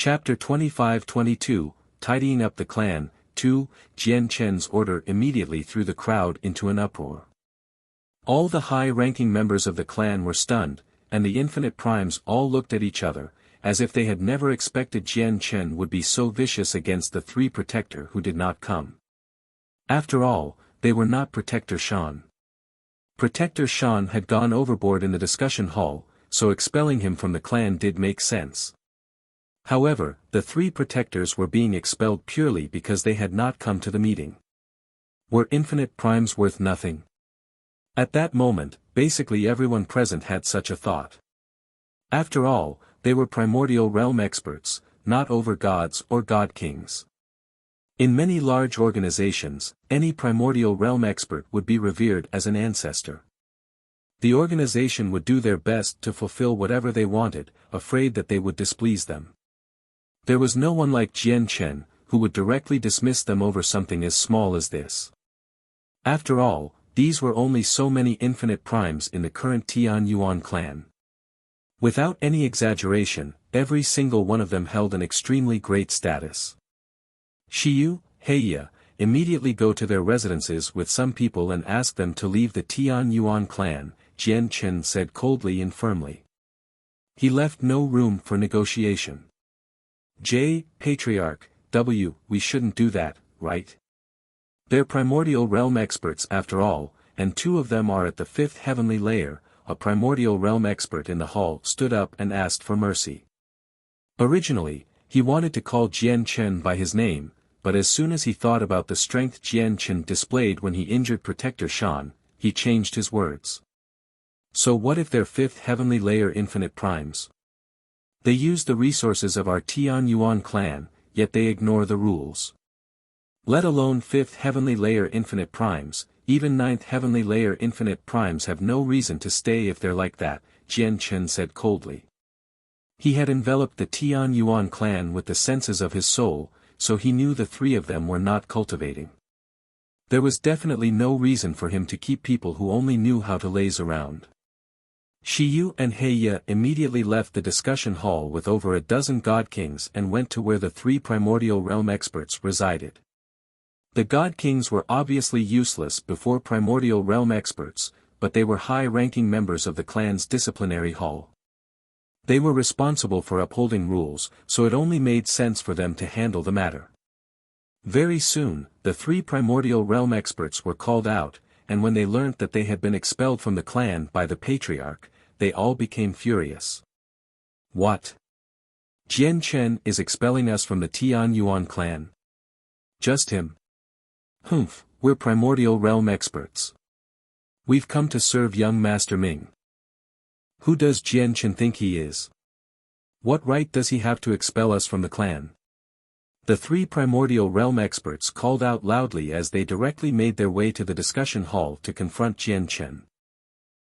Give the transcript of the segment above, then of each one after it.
Chapter 25-22, Tidying Up the Clan. 2. Jian Chen's order immediately threw the crowd into an uproar. All the high-ranking members of the clan were stunned, and the infinite primes all looked at each other, as if they had never expected Jian Chen would be so vicious against the three protector who did not come. After all, they were not Protector Shan. Protector Shan had gone overboard in the discussion hall, so expelling him from the clan did make sense. However, the three protectors were being expelled purely because they had not come to the meeting. Were infinite primes worth nothing? At that moment, basically everyone present had such a thought. After all, they were primordial realm experts, not over-gods or god-kings. In many large organizations, any primordial realm expert would be revered as an ancestor. The organization would do their best to fulfill whatever they wanted, afraid that they would displease them. There was no one like Jian Chen, who would directly dismiss them over something as small as this. After all, these were only so many infinite primes in the current Tian Yuan clan. Without any exaggeration, every single one of them held an extremely great status. Shiyu, Heya, immediately go to their residences with some people and ask them to leave the Tian Yuan clan, Jian Chen said coldly and firmly. He left no room for negotiation. J. Patriarch, W. We shouldn't do that, right? They're primordial realm experts after all, and two of them are at the fifth heavenly layer. A primordial realm expert in the hall stood up and asked for mercy. Originally, he wanted to call Jian Chen by his name, but as soon as he thought about the strength Jian Chen displayed when he injured Protector Shan, he changed his words. So what if they're fifth heavenly layer infinite primes? They use the resources of our Tian Yuan clan, yet they ignore the rules. Let alone fifth heavenly layer infinite primes, even ninth heavenly layer infinite primes have no reason to stay if they're like that, Jian Chen said coldly. He had enveloped the Tian Yuan clan with the senses of his soul, so he knew the three of them were not cultivating. There was definitely no reason for him to keep people who only knew how to laze around. Shiyu and Heya immediately left the discussion hall with over a dozen god kings and went to where the three primordial realm experts resided. The god kings were obviously useless before primordial realm experts, but they were high-ranking members of the clan's disciplinary hall. They were responsible for upholding rules, so it only made sense for them to handle the matter. Very soon, the three primordial realm experts were called out, and when they learnt that they had been expelled from the clan by the patriarch, they all became furious. What? Jian Chen is expelling us from the Tian Yuan clan? Just him? Humph, we're primordial realm experts. We've come to serve young Master Ming. Who does Jian Chen think he is? What right does he have to expel us from the clan? The three primordial realm experts called out loudly as they directly made their way to the discussion hall to confront Jian Chen.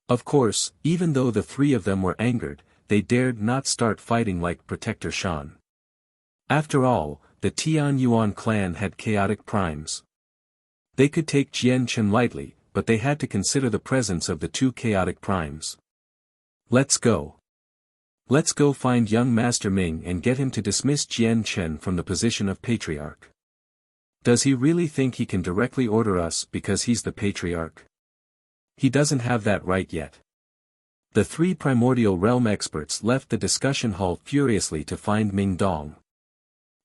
Of course, even though the three of them were angered, they dared not start fighting like Protector Shan. After all, the Tian Yuan clan had chaotic primes. They could take Jian Chen lightly, but they had to consider the presence of the two chaotic primes. Let's go. Let's go find young Master Ming and get him to dismiss Jian Chen from the position of patriarch. Does he really think he can directly order us because he's the patriarch? He doesn't have that right yet. The three primordial realm experts left the discussion hall furiously to find Ming Dong.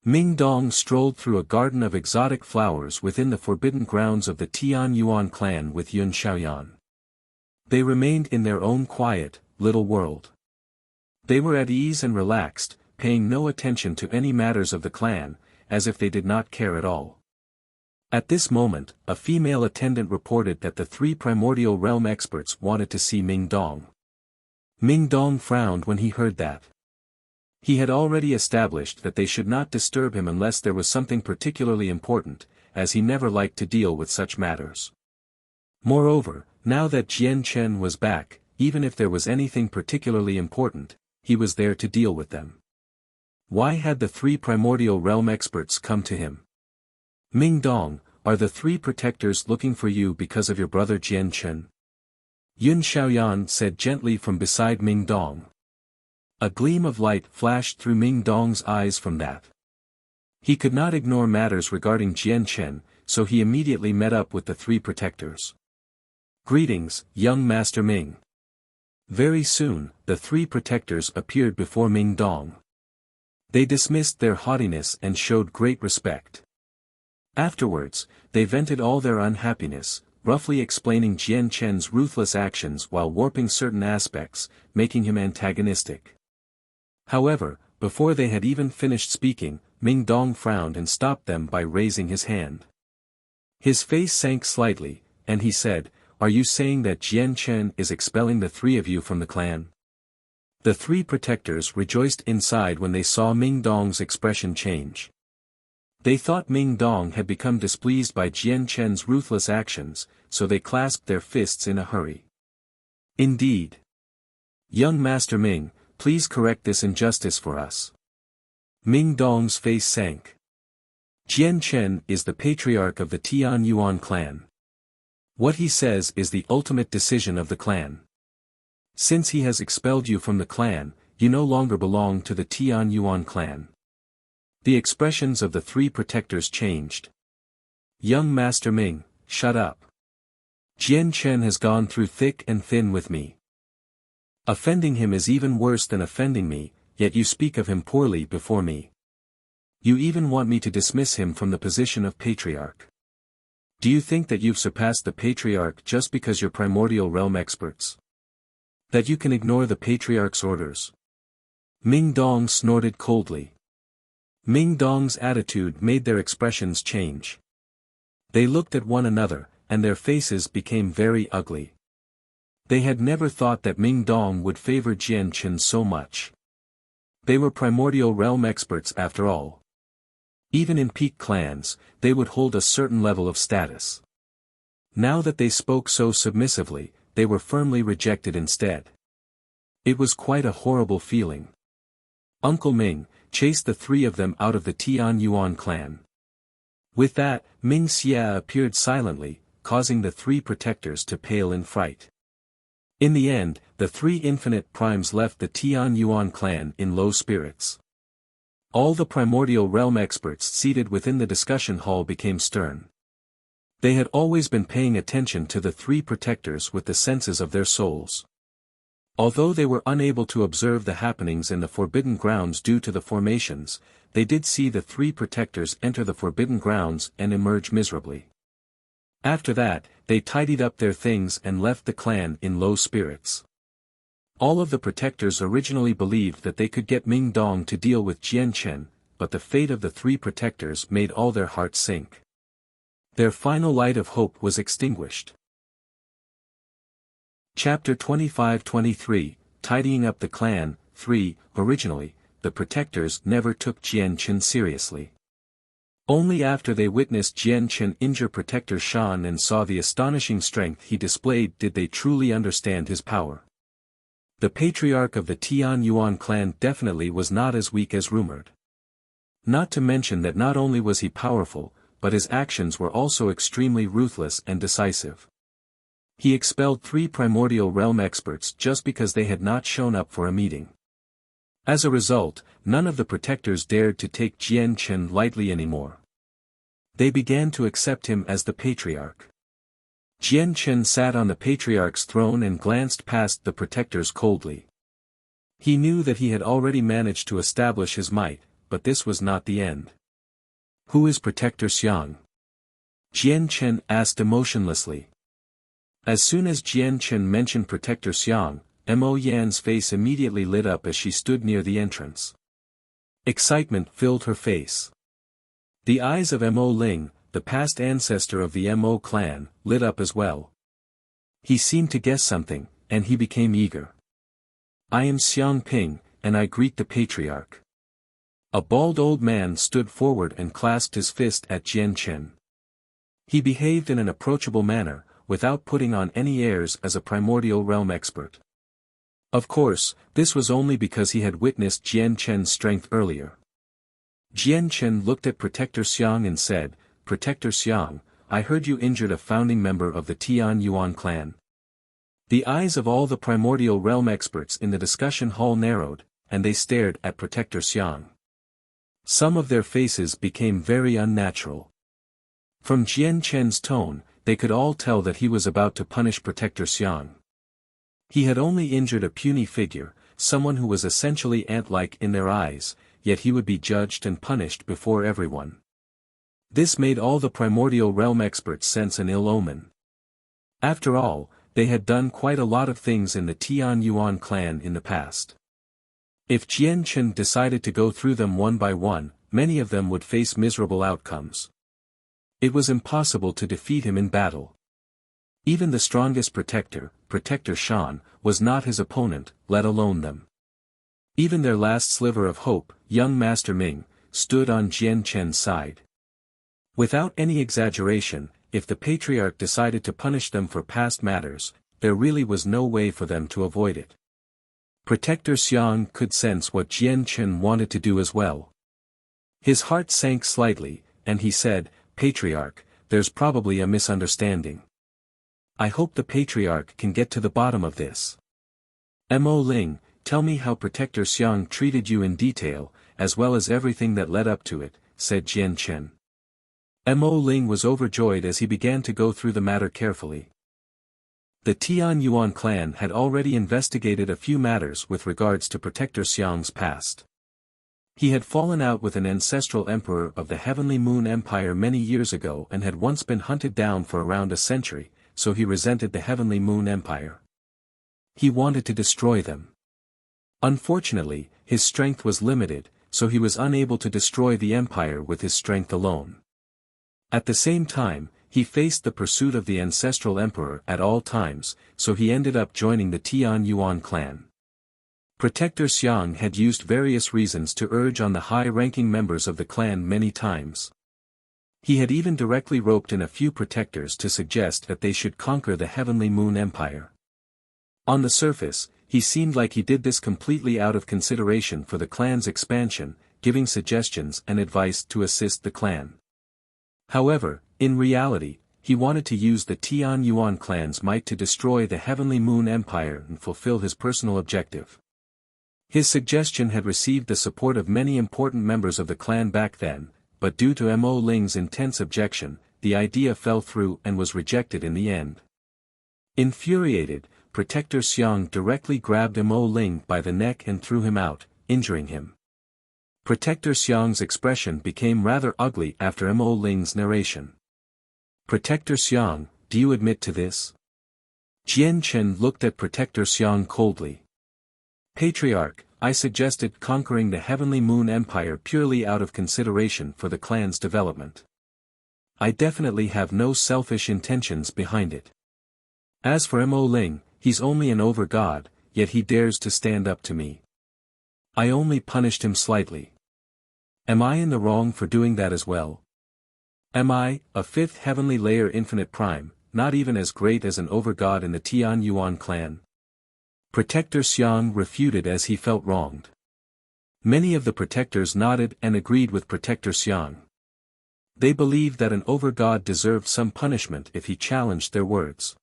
Ming Dong strolled through a garden of exotic flowers within the forbidden grounds of the Tian Yuan clan with Yun Xiaoyan. They remained in their own quiet, little world. They were at ease and relaxed, paying no attention to any matters of the clan, as if they did not care at all. At this moment, a female attendant reported that the three primordial realm experts wanted to see Ming Dong. Ming Dong frowned when he heard that. He had already established that they should not disturb him unless there was something particularly important, as he never liked to deal with such matters. Moreover, now that Jian Chen was back, even if there was anything particularly important, he was there to deal with them. Why had the three primordial realm experts come to him? Ming Dong, are the three protectors looking for you because of your brother Jian Chen? Yun Xiaoyan said gently from beside Ming Dong. A gleam of light flashed through Ming Dong's eyes from that. He could not ignore matters regarding Jian Chen, so he immediately met up with the three protectors. "Greetings, young Master Ming." Very soon, the three protectors appeared before Ming Dong. They dismissed their haughtiness and showed great respect. Afterwards, they vented all their unhappiness, roughly explaining Jian Chen's ruthless actions while warping certain aspects, making him antagonistic. However, before they had even finished speaking, Ming Dong frowned and stopped them by raising his hand. His face sank slightly, and he said, "Are you saying that Jian Chen is expelling the three of you from the clan?" The three protectors rejoiced inside when they saw Ming Dong's expression change. They thought Ming Dong had become displeased by Jian Chen's ruthless actions, so they clasped their fists in a hurry. "Indeed. Young Master Ming, please correct this injustice for us." Ming Dong's face sank. Jian Chen is the patriarch of the Tian Yuan clan. What he says is the ultimate decision of the clan. Since he has expelled you from the clan, you no longer belong to the Tian Yuan clan. The expressions of the three protectors changed. "Young Master Ming, shut up. Jian Chen has gone through thick and thin with me. Offending him is even worse than offending me, yet you speak of him poorly before me. You even want me to dismiss him from the position of patriarch. Do you think that you've surpassed the patriarch just because you're primordial realm experts? That you can ignore the patriarch's orders?" Ming Dong snorted coldly. Ming Dong's attitude made their expressions change. They looked at one another, and their faces became very ugly. They had never thought that Ming Dong would favor Jian Chen so much. They were primordial realm experts after all. Even in peak clans, they would hold a certain level of status. Now that they spoke so submissively, they were firmly rejected instead. It was quite a horrible feeling. Uncle Ming chased the three of them out of the Tian Yuan clan. With that, Ming Xia appeared silently, causing the three protectors to pale in fright. In the end, the three infinite primes left the Tian Yuan clan in low spirits. All the primordial realm experts seated within the discussion hall became stern. They had always been paying attention to the three protectors with the senses of their souls. Although they were unable to observe the happenings in the Forbidden Grounds due to the formations, they did see the three protectors enter the Forbidden Grounds and emerge miserably. After that, they tidied up their things and left the clan in low spirits. All of the protectors originally believed that they could get Ming Dong to deal with Jian Chen, but the fate of the three protectors made all their hearts sink. Their final light of hope was extinguished. Chapter 25-23, Tidying Up the Clan. 3. Originally, the protectors never took Jian Chen seriously. Only after they witnessed Jian Chen injure Protector Shan and saw the astonishing strength he displayed did they truly understand his power. The patriarch of the Tian Yuan clan definitely was not as weak as rumored. Not to mention that not only was he powerful, but his actions were also extremely ruthless and decisive. He expelled 3 primordial realm experts just because they had not shown up for a meeting. As a result, none of the protectors dared to take Jian Chen lightly anymore. They began to accept him as the patriarch. Jian Chen sat on the patriarch's throne and glanced past the protectors coldly. He knew that he had already managed to establish his might, but this was not the end. "Who is Protector Xiang?" Jian Chen asked emotionlessly. As soon as Jian Chen mentioned Protector Xiang, Mo Yan's face immediately lit up as she stood near the entrance. Excitement filled her face. The eyes of Mo Ling, the past ancestor of the Mo clan, lit up as well. He seemed to guess something, and he became eager. "I am Xiang Ping, and I greet the patriarch." A bald old man stood forward and clasped his fist at Jian Chen. He behaved in an approachable manner, without putting on any airs as a primordial realm expert. Of course, this was only because he had witnessed Jian Chen's strength earlier. Jian Chen looked at Protector Xiang and said, "Protector Xiang, I heard you injured a founding member of the Tian Yuan clan." The eyes of all the primordial realm experts in the discussion hall narrowed, and they stared at Protector Xiang. Some of their faces became very unnatural. From Jian Chen's tone, they could all tell that he was about to punish Protector Xiang. He had only injured a puny figure, someone who was essentially ant-like in their eyes, yet he would be judged and punished before everyone. This made all the primordial realm experts sense an ill omen. After all, they had done quite a lot of things in the Tian Yuan clan in the past. If Jian Chen decided to go through them one by one, many of them would face miserable outcomes. It was impossible to defeat him in battle. Even the strongest protector, Protector Shan, was not his opponent, let alone them. Even their last sliver of hope, young Master Ming, stood on Jian Chen's side. Without any exaggeration, if the Patriarch decided to punish them for past matters, there really was no way for them to avoid it. Protector Xiang could sense what Jian Chen wanted to do as well. His heart sank slightly, and he said, "Patriarch, there's probably a misunderstanding. I hope the Patriarch can get to the bottom of this. Mo Ling, tell me how Protector Xiang treated you in detail, as well as everything that led up to it," said Jian Chen. Mo Ling was overjoyed as he began to go through the matter carefully. The Tian Yuan clan had already investigated a few matters with regards to Protector Xiang's past. He had fallen out with an ancestral emperor of the Heavenly Moon Empire many years ago and had once been hunted down for around a century, so he resented the Heavenly Moon Empire. He wanted to destroy them. Unfortunately, his strength was limited, so he was unable to destroy the empire with his strength alone. At the same time, he faced the pursuit of the ancestral emperor at all times, so he ended up joining the Tian Yuan clan. Protector Xiang had used various reasons to urge on the high-ranking members of the clan many times. He had even directly roped in a few protectors to suggest that they should conquer the Heavenly Moon Empire. On the surface, he seemed like he did this completely out of consideration for the clan's expansion, giving suggestions and advice to assist the clan. However, in reality, he wanted to use the Tian Yuan clan's might to destroy the Heavenly Moon Empire and fulfill his personal objective. His suggestion had received the support of many important members of the clan back then, but due to Mo Ling's intense objection, the idea fell through and was rejected in the end. Infuriated, Protector Xiang directly grabbed Mo Ling by the neck and threw him out, injuring him. Protector Xiang's expression became rather ugly after Mo Ling's narration. "Protector Xiang, do you admit to this?" Jian Chen looked at Protector Xiang coldly. "Patriarch, I suggested conquering the Heavenly Moon Empire purely out of consideration for the clan's development. I definitely have no selfish intentions behind it. As for Mo Ling, he's only an over-god, yet he dares to stand up to me. I only punished him slightly. Am I in the wrong for doing that as well? Am I, a fifth heavenly layer infinite prime, not even as great as an over-god in the Tian Yuan clan?" Protector Xiang refuted as he felt wronged. Many of the protectors nodded and agreed with Protector Xiang. They believed that an over-god deserved some punishment if he challenged their words.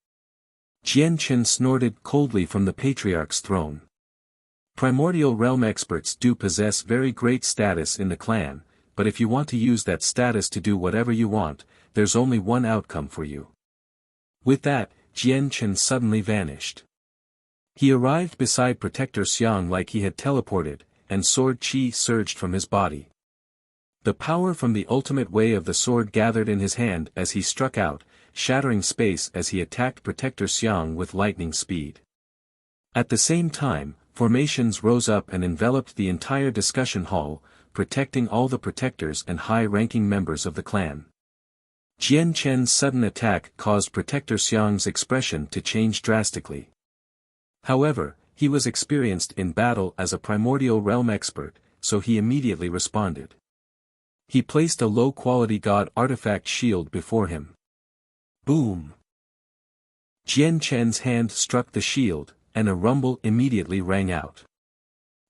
Jian Chen snorted coldly from the Patriarch's throne. Primordial realm experts do possess very great status in the clan, but if you want to use that status to do whatever you want, there's only one outcome for you. With that, Jian Chen suddenly vanished. He arrived beside Protector Xiang like he had teleported, and sword chi surged from his body. The power from the ultimate way of the sword gathered in his hand as he struck out, shattering space as he attacked Protector Xiang with lightning speed. At the same time, formations rose up and enveloped the entire discussion hall, protecting all the protectors and high-ranking members of the clan. Jian Chen's sudden attack caused Protector Xiang's expression to change drastically. However, he was experienced in battle as a primordial realm expert, so he immediately responded. He placed a low-quality god artifact shield before him. Boom! Jian Chen's hand struck the shield, and a rumble immediately rang out.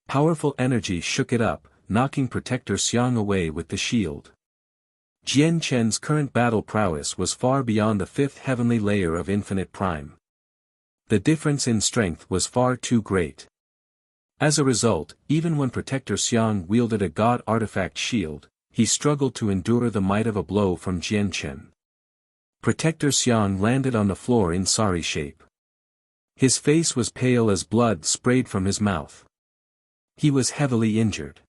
Powerful energy shook it up, knocking Protector Xiang away with the shield. Jian Chen's current battle prowess was far beyond the fifth heavenly layer of infinite prime. The difference in strength was far too great. As a result, even when Protector Xiang wielded a god artifact shield, he struggled to endure the might of a blow from Jian Chen. Protector Xiang landed on the floor in sorry shape. His face was pale as blood sprayed from his mouth. He was heavily injured.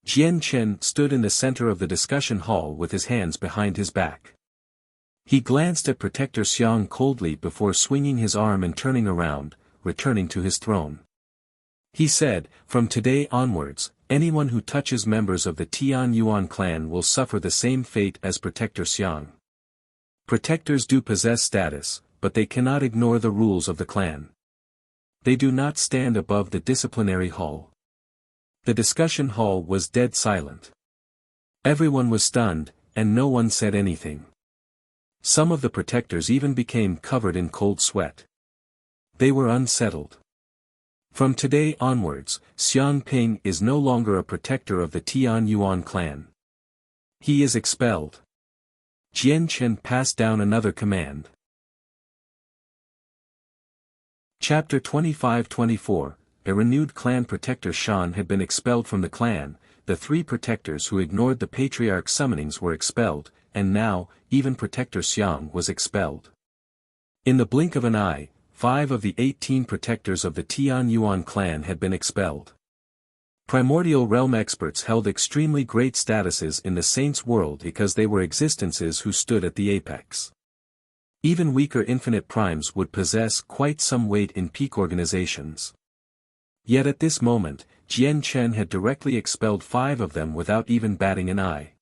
Jian Chen stood in the center of the discussion hall with his hands behind his back. He glanced at Protector Xiang coldly before swinging his arm and turning around, returning to his throne. He said, "From today onwards, anyone who touches members of the Tian Yuan clan will suffer the same fate as Protector Xiang. Protectors do possess status, but they cannot ignore the rules of the clan. They do not stand above the disciplinary hall." The discussion hall was dead silent. Everyone was stunned, and no one said anything. Some of the protectors even became covered in cold sweat. They were unsettled. From today onwards, Xiang Ping is no longer a protector of the Tian Yuan clan. He is expelled. Jian Chen passed down another command. Chapter 25-24, A renewed clan protector Shan had been expelled from the clan. The 3 protectors who ignored the patriarch's summonings were expelled, and now, even Protector Xiang was expelled. In the blink of an eye, 5 of the 18 protectors of the Tian Yuan clan had been expelled. Primordial realm experts held extremely great statuses in the Saints' world because they were existences who stood at the apex. Even weaker infinite primes would possess quite some weight in peak organizations. Yet at this moment, Jian Chen had directly expelled 5 of them without even batting an eye.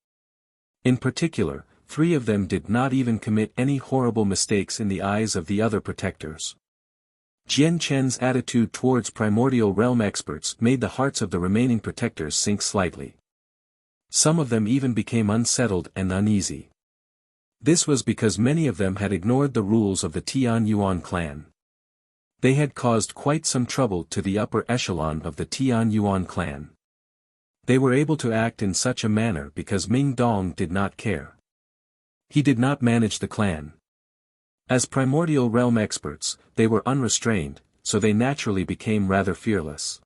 In particular, 3 of them did not even commit any horrible mistakes in the eyes of the other protectors. Jian Chen's attitude towards primordial realm experts made the hearts of the remaining protectors sink slightly. Some of them even became unsettled and uneasy. This was because many of them had ignored the rules of the Tian Yuan clan. They had caused quite some trouble to the upper echelon of the Tian Yuan clan. They were able to act in such a manner because Ming Dong did not care. He did not manage the clan. As primordial realm experts, they were unrestrained, so they naturally became rather fearless.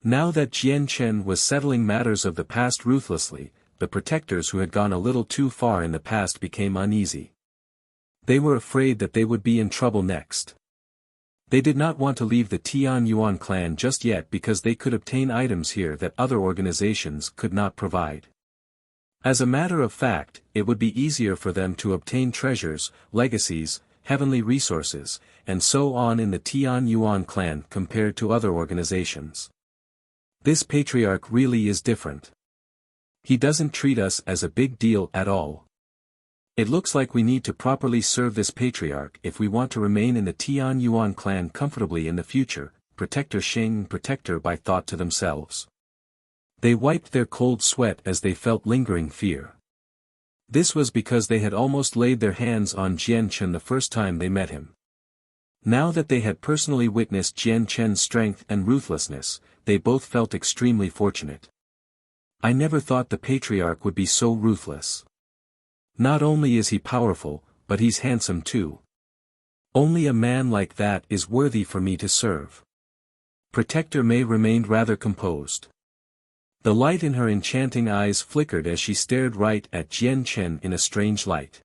Now that Jian Chen was settling matters of the past ruthlessly, the protectors who had gone a little too far in the past became uneasy. They were afraid that they would be in trouble next. They did not want to leave the Tian Yuan clan just yet because they could obtain items here that other organizations could not provide. As a matter of fact, it would be easier for them to obtain treasures, legacies, heavenly resources, and so on in the Tian Yuan clan compared to other organizations. This patriarch really is different. He doesn't treat us as a big deal at all. It looks like we need to properly serve this patriarch if we want to remain in the Tian Yuan clan comfortably in the future, Protector Xing and Protector Bai thought to themselves. They wiped their cold sweat as they felt lingering fear. This was because they had almost laid their hands on Jian Chen the first time they met him. Now that they had personally witnessed Jian Chen's strength and ruthlessness, they both felt extremely fortunate. I never thought the patriarch would be so ruthless. Not only is he powerful, but he's handsome too. Only a man like that is worthy for me to serve. Protector Mei remained rather composed. The light in her enchanting eyes flickered as she stared right at Jian Chen in a strange light.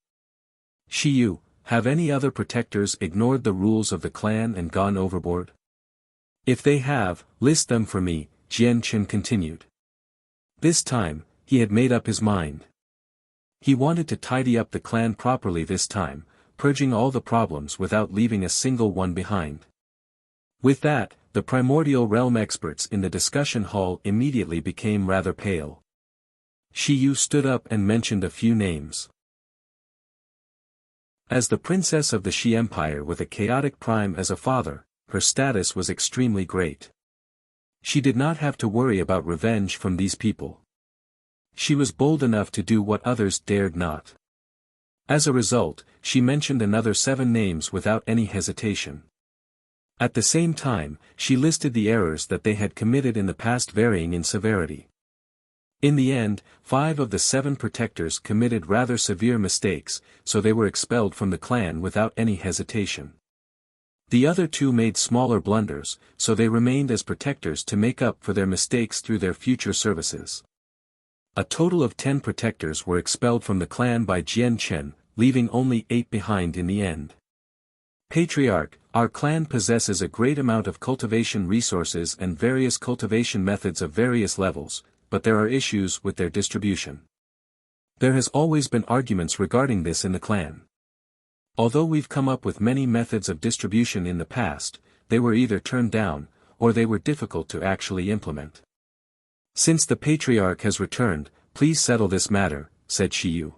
Shiyu, have any other protectors ignored the rules of the clan and gone overboard? If they have, list them for me, Jian Chen continued. This time, he had made up his mind. He wanted to tidy up the clan properly this time, purging all the problems without leaving a single one behind. With that, the primordial realm experts in the discussion hall immediately became rather pale. Shiyu stood up and mentioned a few names. As the princess of the Shi Empire with a chaotic prime as a father, her status was extremely great. She did not have to worry about revenge from these people. She was bold enough to do what others dared not. As a result, she mentioned another 7 names without any hesitation. At the same time, she listed the errors that they had committed in the past varying in severity. In the end, 5 of the 7 protectors committed rather severe mistakes, so they were expelled from the clan without any hesitation. The other two made smaller blunders, so they remained as protectors to make up for their mistakes through their future services. A total of 10 protectors were expelled from the clan by Jian Chen, leaving only 8 behind in the end. Patriarch, our clan possesses a great amount of cultivation resources and various cultivation methods of various levels, but there are issues with their distribution. There has always been arguments regarding this in the clan. Although we've come up with many methods of distribution in the past, they were either turned down, or they were difficult to actually implement. Since the Patriarch has returned, please settle this matter, said Shiyu.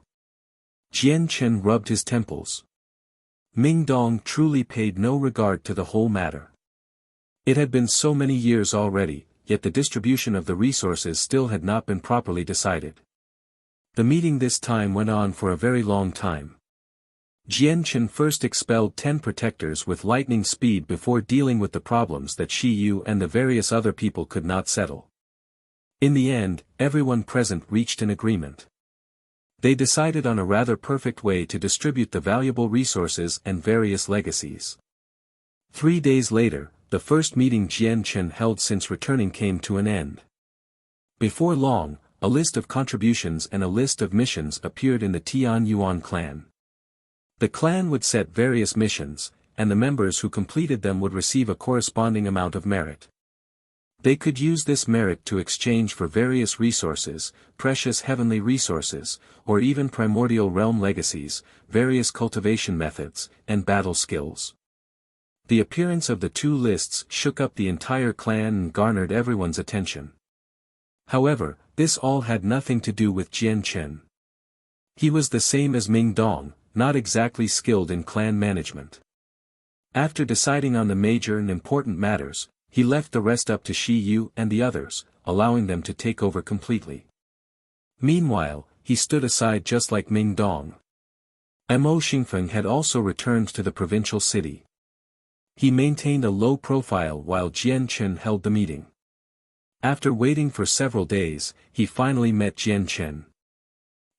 Jian Chen rubbed his temples. Ming Dong truly paid no regard to the whole matter. It had been so many years already, yet the distribution of the resources still had not been properly decided. The meeting this time went on for a very long time. Jian Chen first expelled 10 protectors with lightning speed before dealing with the problems that Shiyu and the various other people could not settle. In the end, everyone present reached an agreement. They decided on a rather perfect way to distribute the valuable resources and various legacies. 3 days later, the first meeting Jian Chen held since returning came to an end. Before long, a list of contributions and a list of missions appeared in the Tian Yuan clan. The clan would set various missions, and the members who completed them would receive a corresponding amount of merit. They could use this merit to exchange for various resources, precious heavenly resources, or even primordial realm legacies, various cultivation methods, and battle skills. The appearance of the two lists shook up the entire clan and garnered everyone's attention. However, this all had nothing to do with Jian Chen. He was the same as Ming Dong, not exactly skilled in clan management. After deciding on the major and important matters, he left the rest up to Shiyu and the others, allowing them to take over completely. Meanwhile, he stood aside just like Ming Dong. Mo Xingfeng had also returned to the provincial city. He maintained a low profile while Jian Chen held the meeting. After waiting for several days, he finally met Jian Chen.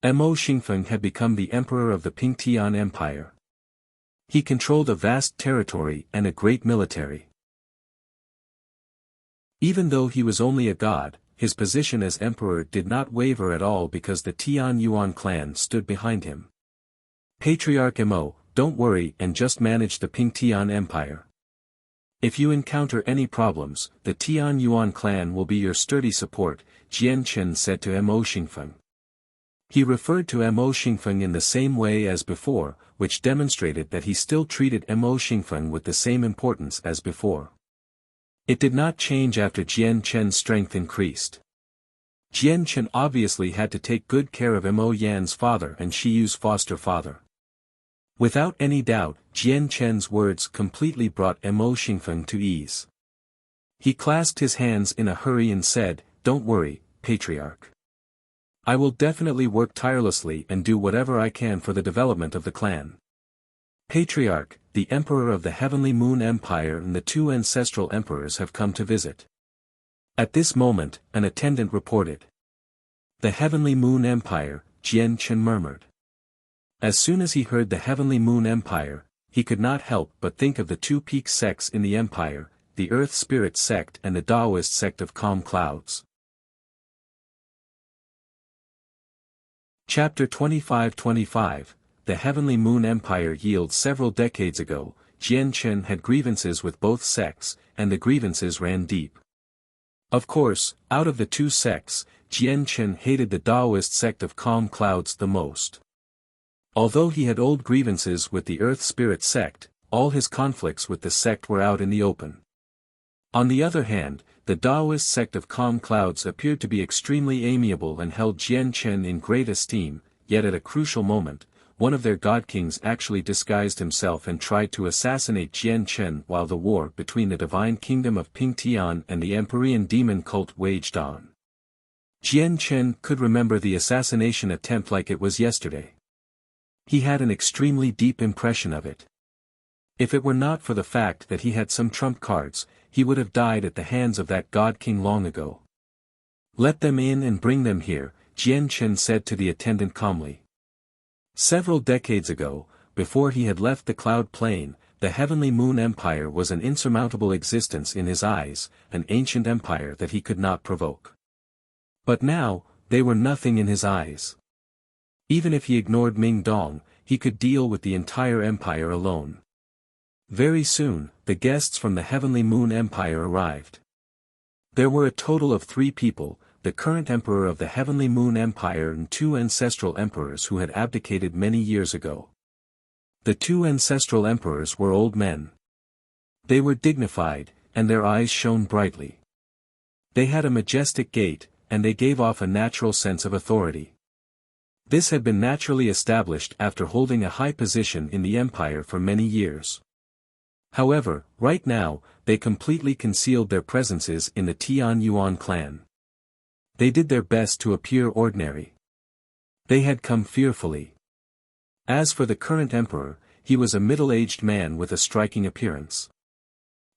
Mo Xingfeng had become the emperor of the Pingtian Empire. He controlled a vast territory and a great military. Even though he was only a god, his position as emperor did not waver at all because the Tian Yuan clan stood behind him. Patriarch Mo, don't worry and just manage the Pingtian Empire. If you encounter any problems, the Tian Yuan clan will be your sturdy support, Jian Chen said to Mo Xingfeng. He referred to Mo Xingfeng in the same way as before, which demonstrated that he still treated Mo Xingfeng with the same importance as before. It did not change after Jian Chen's strength increased. Jian Chen obviously had to take good care of Mo Yan's father and Shiyu's foster father. Without any doubt, Jian Chen's words completely brought Mo Xingfeng to ease. He clasped his hands in a hurry and said, "Don't worry, Patriarch. I will definitely work tirelessly and do whatever I can for the development of the clan." Patriarch, the Emperor of the Heavenly Moon Empire and the two ancestral emperors have come to visit. At this moment, an attendant reported. The Heavenly Moon Empire, Jian Chen murmured. As soon as he heard the Heavenly Moon Empire, he could not help but think of the two peak sects in the empire, the Earth Spirit sect and the Taoist sect of Calm Clouds. Chapter 25-25, The Heavenly Moon Empire yields. Several decades ago, Jian Chen had grievances with both sects, and the grievances ran deep. Of course, out of the two sects, Jian Chen hated the Taoist sect of Calm Clouds the most. Although he had old grievances with the Earth Spirit sect, all his conflicts with the sect were out in the open. On the other hand, the Taoist sect of Calm Clouds appeared to be extremely amiable and held Jian Chen in great esteem, yet at a crucial moment, one of their god kings actually disguised himself and tried to assassinate Jian Chen while the war between the divine kingdom of Pingtian and the Empyrean demon cult waged on. Jian Chen could remember the assassination attempt like it was yesterday. He had an extremely deep impression of it. If it were not for the fact that he had some trump cards, he would have died at the hands of that god king long ago. "Let them in and bring them here," Jian Chen said to the attendant calmly. Several decades ago, before he had left the Cloud Plain, the Heavenly Moon Empire was an insurmountable existence in his eyes, an ancient empire that he could not provoke. But now, they were nothing in his eyes. Even if he ignored Ming Dong, he could deal with the entire empire alone. Very soon, the guests from the Heavenly Moon Empire arrived. There were a total of 3 people, the current emperor of the Heavenly Moon Empire and 2 ancestral emperors who had abdicated many years ago. The 2 ancestral emperors were old men. They were dignified, and their eyes shone brightly. They had a majestic gait, and they gave off a natural sense of authority. This had been naturally established after holding a high position in the empire for many years. However, right now, they completely concealed their presences in the Tian Yuan clan. They did their best to appear ordinary. They had come fearfully. As for the current emperor, he was a middle-aged man with a striking appearance.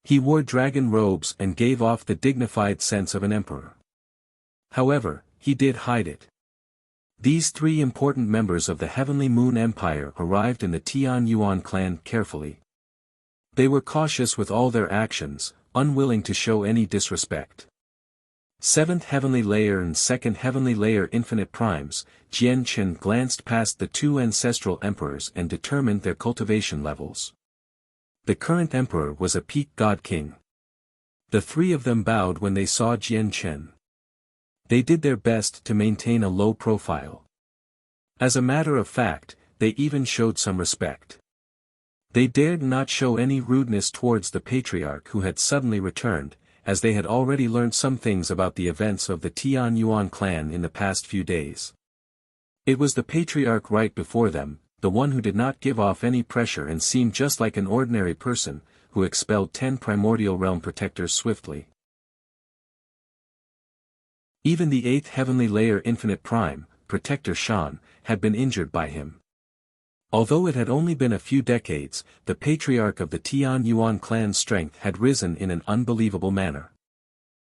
He wore dragon robes and gave off the dignified sense of an emperor. However, he did hide it. These 3 important members of the Heavenly Moon Empire arrived in the Tian Yuan clan carefully. They were cautious with all their actions, unwilling to show any disrespect. 7th Heavenly Layer and 2nd Heavenly Layer Infinite Primes, Jian Chen glanced past the 2 ancestral emperors and determined their cultivation levels. The current emperor was a peak god king. The 3 of them bowed when they saw Jian Chen. They did their best to maintain a low profile. As a matter of fact, they even showed some respect. They dared not show any rudeness towards the patriarch who had suddenly returned, as they had already learned some things about the events of the Tian Yuan clan in the past few days. It was the patriarch right before them, the one who did not give off any pressure and seemed just like an ordinary person, who expelled 10 primordial realm protectors swiftly. Even the 8th Heavenly Layer Infinite Prime, Protector Shan, had been injured by him. Although it had only been a few decades, the patriarch of the Tian Yuan clan's strength had risen in an unbelievable manner.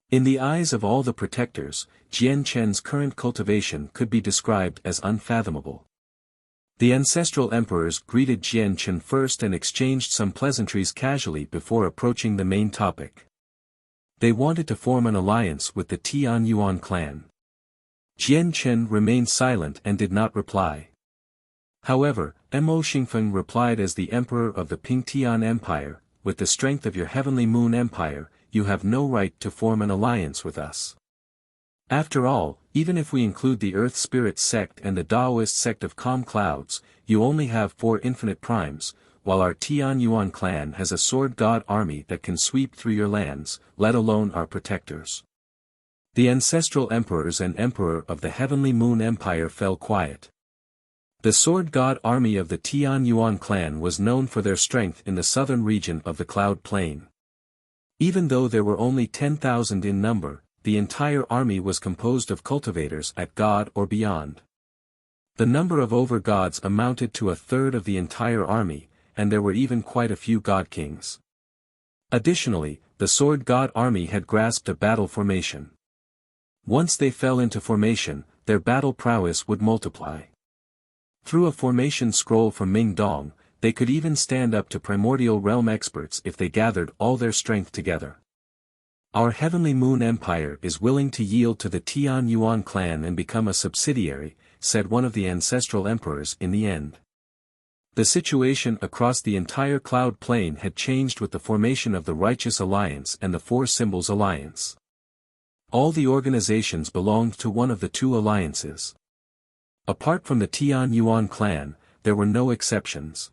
In the eyes of all the protectors, Jian Chen's current cultivation could be described as unfathomable. The ancestral emperors greeted Jian Chen first and exchanged some pleasantries casually before approaching the main topic. They wanted to form an alliance with the Tian Yuan clan. Jian Chen remained silent and did not reply. However, Mo Xingfeng replied as the emperor of the Pingtian Empire, with the strength of your Heavenly Moon Empire, you have no right to form an alliance with us. After all, even if we include the Earth Spirit sect and the Daoist sect of Calm Clouds, you only have 4 infinite primes, while our Tian Yuan clan has a sword god army that can sweep through your lands, let alone our protectors. The ancestral emperors and emperor of the Heavenly Moon Empire fell quiet. The sword god army of the Tian Yuan clan was known for their strength in the southern region of the Cloud Plain. Even though there were only 10,000 in number, the entire army was composed of cultivators at God or beyond. The number of over-gods amounted to 1/3 of the entire army, and there were even quite a few god kings. Additionally, the sword god army had grasped a battle formation. Once they fell into formation, their battle prowess would multiply. Through a formation scroll from Ming Dong, they could even stand up to primordial realm experts if they gathered all their strength together. Our Heavenly Moon Empire is willing to yield to the Tian Yuan clan and become a subsidiary, said one of the ancestral emperors in the end. The situation across the entire Cloud Plain had changed with the formation of the Righteous Alliance and the Four Symbols Alliance. All the organizations belonged to one of the 2 alliances. Apart from the Tian Yuan clan, there were no exceptions.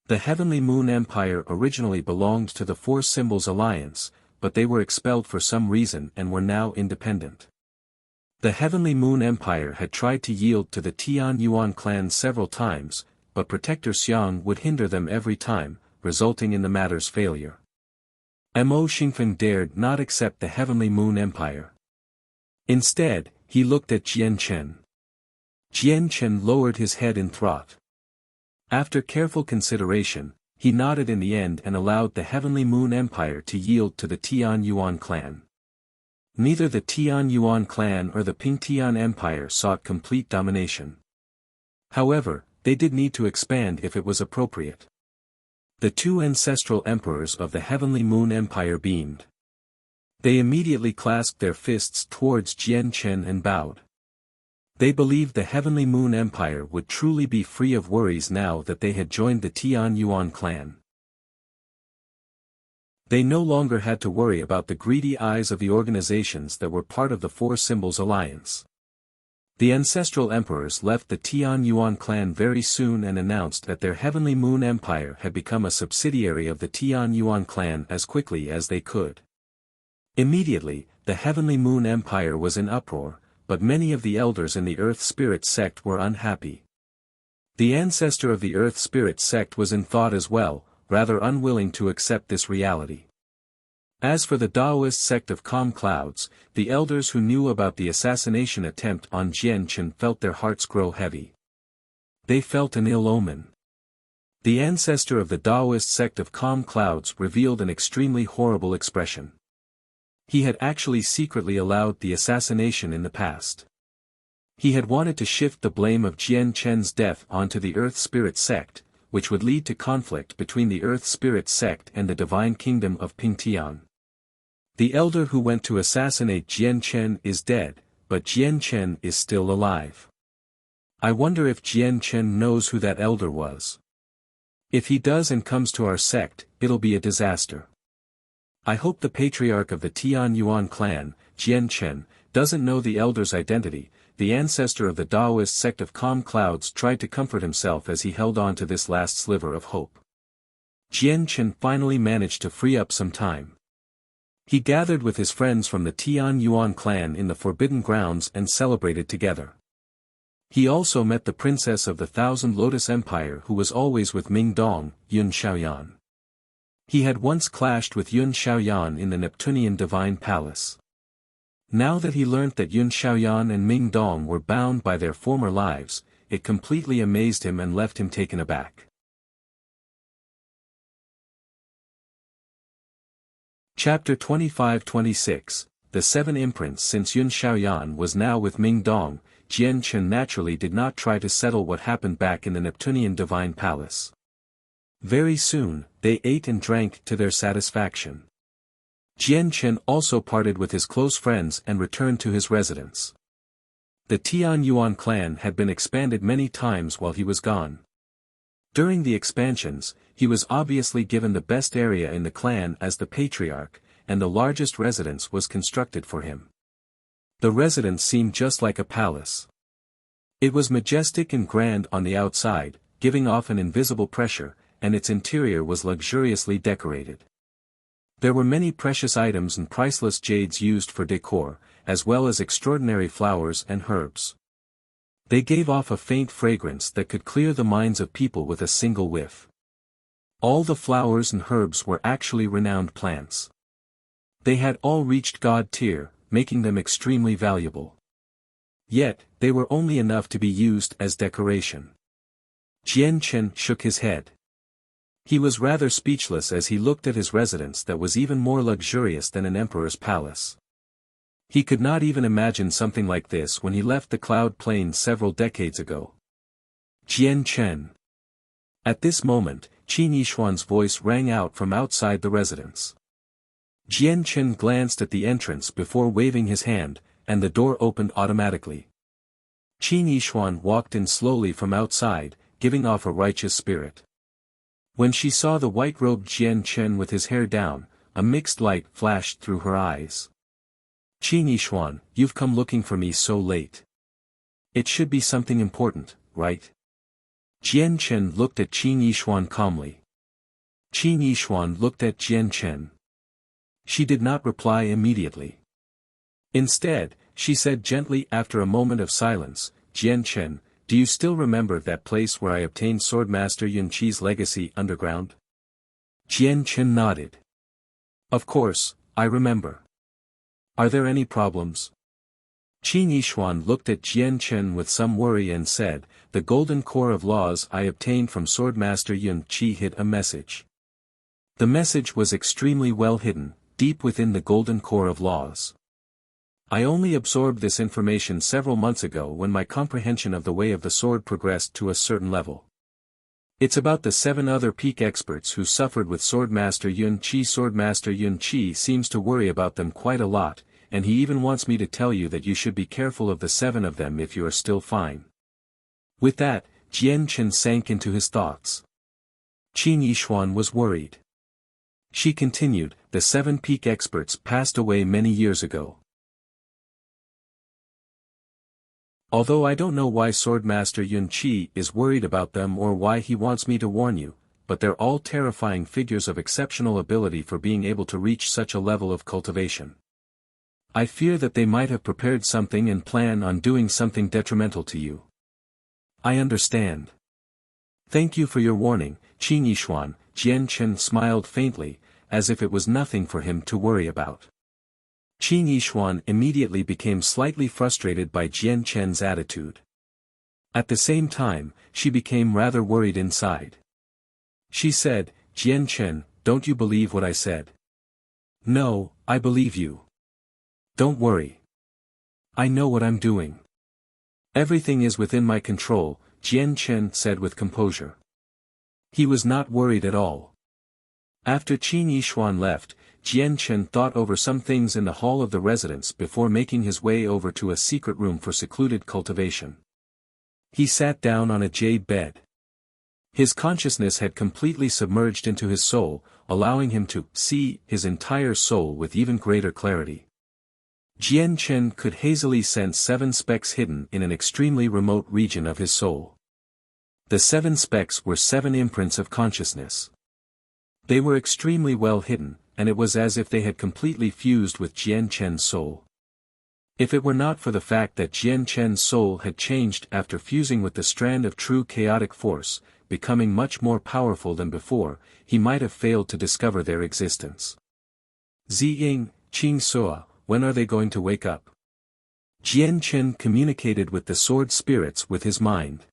The Heavenly Moon Empire originally belonged to the Four Symbols Alliance, but they were expelled for some reason and were now independent. The Heavenly Moon Empire had tried to yield to the Tian Yuan clan several times, but Protector Xiang would hinder them every time, resulting in the matter's failure. Mo Xingfeng dared not accept the Heavenly Moon Empire. Instead, he looked at Jian Chen. Jian Chen lowered his head in thought. After careful consideration, he nodded in the end and allowed the Heavenly Moon Empire to yield to the Tian Yuan clan. Neither the Tian Yuan clan or the Pingtian Empire sought complete domination. However, they did need to expand if it was appropriate. The two ancestral emperors of the Heavenly Moon Empire beamed. They immediately clasped their fists towards Jian Chen and bowed. They believed the Heavenly Moon Empire would truly be free of worries now that they had joined the Tian Yuan clan. They no longer had to worry about the greedy eyes of the organizations that were part of the Four Symbols Alliance. The ancestral emperors left the Tian Yuan clan very soon and announced that their Heavenly Moon Empire had become a subsidiary of the Tian Yuan clan as quickly as they could. Immediately, the Heavenly Moon Empire was in uproar, but many of the elders in the Earth Spirit sect were unhappy. The ancestor of the Earth Spirit sect was in thought as well, rather unwilling to accept this reality. As for the Taoist sect of Calm Clouds, the elders who knew about the assassination attempt on Jian Chen felt their hearts grow heavy. They felt an ill omen. The ancestor of the Taoist sect of Calm Clouds revealed an extremely horrible expression. He had actually secretly allowed the assassination in the past. He had wanted to shift the blame of Jian Chen's death onto the Earth Spirit sect, which would lead to conflict between the Earth Spirit sect and the Divine Kingdom of Pingtian. The elder who went to assassinate Jian Chen is dead, but Jian Chen is still alive. I wonder if Jian Chen knows who that elder was. If he does and comes to our sect, it'll be a disaster. I hope the patriarch of the Tian Yuan clan, Jian Chen, doesn't know the elder's identity. The ancestor of the Taoist sect of Calm Clouds tried to comfort himself as he held on to this last sliver of hope. Jian Chen finally managed to free up some time. He gathered with his friends from the Tian Yuan clan in the Forbidden Grounds and celebrated together. He also met the princess of the Thousand Lotus Empire who was always with Ming Dong, Yun Xiaoyan. He had once clashed with Yun Xiaoyan in the Neptunian Divine Palace. Now that he learnt that Yun Xiaoyan and Ming Dong were bound by their former lives, it completely amazed him and left him taken aback. Chapter 25-26, The Seven Imprints. Since Yun Xiaoyan was now with Ming Dong, Jian Chen naturally did not try to settle what happened back in the Neptunian Divine Palace. Very soon, they ate and drank to their satisfaction. Jian Chen also parted with his close friends and returned to his residence. The Tian Yuan clan had been expanded many times while he was gone. During the expansions, he was obviously given the best area in the clan as the patriarch, and the largest residence was constructed for him. The residence seemed just like a palace. It was majestic and grand on the outside, giving off an invisible pressure, and its interior was luxuriously decorated. There were many precious items and priceless jades used for decor, as well as extraordinary flowers and herbs. They gave off a faint fragrance that could clear the minds of people with a single whiff. All the flowers and herbs were actually renowned plants. They had all reached God tier, making them extremely valuable. Yet, they were only enough to be used as decoration. Jian Chen shook his head. He was rather speechless as he looked at his residence that was even more luxurious than an emperor's palace. He could not even imagine something like this when he left the Cloud Plains several decades ago. Jian Chen. At this moment, Qin Yishuan's voice rang out from outside the residence. Jian Chen glanced at the entrance before waving his hand, and the door opened automatically. Qin Yishuan walked in slowly from outside, giving off a righteous spirit. When she saw the white-robed Jian Chen with his hair down, a mixed light flashed through her eyes. Qin Yishuan, you've come looking for me so late. It should be something important, right? Jian Chen looked at Qin Yishuan calmly. Qin Yishuan looked at Jian Chen. She did not reply immediately. Instead, she said gently after a moment of silence, Jian Chen, do you still remember that place where I obtained Swordmaster Yun Qi's legacy underground? Jian Chen nodded. Of course, I remember. Are there any problems? Qin Yishuan looked at Jian Chen with some worry and said, the golden core of laws I obtained from Swordmaster Yun Qi hid a message. The message was extremely well hidden, deep within the golden core of laws. I only absorbed this information several months ago when my comprehension of the way of the sword progressed to a certain level. It's about the 7 other peak experts who suffered with Swordmaster Yun Qi. Swordmaster Yun Qi seems to worry about them quite a lot, and he even wants me to tell you that you should be careful of the 7 of them if you are still fine. With that, Jian Chen sank into his thoughts. Qin Yishuan was worried. She continued, the 7 peak experts passed away many years ago. Although I don't know why Swordmaster Yun Qi is worried about them or why he wants me to warn you, but they're all terrifying figures of exceptional ability for being able to reach such a level of cultivation. I fear that they might have prepared something and plan on doing something detrimental to you. I understand. Thank you for your warning, Qin Yishuan. Jian Chen smiled faintly, as if it was nothing for him to worry about. Qin Yishuan immediately became slightly frustrated by Jian Chen's attitude. At the same time, she became rather worried inside. She said, Jian Chen, don't you believe what I said? No, I believe you. Don't worry. I know what I'm doing. Everything is within my control, Jian Chen said with composure. He was not worried at all. After Qin Yishuan left, Jian Chen thought over some things in the hall of the residence before making his way over to a secret room for secluded cultivation. He sat down on a jade bed. His consciousness had completely submerged into his soul, allowing him to see his entire soul with even greater clarity. Jian Chen could hazily sense 7 specks hidden in an extremely remote region of his soul. The 7 specks were 7 imprints of consciousness. They were extremely well hidden, and it was as if they had completely fused with Jian Chen's soul. If it were not for the fact that Jian Chen's soul had changed after fusing with the strand of true chaotic force, becoming much more powerful than before, he might have failed to discover their existence. Ziying, Qing Sua, when are they going to wake up? Jian Chen communicated with the sword spirits with his mind.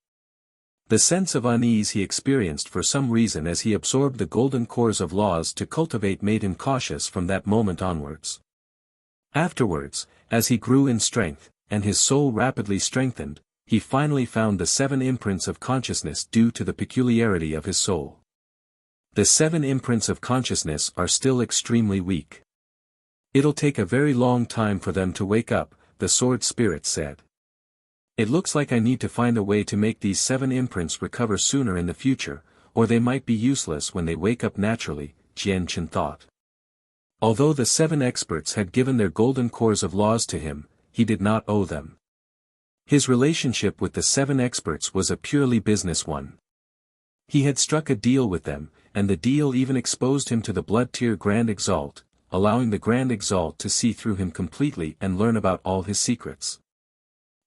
The sense of unease he experienced for some reason as he absorbed the golden cores of laws to cultivate made him cautious from that moment onwards. Afterwards, as he grew in strength, and his soul rapidly strengthened, he finally found the 7 imprints of consciousness due to the peculiarity of his soul. The 7 imprints of consciousness are still extremely weak. It'll take a very long time for them to wake up, the sword spirit said. It looks like I need to find a way to make these 7 imprints recover sooner in the future, or they might be useless when they wake up naturally, Jian Chen thought. Although the 7 experts had given their golden cores of laws to him, he did not owe them. His relationship with the 7 experts was a purely business one. He had struck a deal with them, and the deal even exposed him to the blood tier Grand Exalt, allowing the Grand Exalt to see through him completely and learn about all his secrets.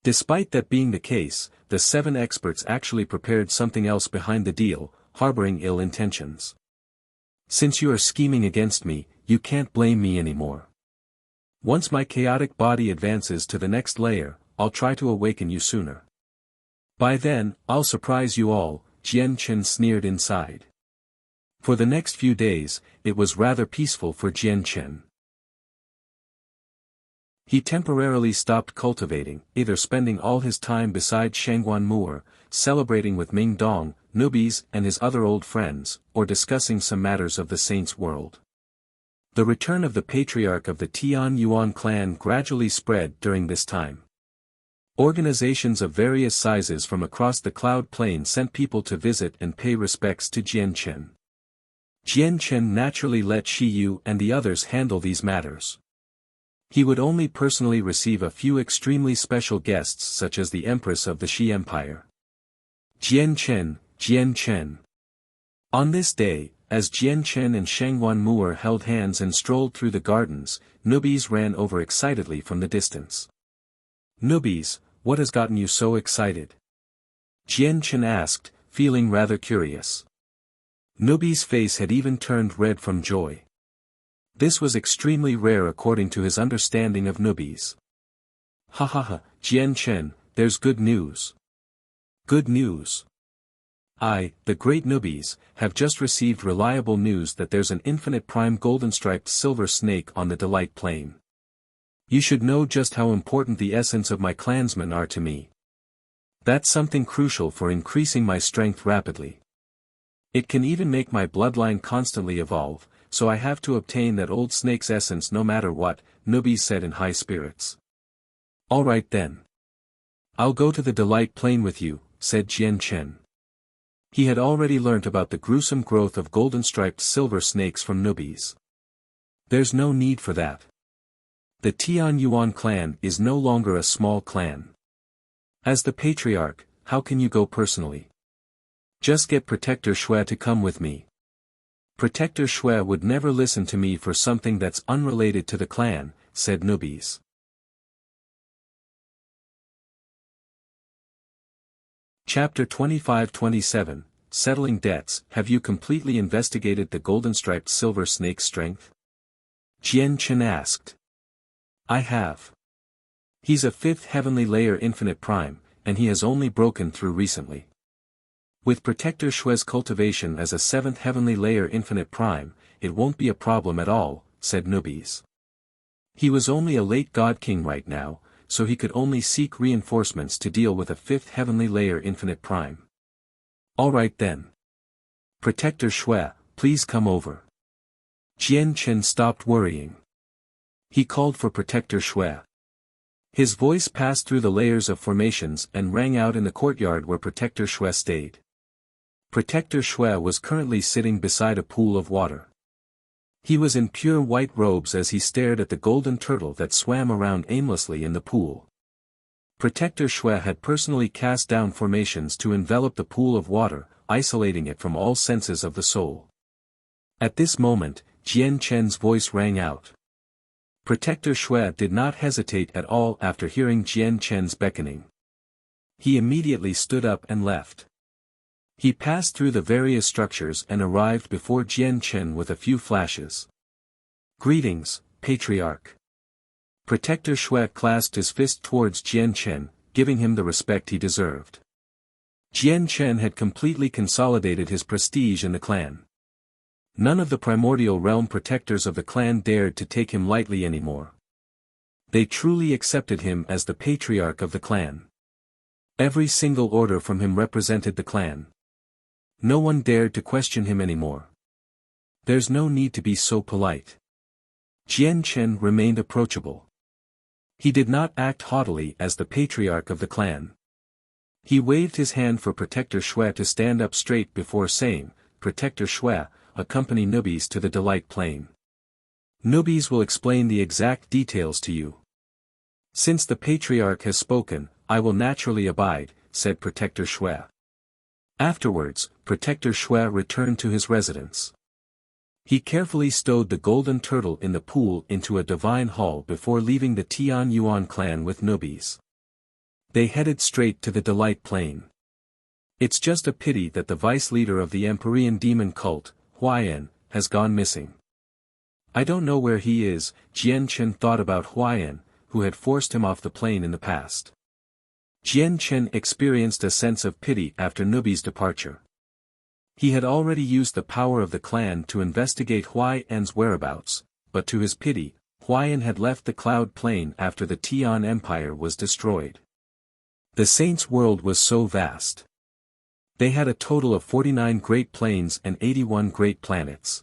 Despite that being the case, the 7 experts actually prepared something else behind the deal, harboring ill intentions. Since you are scheming against me, you can't blame me anymore. Once my chaotic body advances to the next layer, I'll try to awaken you sooner. By then, I'll surprise you all, Jian Chen sneered inside. For the next few days, it was rather peaceful for Jian Chen. He temporarily stopped cultivating, either spending all his time beside Shangguan Mu'er, celebrating with Ming Dong, Nubis and his other old friends, or discussing some matters of the saints' world. The return of the patriarch of the Tian Yuan clan gradually spread during this time. Organizations of various sizes from across the Cloud Plain sent people to visit and pay respects to Jian Chen. Jian Chen naturally let Shi Yu and the others handle these matters. He would only personally receive a few extremely special guests such as the Empress of the Shi Empire. Jian Chen, Jian Chen. On this day, as Jian Chen and Shangguan Mu'er held hands and strolled through the gardens, Nubis ran over excitedly from the distance. Nubis, what has gotten you so excited? Jian Chen asked, feeling rather curious. Nubis' face had even turned red from joy. This was extremely rare according to his understanding of Nubis. Ha ha ha, Jian Chen, there's good news. Good news. I, the great Nubis, have just received reliable news that there's an infinite prime golden-striped silver snake on the Delight Plain. You should know just how important the essence of my clansmen are to me. That's something crucial for increasing my strength rapidly. It can even make my bloodline constantly evolve, so I have to obtain that old snake's essence no matter what, Nubis said in high spirits. Alright then. I'll go to the Delight Plain with you, said Jian Chen. He had already learnt about the gruesome growth of golden-striped silver snakes from Nubis. There's no need for that. The Tian Yuan clan is no longer a small clan. As the patriarch, how can you go personally? Just get Protector Shui to come with me. Protector Shui would never listen to me for something that's unrelated to the clan, said Nubis. Chapter 25-27, Settling Debts. Have you completely investigated the golden-striped silver snake's strength? Jian Chen asked. I have. He's a 5th heavenly layer infinite prime, and he has only broken through recently. With Protector Shui's cultivation as a 7th heavenly layer infinite prime, it won't be a problem at all, said Nubis. He was only a late god king right now, so he could only seek reinforcements to deal with a 5th heavenly layer infinite prime. Alright then. Protector Shui, please come over. Jian Chen stopped worrying. He called for Protector Shui. His voice passed through the layers of formations and rang out in the courtyard where Protector Shui stayed. Protector Shui was currently sitting beside a pool of water. He was in pure white robes as he stared at the golden turtle that swam around aimlessly in the pool. Protector Shui had personally cast down formations to envelop the pool of water, isolating it from all senses of the soul. At this moment, Jian Chen's voice rang out. Protector Shui did not hesitate at all after hearing Jian Chen's beckoning. He immediately stood up and left. He passed through the various structures and arrived before Jian Chen with a few flashes. Greetings, Patriarch. Protector Shui clasped his fist towards Jian Chen, giving him the respect he deserved. Jian Chen had completely consolidated his prestige in the clan. None of the primordial realm protectors of the clan dared to take him lightly anymore. They truly accepted him as the patriarch of the clan. Every single order from him represented the clan. No one dared to question him anymore. There's no need to be so polite. Jian Chen remained approachable. He did not act haughtily as the patriarch of the clan. He waved his hand for Protector Shui to stand up straight before saying, Protector Shui, accompany Nubis to the Delight Plain. Nubis will explain the exact details to you. Since the patriarch has spoken, I will naturally abide, said Protector Shui. Afterwards, Protector Shui returned to his residence. He carefully stowed the golden turtle in the pool into a divine hall before leaving the Tian Yuan clan with Nubis. They headed straight to the Delight Plain. It's just a pity that the vice leader of the Empyrean demon cult, Huayan, has gone missing. I don't know where he is. Jian Chen thought about Huayan, who had forced him off the plane in the past. Jian Chen experienced a sense of pity after Nubis' departure. He had already used the power of the clan to investigate Huayan's whereabouts, but to his pity, Huayan had left the Cloud Plain after the Tian Empire was destroyed. The Saints' world was so vast. They had a total of 49 great plains and 81 great planets.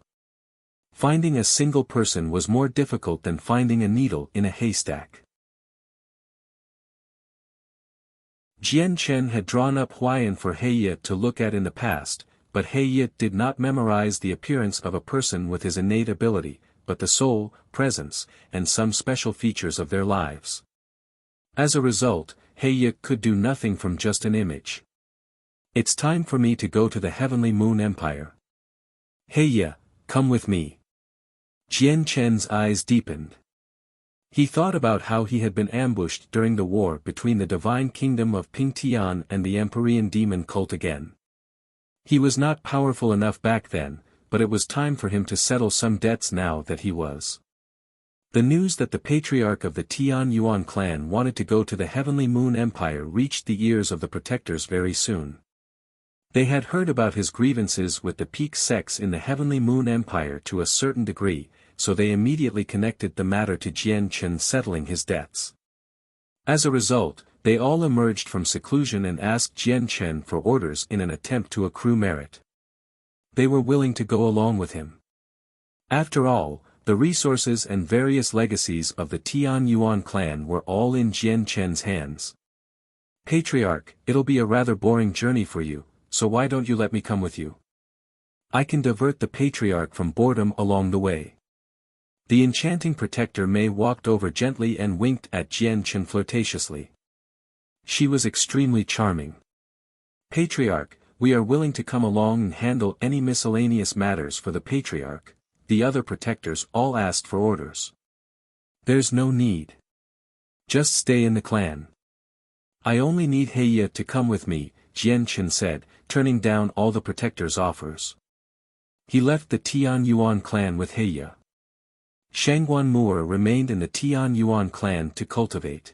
Finding a single person was more difficult than finding a needle in a haystack. Jian Chen had drawn up Huayan for He to look at in the past, but He did not memorize the appearance of a person with his innate ability, but the soul, presence, and some special features of their lives. As a result, He could do nothing from just an image. It's time for me to go to the Heavenly Moon Empire. He, come with me. Jian Chen's eyes deepened. He thought about how he had been ambushed during the war between the Divine Kingdom of Pingtian and the Empyrean demon cult again. He was not powerful enough back then, but it was time for him to settle some debts now that he was. The news that the patriarch of the Tian Yuan clan wanted to go to the Heavenly Moon Empire reached the ears of the protectors very soon. They had heard about his grievances with the peak sects in the Heavenly Moon Empire to a certain degree, so they immediately connected the matter to Jian Chen settling his debts. As a result, they all emerged from seclusion and asked Jian Chen for orders in an attempt to accrue merit. They were willing to go along with him. After all, the resources and various legacies of the Tian Yuan clan were all in Jian Chen's hands. Patriarch, it'll be a rather boring journey for you, so why don't you let me come with you? I can divert the Patriarch from boredom along the way. The enchanting protector Mei walked over gently and winked at Jian Chen flirtatiously. She was extremely charming. Patriarch, we are willing to come along and handle any miscellaneous matters for the Patriarch. The other protectors all asked for orders. There's no need. Just stay in the clan. I only need Heya to come with me, Jian Chen said, turning down all the protectors' offers. He left the Tian Yuan clan with Heya. Shangguan Mu'er remained in the Tian Yuan clan to cultivate.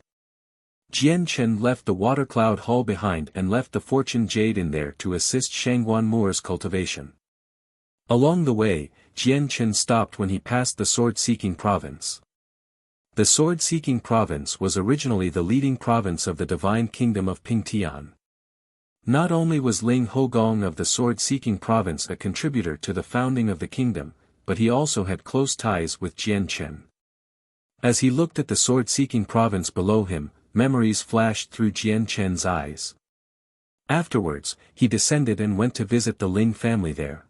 Jian Chen left the Water Cloud Hall behind and left the Fortune Jade in there to assist Shangguan Mu'er's cultivation. Along the way, Jian Chen stopped when he passed the Sword-Seeking Province. The Sword-Seeking Province was originally the leading province of the Divine Kingdom of Pingtian. Not only was Ling Hogong of the Sword-Seeking Province a contributor to the founding of the kingdom, but he also had close ties with Jian Chen. As he looked at the Sword-Seeking Province below him, memories flashed through Jian Chen's eyes. Afterwards, he descended and went to visit the Ling family there.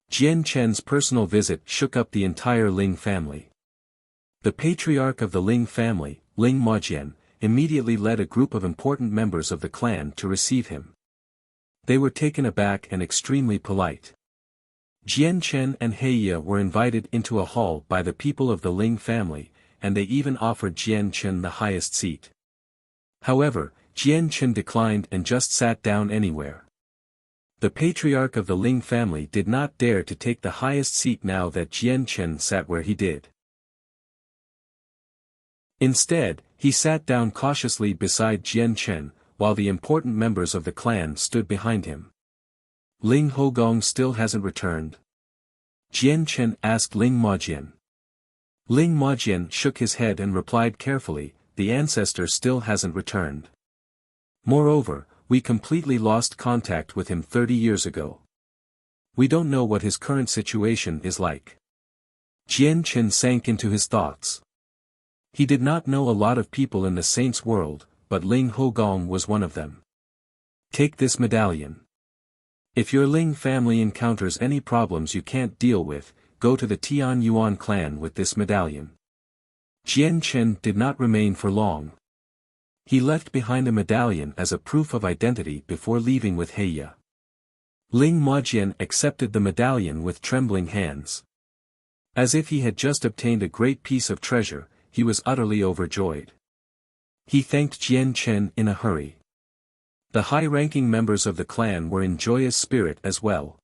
Jian Chen's personal visit shook up the entire Ling family. The patriarch of the Ling family, Ling Majian, immediately led a group of important members of the clan to receive him. They were taken aback and extremely polite. Jian Chen and Heya were invited into a hall by the people of the Ling family, and they even offered Jian Chen the highest seat. However, Jian Chen declined and just sat down anywhere. The patriarch of the Ling family did not dare to take the highest seat now that Jian Chen sat where he did. Instead, he sat down cautiously beside Jian Chen, while the important members of the clan stood behind him. Ling Hogong still hasn't returned? Jian Chen asked Ling Majian. Ling Majian shook his head and replied carefully, the ancestor still hasn't returned. Moreover, we completely lost contact with him 30 years ago. We don't know what his current situation is like. Jian Chen sank into his thoughts. He did not know a lot of people in the saints' world, but Ling Hogong was one of them. Take this medallion. If your Ling family encounters any problems you can't deal with, go to the Tian Yuan clan with this medallion. Jian Chen did not remain for long. He left behind a medallion as a proof of identity before leaving with Heya. Ling Majian accepted the medallion with trembling hands. As if he had just obtained a great piece of treasure, he was utterly overjoyed. He thanked Jian Chen in a hurry. The high-ranking members of the clan were in joyous spirit as well.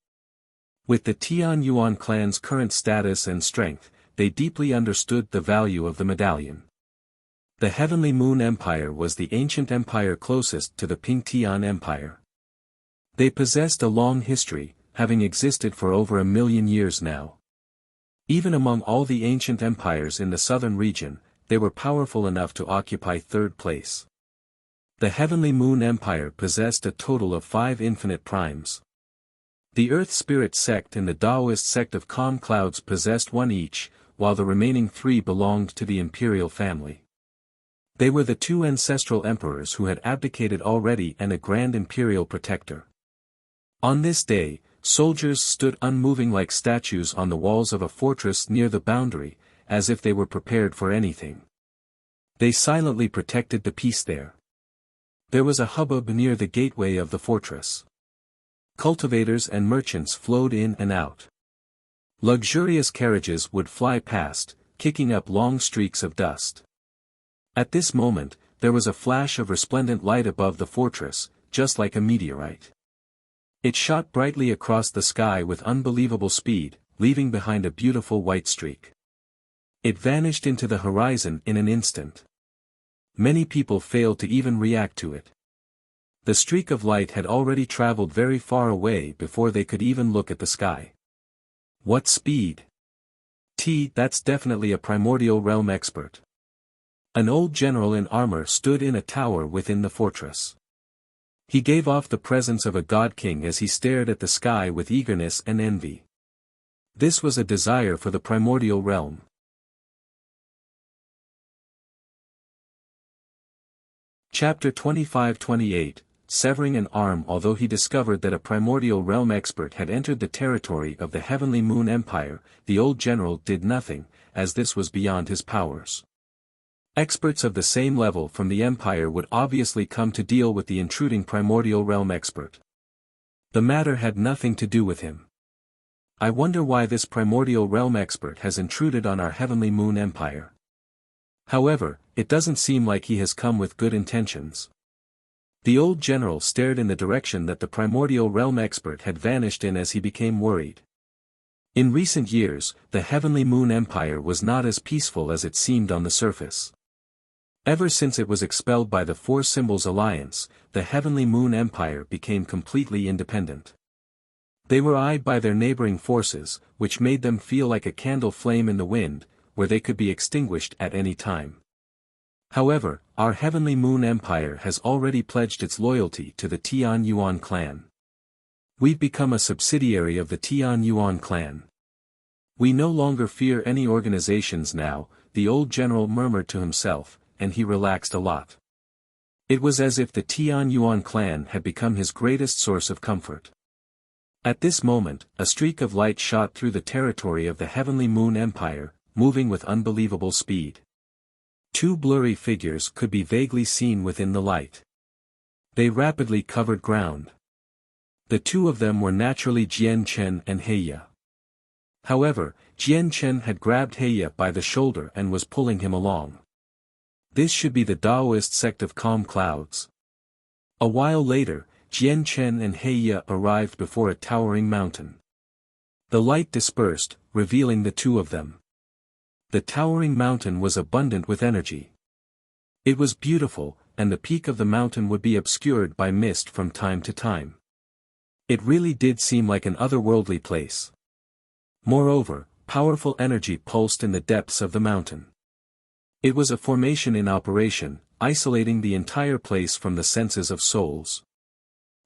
With the Tian Yuan clan's current status and strength, they deeply understood the value of the medallion. The Heavenly Moon Empire was the ancient empire closest to the Pingtian Empire. They possessed a long history, having existed for over 1,000,000 years now. Even among all the ancient empires in the southern region, they were powerful enough to occupy third place. The Heavenly Moon Empire possessed a total of 5 infinite primes. The Earth Spirit sect and the Taoist sect of Calm Clouds possessed 1 each, while the remaining 3 belonged to the imperial family. They were the 2 ancestral emperors who had abdicated already and a grand imperial protector. On this day, soldiers stood unmoving like statues on the walls of a fortress near the boundary, as if they were prepared for anything. They silently protected the peace there. There was a hubbub near the gateway of the fortress. Cultivators and merchants flowed in and out. Luxurious carriages would fly past, kicking up long streaks of dust. At this moment, there was a flash of resplendent light above the fortress, just like a meteorite. It shot brightly across the sky with unbelievable speed, leaving behind a beautiful white streak. It vanished into the horizon in an instant. Many people failed to even react to it. The streak of light had already traveled very far away before they could even look at the sky. What speed! That's definitely a primordial realm expert. An old general in armor stood in a tower within the fortress. He gave off the presence of a god-king as he stared at the sky with eagerness and envy. This was a desire for the primordial realm. Chapter 25-28, Severing an Arm. Although he discovered that a primordial realm expert had entered the territory of the Heavenly Moon Empire, the old general did nothing, as this was beyond his powers. Experts of the same level from the Empire would obviously come to deal with the intruding primordial realm expert. The matter had nothing to do with him. I wonder why this primordial realm expert has intruded on our Heavenly Moon Empire. However, it doesn't seem like he has come with good intentions. The old general stared in the direction that the primordial realm expert had vanished in as he became worried. In recent years, the Heavenly Moon Empire was not as peaceful as it seemed on the surface. Ever since it was expelled by the Four Symbols Alliance, the Heavenly Moon Empire became completely independent. They were eyed by their neighboring forces, which made them feel like a candle flame in the wind, where they could be extinguished at any time. However, our Heavenly Moon Empire has already pledged its loyalty to the Tian Yuan clan. We've become a subsidiary of the Tian Yuan clan. We no longer fear any organizations now, the old general murmured to himself, and he relaxed a lot. It was as if the Tian Yuan clan had become his greatest source of comfort. At this moment, a streak of light shot through the territory of the Heavenly Moon Empire, moving with unbelievable speed. Two blurry figures could be vaguely seen within the light. They rapidly covered ground. The two of them were naturally Jian Chen and Heya. However, Jian Chen had grabbed Heya by the shoulder and was pulling him along. This should be the Taoist sect of Calm Clouds. A while later, Jian Chen and Heya arrived before a towering mountain. The light dispersed, revealing the two of them. The towering mountain was abundant with energy. It was beautiful, and the peak of the mountain would be obscured by mist from time to time. It really did seem like an otherworldly place. Moreover, powerful energy pulsed in the depths of the mountain. It was a formation in operation, isolating the entire place from the senses of souls.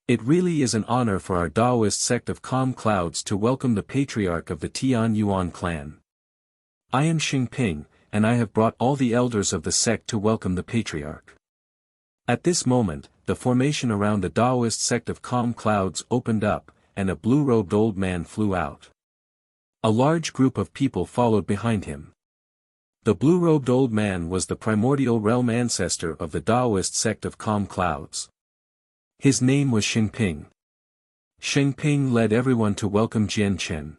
It really is an honor for our Taoist sect of Calm Clouds to welcome the patriarch of the Tian Yuan clan. I am Xingping, and I have brought all the elders of the sect to welcome the patriarch. At this moment, the formation around the Taoist sect of Calm Clouds opened up, and a blue-robed old man flew out. A large group of people followed behind him. The blue-robed old man was the primordial realm ancestor of the Taoist sect of Calm Clouds. His name was Xingping. Xingping led everyone to welcome Jian Chen.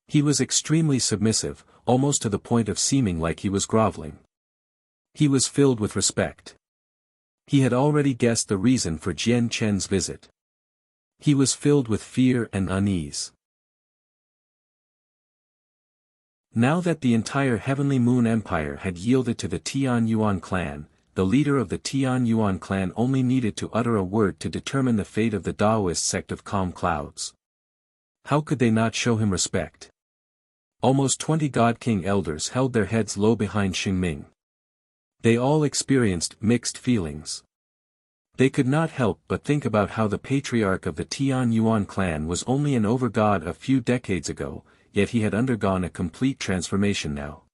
He was extremely submissive, almost to the point of seeming like he was groveling. He was filled with respect. He had already guessed the reason for Jian Chen's visit. He was filled with fear and unease. Now that the entire Heavenly Moon Empire had yielded to the Tian Yuan clan, the leader of the Tian Yuan clan only needed to utter a word to determine the fate of the Taoist sect of Calm Clouds. How could they not show him respect? Almost 20 God King elders held their heads low behind Xingming. They all experienced mixed feelings. They could not help but think about how the patriarch of the Tian Yuan clan was only an overgod a few decades ago, yet he had undergone a complete transformation now.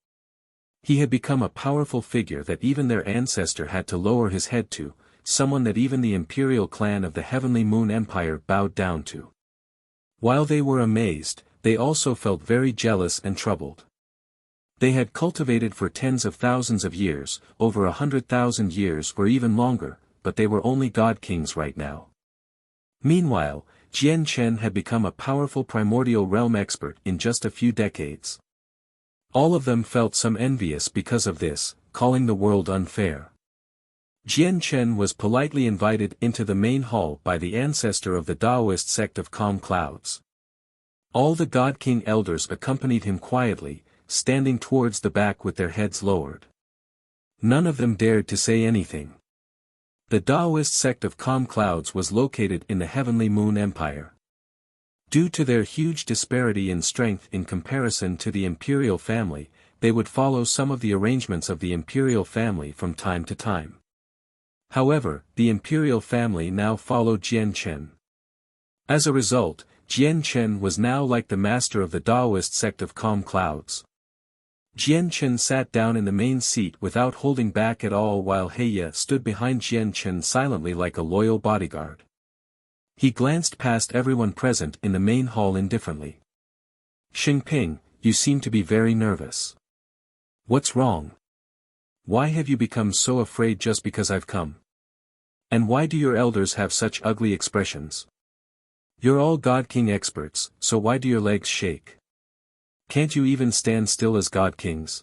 He had become a powerful figure that even their ancestor had to lower his head to, someone that even the imperial clan of the Heavenly Moon Empire bowed down to. While they were amazed, they also felt very jealous and troubled. They had cultivated for tens of thousands of years, over 100,000 years or even longer, but they were only God Kings right now. Meanwhile, Jian Chen had become a powerful primordial realm expert in just a few decades. All of them felt some envious because of this, calling the world unfair. Jian Chen was politely invited into the main hall by the ancestor of the Taoist sect of Calm Clouds. All the God King elders accompanied him quietly, standing towards the back with their heads lowered. None of them dared to say anything. The Taoist sect of Calm Clouds was located in the Heavenly Moon Empire. Due to their huge disparity in strength in comparison to the imperial family, they would follow some of the arrangements of the imperial family from time to time. However, the imperial family now followed Jian Chen. As a result, Jian Chen was now like the master of the Taoist sect of calm clouds. Jian Chen sat down in the main seat without holding back at all while Heya stood behind Jian Chen silently like a loyal bodyguard. He glanced past everyone present in the main hall indifferently. Xingping, you seem to be very nervous. What's wrong? Why have you become so afraid just because I've come? And why do your elders have such ugly expressions? You're all God King experts, so why do your legs shake? Can't you even stand still as God Kings?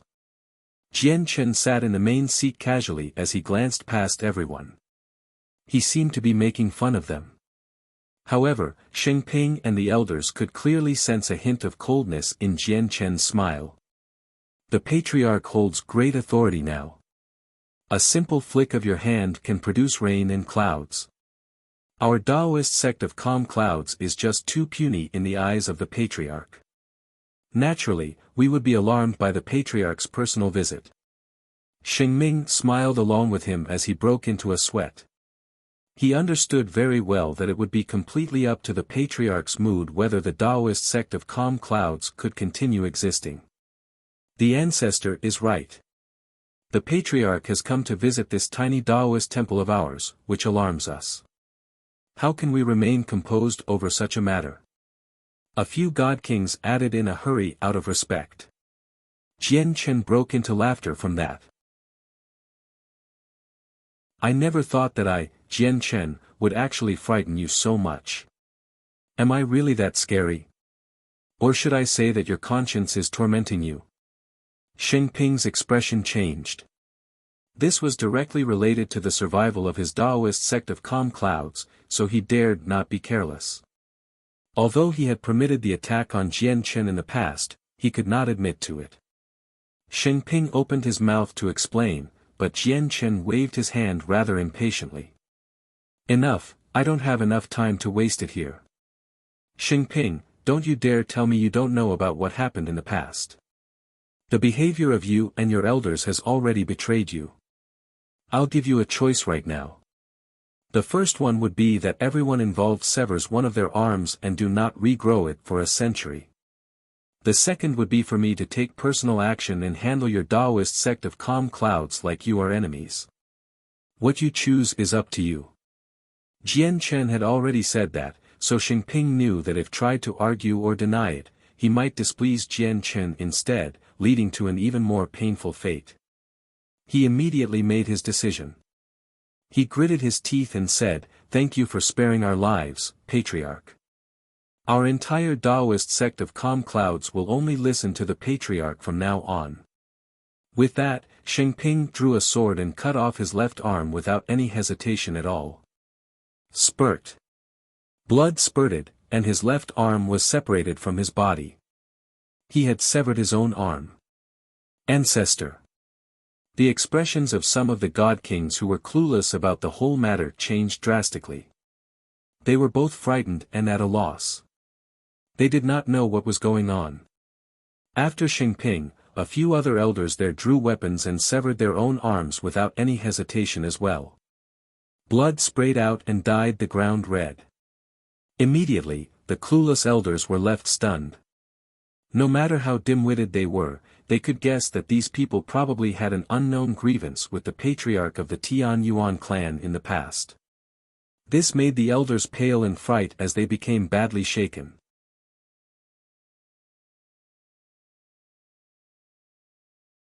Jian Chen sat in the main seat casually as he glanced past everyone. He seemed to be making fun of them. However, Xingping and the elders could clearly sense a hint of coldness in Jian Chen's smile. The patriarch holds great authority now. A simple flick of your hand can produce rain and clouds. Our Taoist sect of calm clouds is just too puny in the eyes of the patriarch. Naturally, we would be alarmed by the patriarch's personal visit. Xingming smiled along with him as he broke into a sweat. He understood very well that it would be completely up to the patriarch's mood whether the Taoist sect of calm clouds could continue existing. The ancestor is right. The patriarch has come to visit this tiny Taoist temple of ours, which alarms us. How can we remain composed over such a matter? A few god kings added in a hurry out of respect. Jian Chen broke into laughter from that. I never thought that I, Jian Chen, would actually frighten you so much. Am I really that scary? Or should I say that your conscience is tormenting you? Xingping's expression changed. This was directly related to the survival of his Taoist sect of calm clouds, so he dared not be careless. Although he had permitted the attack on Jian Chen in the past, he could not admit to it. Xingping opened his mouth to explain, but Jian Chen waved his hand rather impatiently. Enough, I don't have enough time to waste it here. Xingping, don't you dare tell me you don't know about what happened in the past. The behavior of you and your elders has already betrayed you. I'll give you a choice right now. The first one would be that everyone involved severs one of their arms and do not regrow it for a century. The second would be for me to take personal action and handle your Taoist sect of calm clouds like you are enemies. What you choose is up to you. Jian Chen had already said that, so Xingping knew that if tried to argue or deny it, he might displease Jian Chen instead, leading to an even more painful fate. He immediately made his decision. He gritted his teeth and said, "Thank you for sparing our lives, Patriarch. Our entire Taoist sect of calm clouds will only listen to the Patriarch from now on." With that, Xingping drew a sword and cut off his left arm without any hesitation at all. Spurt. Blood spurted, and his left arm was separated from his body. He had severed his own arm. Ancestor. The expressions of some of the god kings who were clueless about the whole matter changed drastically. They were both frightened and at a loss. They did not know what was going on. After Xingping, a few other elders there drew weapons and severed their own arms without any hesitation as well. Blood sprayed out and dyed the ground red. Immediately, the clueless elders were left stunned. No matter how dim-witted they were, they could guess that these people probably had an unknown grievance with the patriarch of the Tian Yuan clan in the past. This made the elders pale in fright as they became badly shaken.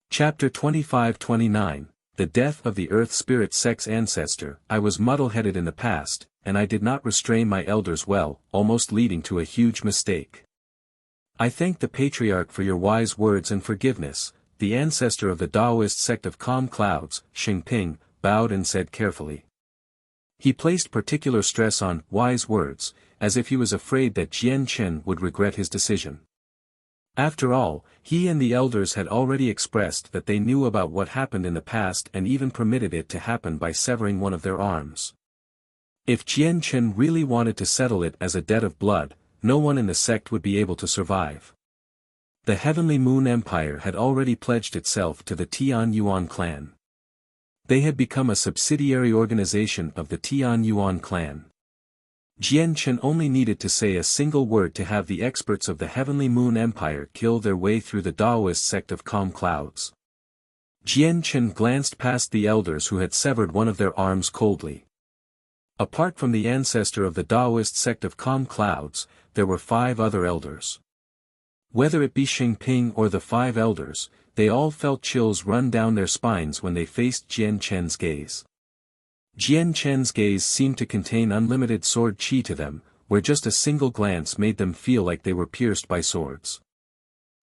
Chapter 25-29, The Death of the Earth Spirit Sect's Ancestor. I was muddle-headed in the past, and I did not restrain my elders well, almost leading to a huge mistake. I thank the Patriarch for your wise words and forgiveness. The ancestor of the Taoist sect of calm clouds, Xingping, bowed and said carefully. He placed particular stress on wise words, as if he was afraid that Jian Chen would regret his decision. After all, he and the elders had already expressed that they knew about what happened in the past and even permitted it to happen by severing one of their arms. If Jian Chen really wanted to settle it as a debt of blood, no one in the sect would be able to survive. The Heavenly Moon Empire had already pledged itself to the Tian Yuan clan. They had become a subsidiary organization of the Tian Yuan clan. Jian Chen only needed to say a single word to have the experts of the Heavenly Moon Empire kill their way through the Daoist sect of Calm Clouds. Jian Chen glanced past the elders who had severed one of their arms coldly. Apart from the ancestor of the Daoist sect of Calm Clouds, there were 5 other elders. Whether it be Xingping or the 5 elders, they all felt chills run down their spines when they faced Jian Chen's gaze. Jian Chen's gaze seemed to contain unlimited sword qi to them, where just a single glance made them feel like they were pierced by swords.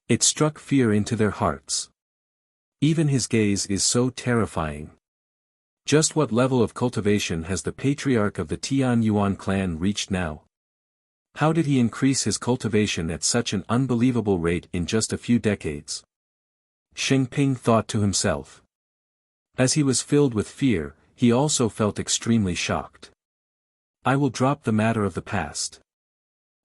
It struck fear into their hearts. Even his gaze is so terrifying. Just what level of cultivation has the patriarch of the Tian Yuan clan reached now? How did he increase his cultivation at such an unbelievable rate in just a few decades? Xingping thought to himself. As he was filled with fear, he also felt extremely shocked. I will drop the matter of the past.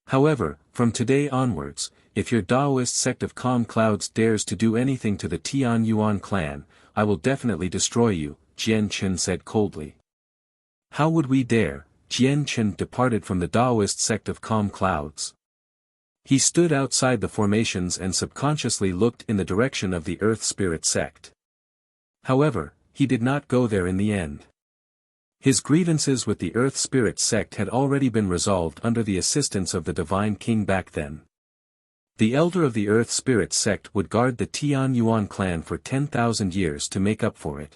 However, from today onwards, if your Daoist sect of Calm Clouds dares to do anything to the Tian Yuan clan, I will definitely destroy you, Jian Chen said coldly. How would we dare? Jian Chen departed from the Daoist sect of Calm Clouds. He stood outside the formations and subconsciously looked in the direction of the Earth Spirit sect. However, he did not go there in the end. His grievances with the Earth Spirit sect had already been resolved under the assistance of the Divine King back then. The elder of the Earth Spirit sect would guard the Tian Yuan clan for 10,000 years to make up for it.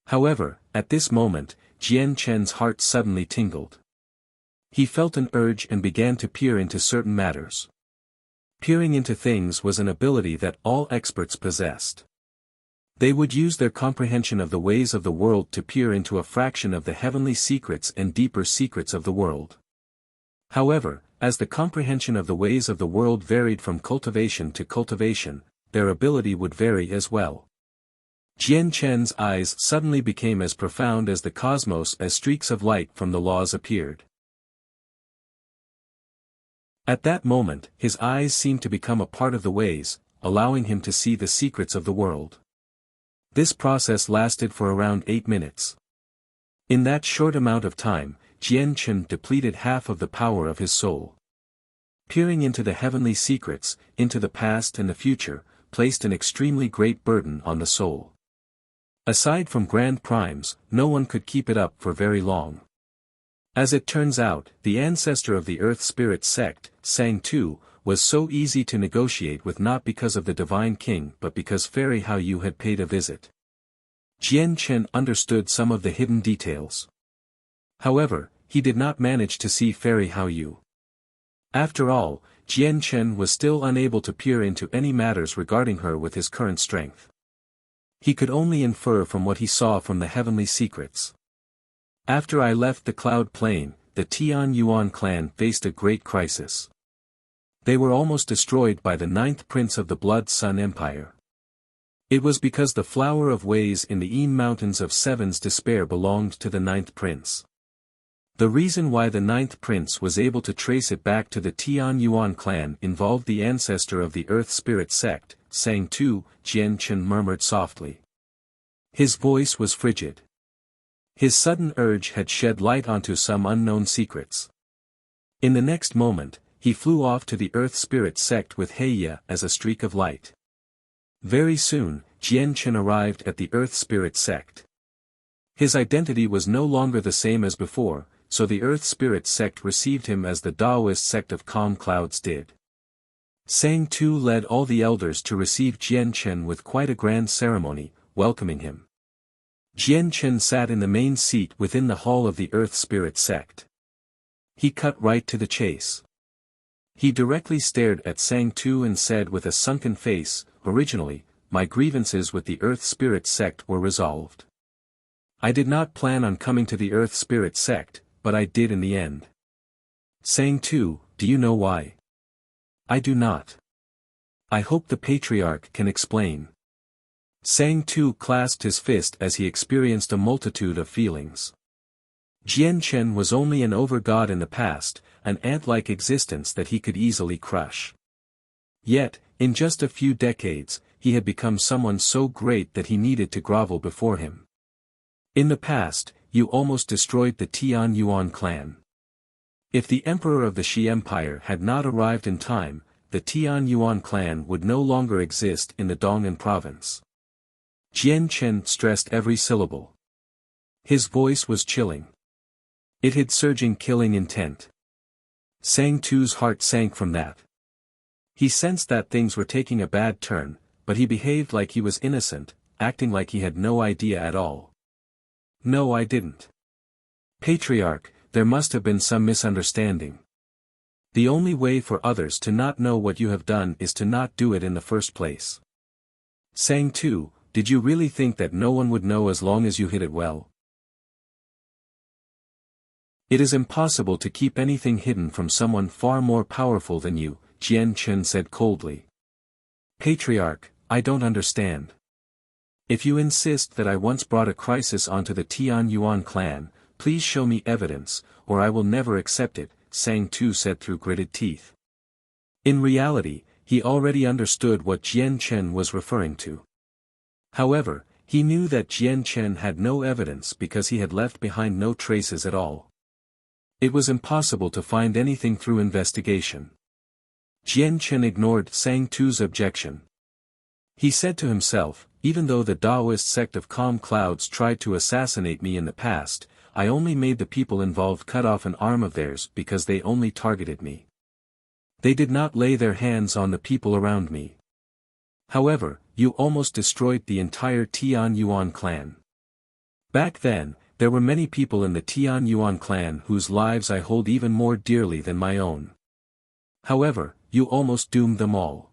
However, at this moment, Jian Chen's heart suddenly tingled. He felt an urge and began to peer into certain matters. Peering into things was an ability that all experts possessed. They would use their comprehension of the ways of the world to peer into a fraction of the heavenly secrets and deeper secrets of the world. However, as the comprehension of the ways of the world varied from cultivation to cultivation, their ability would vary as well. Jian Chen's eyes suddenly became as profound as the cosmos as streaks of light from the laws appeared. At that moment, his eyes seemed to become a part of the ways, allowing him to see the secrets of the world. This process lasted for around 8 minutes. In that short amount of time, Jian Chen depleted half of the power of his soul. Peering into the heavenly secrets, into the past and the future, placed an extremely great burden on the soul. Aside from grand primes, no one could keep it up for very long. As it turns out, the ancestor of the Earth Spirit sect, Sang Tu, was so easy to negotiate with not because of the Divine King but because Fairy Hao Yu had paid a visit. Jian Chen understood some of the hidden details. However, he did not manage to see Fairy Hao Yu. After all, Jian Chen was still unable to peer into any matters regarding her with his current strength. He could only infer from what he saw from the heavenly secrets. After I left the Cloud Plain, the Tian Yuan clan faced a great crisis. They were almost destroyed by the 9th prince of the Blood Sun Empire. It was because the flower of ways in the Eam Mountains of Seven's despair belonged to the 9th prince. The reason why the 9th prince was able to trace it back to the Tian Yuan clan involved the ancestor of the Earth Spirit sect, Sang Tu, Jian Chen murmured softly. His voice was frigid. His sudden urge had shed light onto some unknown secrets. In the next moment, he flew off to the Earth Spirit sect with Heya as a streak of light. Very soon, Jian Chen arrived at the Earth Spirit sect. His identity was no longer the same as before, so the Earth Spirit sect received him as the Daoist sect of Calm Clouds did. Sang Tu led all the elders to receive Jian Chen with quite a grand ceremony, welcoming him. Jian Chen sat in the main seat within the hall of the Earth Spirit sect. He cut right to the chase. He directly stared at Sang Tu and said with a sunken face, "Originally, my grievances with the Earth Spirit sect were resolved. I did not plan on coming to the Earth Spirit sect, but I did in the end." Sang Tu, do you know why? I do not. I hope the Patriarch can explain. Sang Tu clasped his fist as he experienced a multitude of feelings. Jian Chen was only an over-god in the past, an ant-like existence that he could easily crush. Yet, in just a few decades, he had become someone so great that he needed to grovel before him. In the past, you almost destroyed the Tian Yuan clan. If the emperor of the Shi Empire had not arrived in time, the Tian Yuan clan would no longer exist in the Dong'an province. Jian Chen stressed every syllable. His voice was chilling. It had surging killing intent. Sang Tu's heart sank from that. He sensed that things were taking a bad turn, but he behaved like he was innocent, acting like he had no idea at all. No, I didn't. Patriarch, there must have been some misunderstanding. The only way for others to not know what you have done is to not do it in the first place. Sang Tu, did you really think that no one would know as long as you hid it well? It is impossible to keep anything hidden from someone far more powerful than you, Jian Chen said coldly. Patriarch, I don't understand. If you insist that I once brought a crisis onto the Tian Yuan clan, please show me evidence, or I will never accept it, Sang Tu said through gritted teeth. In reality, he already understood what Jian Chen was referring to. However, he knew that Jian Chen had no evidence because he had left behind no traces at all. It was impossible to find anything through investigation. Jian Chen ignored Sang Tu's objection. He said to himself, even though the Taoist sect of Calm Clouds tried to assassinate me in the past, I only made the people involved cut off an arm of theirs because they only targeted me. They did not lay their hands on the people around me. However, you almost destroyed the entire Tian Yuan clan. Back then, there were many people in the Tian Yuan clan whose lives I hold even more dearly than my own. However, you almost doomed them all.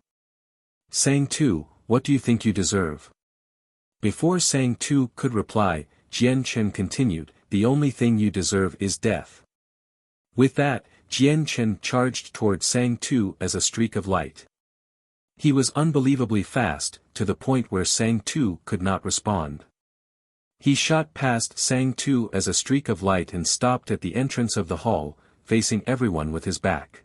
Sang Tu, what do you think you deserve? Before Sang Tu could reply, Jian Chen continued, the only thing you deserve is death. With that, Jian Chen charged toward Sang Tu as a streak of light. He was unbelievably fast, to the point where Sang Tu could not respond. He shot past Sang Tu as a streak of light and stopped at the entrance of the hall, facing everyone with his back.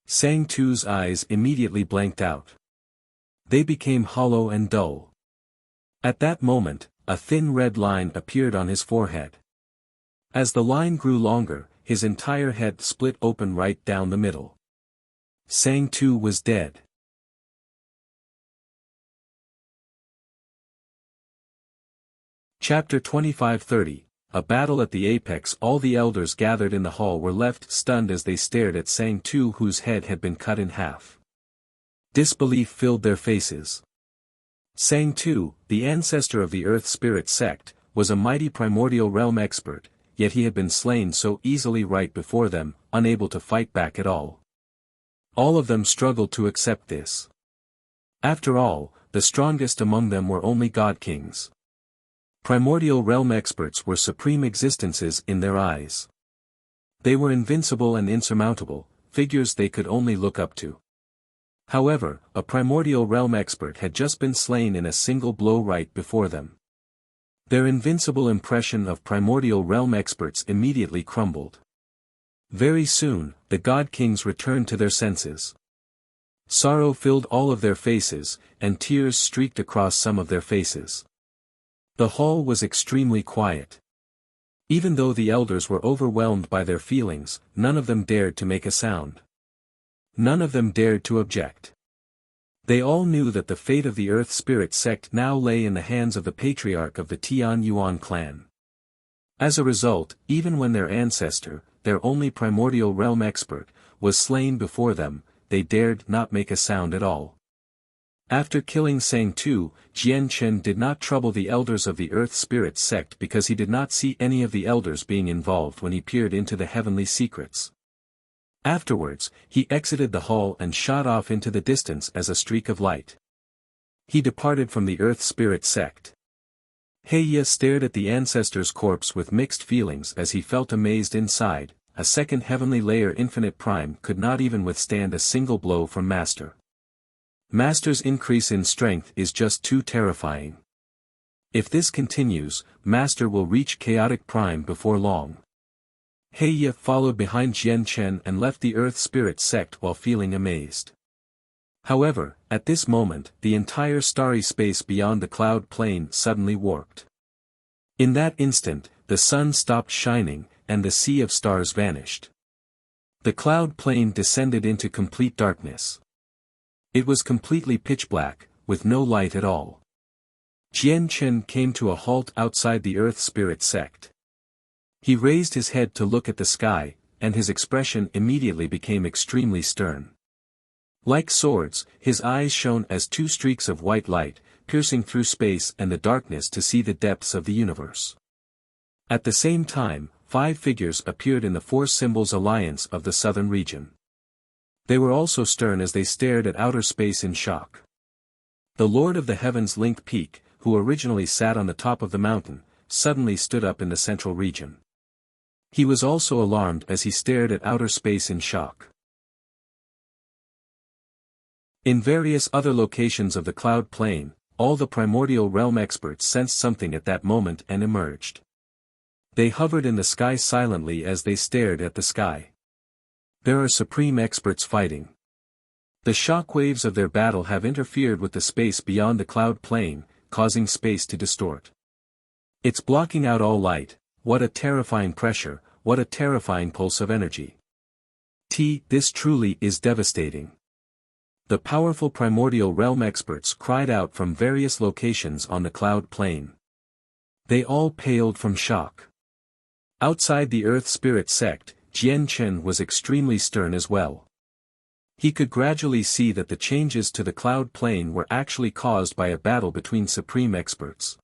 Sang Tu's eyes immediately blanked out. They became hollow and dull. At that moment, a thin red line appeared on his forehead. As the line grew longer, his entire head split open right down the middle. Sang Tu was dead. Chapter 25-30, A Battle at the Apex. All the elders gathered in the hall were left stunned as they stared at Sang Tu, whose head had been cut in half. Disbelief filled their faces. Sang Tu, the ancestor of the Earth Spirit sect, was a mighty primordial realm expert, yet he had been slain so easily right before them, unable to fight back at all. All of them struggled to accept this. After all, the strongest among them were only god kings. Primordial realm experts were supreme existences in their eyes. They were invincible and insurmountable, figures they could only look up to. However, a primordial realm expert had just been slain in a single blow right before them. Their invincible impression of primordial realm experts immediately crumbled. Very soon, the god kings returned to their senses. Sorrow filled all of their faces, and tears streaked across some of their faces. The hall was extremely quiet. Even though the elders were overwhelmed by their feelings, none of them dared to make a sound. None of them dared to object. They all knew that the fate of the Earth Spirit sect now lay in the hands of the patriarch of the Tian Yuan clan. As a result, even when their ancestor, their only primordial realm expert, was slain before them, they dared not make a sound at all. After killing Sang Tu, Jian Chen did not trouble the elders of the Earth Spirit sect because he did not see any of the elders being involved when he peered into the heavenly secrets. Afterwards, he exited the hall and shot off into the distance as a streak of light. He departed from the Earth Spirit sect. Heya stared at the ancestor's corpse with mixed feelings as he felt amazed inside. A second heavenly layer Infinite Prime could not even withstand a single blow from Master. Master's increase in strength is just too terrifying. If this continues, Master will reach Chaotic Prime before long. Heya followed behind Jian Chen and left the Earth Spirit sect while feeling amazed. However, at this moment, the entire starry space beyond the cloud plane suddenly warped. In that instant, the sun stopped shining, and the sea of stars vanished. The cloud plain descended into complete darkness. It was completely pitch black, with no light at all. Jian Chen came to a halt outside the Earth Spirit sect. He raised his head to look at the sky, and his expression immediately became extremely stern. Like swords, his eyes shone as two streaks of white light, piercing through space and the darkness to see the depths of the universe. At the same time, 5 figures appeared in the 4 symbols alliance of the southern region. They were also stern as they stared at outer space in shock. The Lord of the Heavens Link Peak, who originally sat on the top of the mountain, suddenly stood up in the central region. He was also alarmed as he stared at outer space in shock. In various other locations of the cloud plain, all the primordial realm experts sensed something at that moment and emerged. They hovered in the sky silently as they stared at the sky. There are supreme experts fighting. The shock waves of their battle have interfered with the space beyond the cloud plain, causing space to distort. It's blocking out all light. What a terrifying pressure, what a terrifying pulse of energy. This truly is devastating. The powerful primordial realm experts cried out from various locations on the cloud plain. They all paled from shock. Outside the Earth Spirit sect, Jian Chen was extremely stern as well. He could gradually see that the changes to the cloud plain were actually caused by a battle between supreme experts.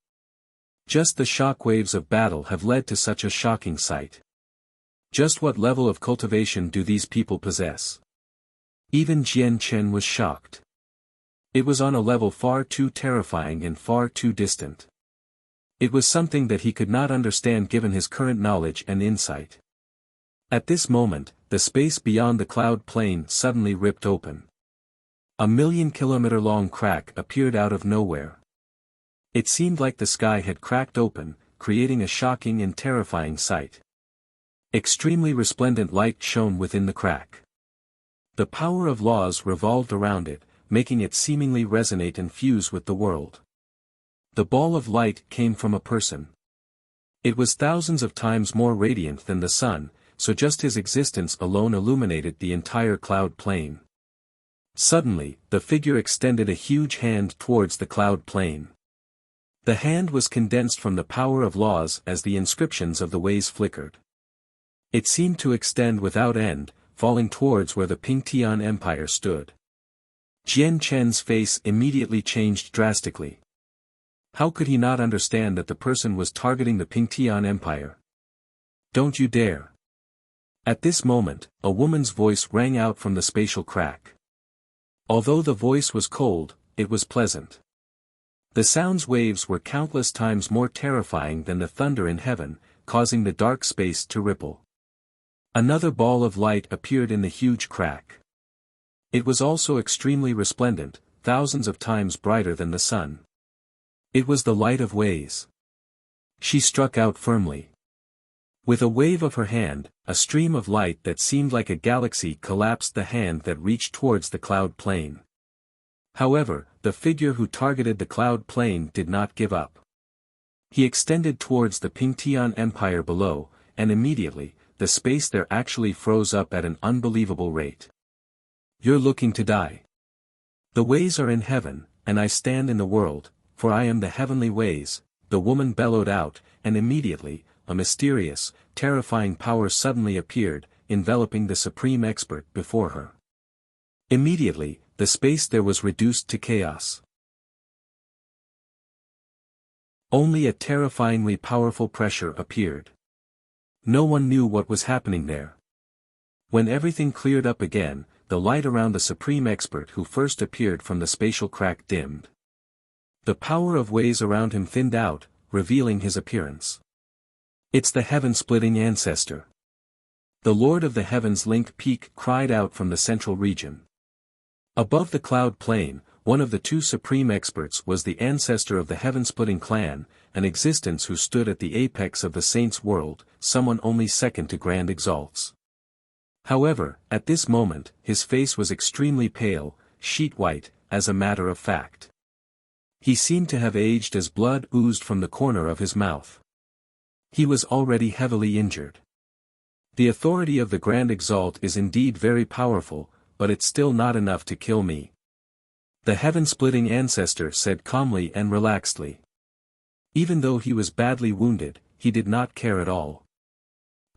Just the shock waves of battle have led to such a shocking sight. Just what level of cultivation do these people possess? Even Jian Chen was shocked. It was on a level far too terrifying and far too distant. It was something that he could not understand given his current knowledge and insight. At this moment, the space beyond the cloud plain suddenly ripped open. A 1,000,000-kilometer-long crack appeared out of nowhere. It seemed like the sky had cracked open, creating a shocking and terrifying sight. Extremely resplendent light shone within the crack. The power of laws revolved around it, making it seemingly resonate and fuse with the world. The ball of light came from a person. It was thousands of times more radiant than the sun, so just his existence alone illuminated the entire cloud plain. Suddenly, the figure extended a huge hand towards the cloud plain. The hand was condensed from the power of laws as the inscriptions of the ways flickered. It seemed to extend without end, falling towards where the Pingtian Empire stood. Jian Chen's face immediately changed drastically. How could he not understand that the person was targeting the Pingtian Empire? Don't you dare! At this moment, a woman's voice rang out from the spatial crack. Although the voice was cold, it was pleasant. The sound's waves were countless times more terrifying than the thunder in heaven, causing the dark space to ripple. Another ball of light appeared in the huge crack. It was also extremely resplendent, thousands of times brighter than the sun. It was the light of ways. She struck out firmly. With a wave of her hand, a stream of light that seemed like a galaxy collapsed the hand that reached towards the cloud plain. However, the figure who targeted the cloud plain did not give up. He extended towards the Pingtian Empire below, and immediately, the space there actually froze up at an unbelievable rate. You're looking to die. The ways are in heaven, and I stand in the world, for I am the heavenly ways, the woman bellowed out, and immediately, a mysterious, terrifying power suddenly appeared, enveloping the supreme expert before her. Immediately, the space there was reduced to chaos. Only a terrifyingly powerful pressure appeared. No one knew what was happening there. When everything cleared up again, the light around the supreme expert who first appeared from the spatial crack dimmed. The power of ways around him thinned out, revealing his appearance. It's the heaven-splitting ancestor. The Lord of the Heavens Link Peak cried out from the central region. Above the cloud plain, one of the 2 supreme experts was the ancestor of the heaven-splitting clan, an existence who stood at the apex of the saints' world, someone only second to Grand Exalts. However, at this moment, his face was extremely pale, sheet-white, as a matter of fact. He seemed to have aged as blood oozed from the corner of his mouth. He was already heavily injured. The authority of the Grand Exalt is indeed very powerful, but it's still not enough to kill me. The heaven-splitting ancestor said calmly and relaxedly. Even though he was badly wounded, he did not care at all.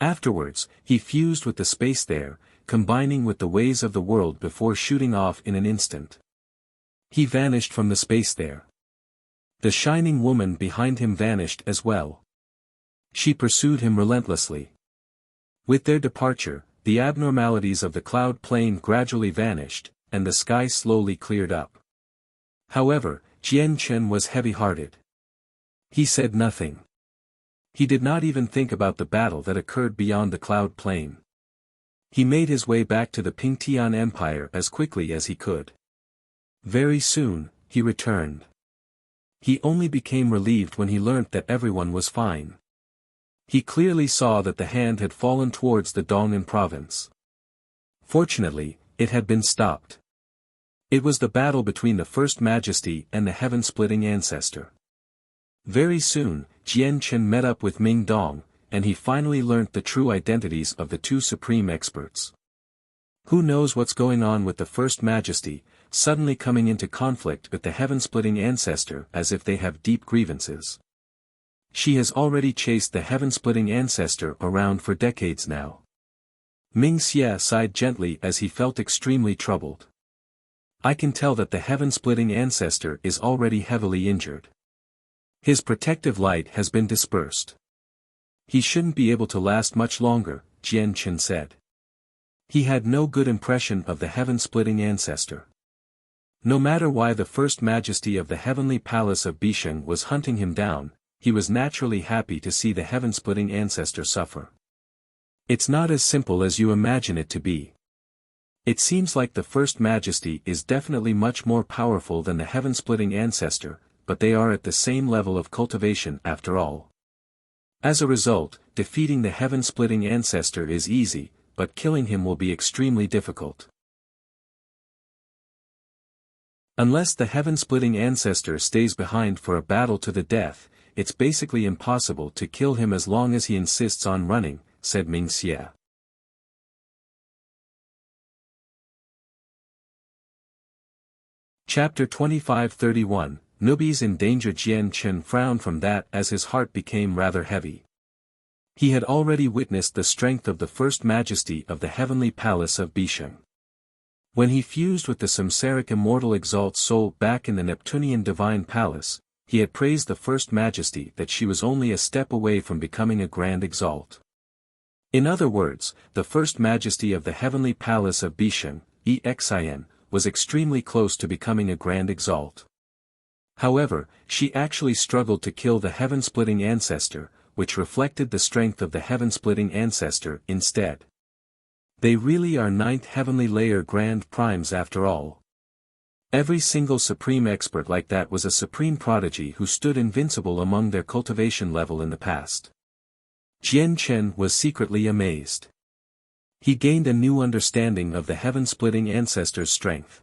Afterwards, he fused with the space there, combining with the ways of the world before shooting off in an instant. He vanished from the space there. The shining woman behind him vanished as well. She pursued him relentlessly. With their departure, the abnormalities of the cloud plane gradually vanished, and the sky slowly cleared up. However, Jian Chen was heavy-hearted. He said nothing. He did not even think about the battle that occurred beyond the cloud plane. He made his way back to the Pingtian Empire as quickly as he could. Very soon, he returned. He only became relieved when he learnt that everyone was fine. He clearly saw that the hand had fallen towards the Dong'an province. Fortunately, it had been stopped. It was the battle between the First Majesty and the heaven-splitting ancestor. Very soon, Jian Chen met up with Ming Dong, and he finally learnt the true identities of the two supreme experts. Who knows what's going on with the First Majesty, suddenly coming into conflict with the heaven-splitting ancestor as if they have deep grievances. She has already chased the heaven-splitting ancestor around for decades now. Ming Xie sighed gently as he felt extremely troubled. I can tell that the heaven-splitting ancestor is already heavily injured. His protective light has been dispersed. He shouldn't be able to last much longer, Jian Chen said. He had no good impression of the heaven-splitting ancestor. No matter why the First Majesty of the heavenly palace of Bisheng was hunting him down, he was naturally happy to see the heaven-splitting ancestor suffer. It's not as simple as you imagine it to be. It seems like the First Majesty is definitely much more powerful than the heaven-splitting ancestor, but they are at the same level of cultivation after all. As a result, defeating the heaven-splitting ancestor is easy, but killing him will be extremely difficult. Unless the heaven-splitting ancestor stays behind for a battle to the death, it's basically impossible to kill him as long as he insists on running, said Ming Xie. Chapter 25-31, Newbies in Danger. Jian Chen frowned from that as his heart became rather heavy. He had already witnessed the strength of the First Majesty of the heavenly palace of Bisheng. When he fused with the samsaric immortal exalt soul back in the Neptunian divine palace, he had praised the First Majesty that she was only a step away from becoming a grand exalt. In other words, the First Majesty of the heavenly palace of Bisheng, Xin, was extremely close to becoming a grand exalt. However, she actually struggled to kill the heaven-splitting ancestor, which reflected the strength of the heaven-splitting ancestor instead. They really are ninth heavenly layer grand primes after all. Every single supreme expert like that was a supreme prodigy who stood invincible among their cultivation level in the past. Jian Chen was secretly amazed. He gained a new understanding of the heaven-splitting ancestor's strength.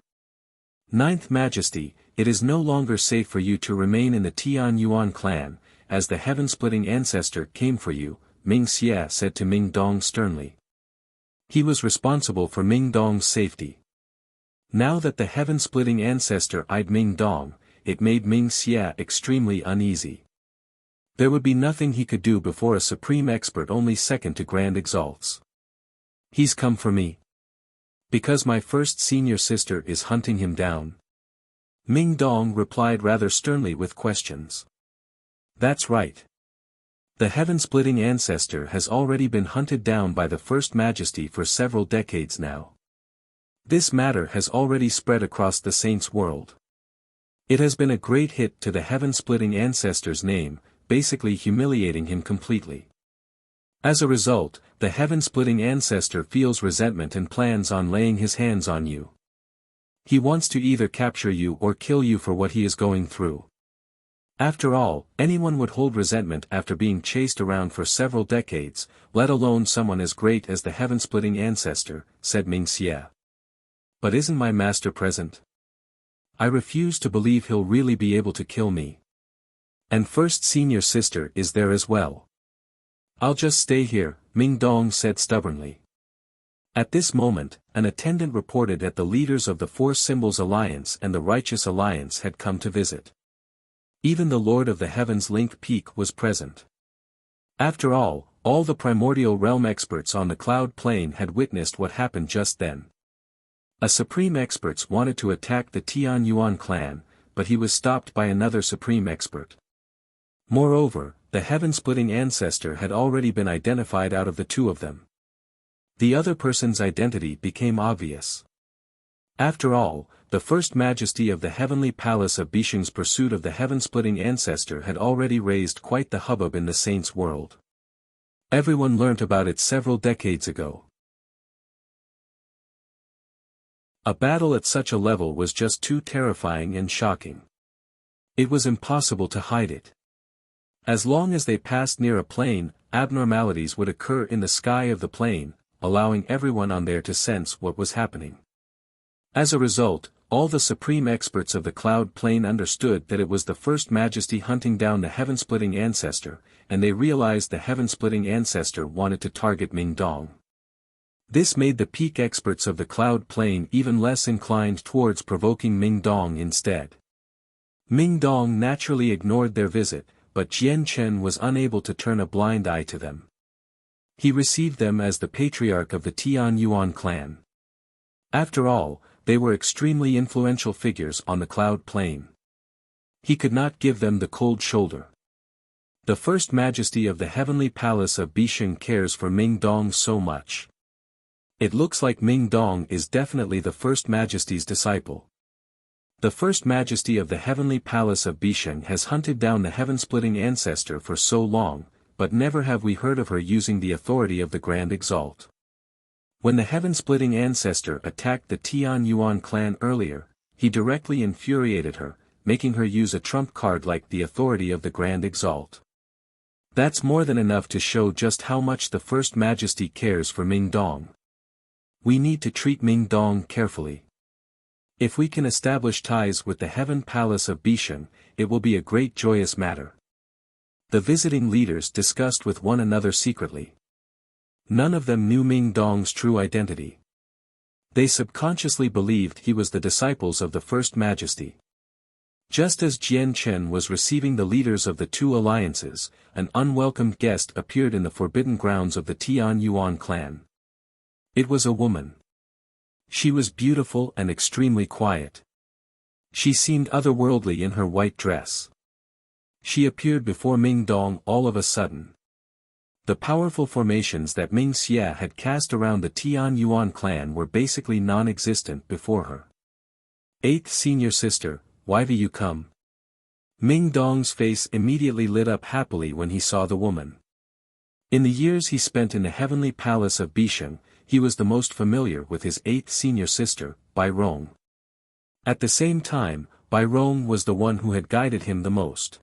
Ninth Majesty, it is no longer safe for you to remain in the Tian Yuan clan, as the heaven-splitting ancestor came for you, Ming Xie said to Ming Dong sternly. He was responsible for Ming Dong's safety. Now that the heaven-splitting ancestor eyed Ming Dong, it made Ming Xie extremely uneasy. There would be nothing he could do before a supreme expert only second to grand exalts. He's come for me. Because my first senior sister is hunting him down. Ming Dong replied rather sternly with questions. That's right. The heaven-splitting ancestor has already been hunted down by the First Majesty for several decades now. This matter has already spread across the saints' world. It has been a great hit to the heaven-splitting ancestor's name, basically humiliating him completely. As a result, the heaven-splitting ancestor feels resentment and plans on laying his hands on you. He wants to either capture you or kill you for what he is going through. After all, anyone would hold resentment after being chased around for several decades, let alone someone as great as the heaven-splitting ancestor, said Ming Xie. But isn't my master present? I refuse to believe he'll really be able to kill me. And first senior sister is there as well. I'll just stay here, Ming Dong said stubbornly. At this moment, an attendant reported that the leaders of the Four Symbols Alliance and the Righteous Alliance had come to visit. Even the Lord of the Heavens Link Peak was present. After all the primordial realm experts on the cloud plane had witnessed what happened just then. A supreme expert wanted to attack the Tian Yuan clan, but he was stopped by another supreme expert. Moreover, the heaven-splitting ancestor had already been identified out of the two of them. The other person's identity became obvious. After all, the First Majesty of the Heavenly Palace of Bisheng's pursuit of the heaven-splitting ancestor had already raised quite the hubbub in the saints' world. Everyone learnt about it several decades ago. A battle at such a level was just too terrifying and shocking. It was impossible to hide it. As long as they passed near a plane, abnormalities would occur in the sky of the plane, allowing everyone on there to sense what was happening. As a result, all the supreme experts of the cloud plane understood that it was the First Majesty hunting down the heaven-splitting ancestor, and they realized the heaven-splitting ancestor wanted to target Ming Dong. This made the peak experts of the cloud plane even less inclined towards provoking Ming Dong instead. Ming Dong naturally ignored their visit, but Jian Chen was unable to turn a blind eye to them. He received them as the patriarch of the Tian Yuan clan. After all, they were extremely influential figures on the cloud plane. He could not give them the cold shoulder. The First Majesty of the Heavenly Palace of Bisheng cares for Ming Dong so much. It looks like Ming Dong is definitely the First Majesty's disciple. The First Majesty of the Heavenly Palace of Bisheng has hunted down the heaven-splitting ancestor for so long, but never have we heard of her using the authority of the Grand Exalt. When the heaven-splitting ancestor attacked the Tian Yuan clan earlier, he directly infuriated her, making her use a trump card like the authority of the Grand Exalt. That's more than enough to show just how much the First Majesty cares for Ming Dong. We need to treat Ming Dong carefully. If we can establish ties with the Heaven Palace of Bisheng, it will be a great joyous matter. The visiting leaders discussed with one another secretly. None of them knew Ming Dong's true identity. They subconsciously believed he was the disciples of the First Majesty. Just as Jian Chen was receiving the leaders of the two alliances, an unwelcomed guest appeared in the forbidden grounds of the Tian Yuan clan. It was a woman. She was beautiful and extremely quiet. She seemed otherworldly in her white dress. She appeared before Ming Dong all of a sudden. The powerful formations that Ming Xia had cast around the Tian Yuan clan were basically non-existent before her. Eighth senior sister, why do you come? Ming Dong's face immediately lit up happily when he saw the woman. In the years he spent in the heavenly palace of Bisheng, he was the most familiar with his eighth senior sister, Bai Rong. At the same time, Bai Rong was the one who had guided him the most.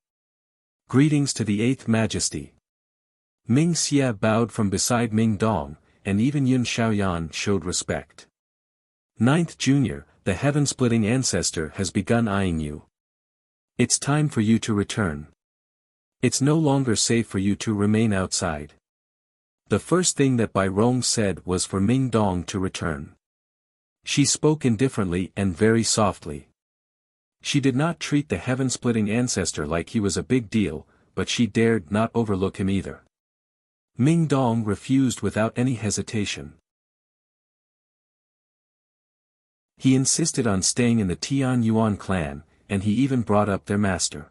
Greetings to the Eighth Majesty. Ming Xia bowed from beside Ming Dong, and even Yun Xiaoyan showed respect. Ninth Junior, the heaven-splitting ancestor has begun eyeing you. It's time for you to return. It's no longer safe for you to remain outside. The first thing that Bai Rong said was for Ming Dong to return. She spoke indifferently and very softly. She did not treat the heaven-splitting ancestor like he was a big deal, but she dared not overlook him either. Ming Dong refused without any hesitation. He insisted on staying in the Tian Yuan clan, and he even brought up their master.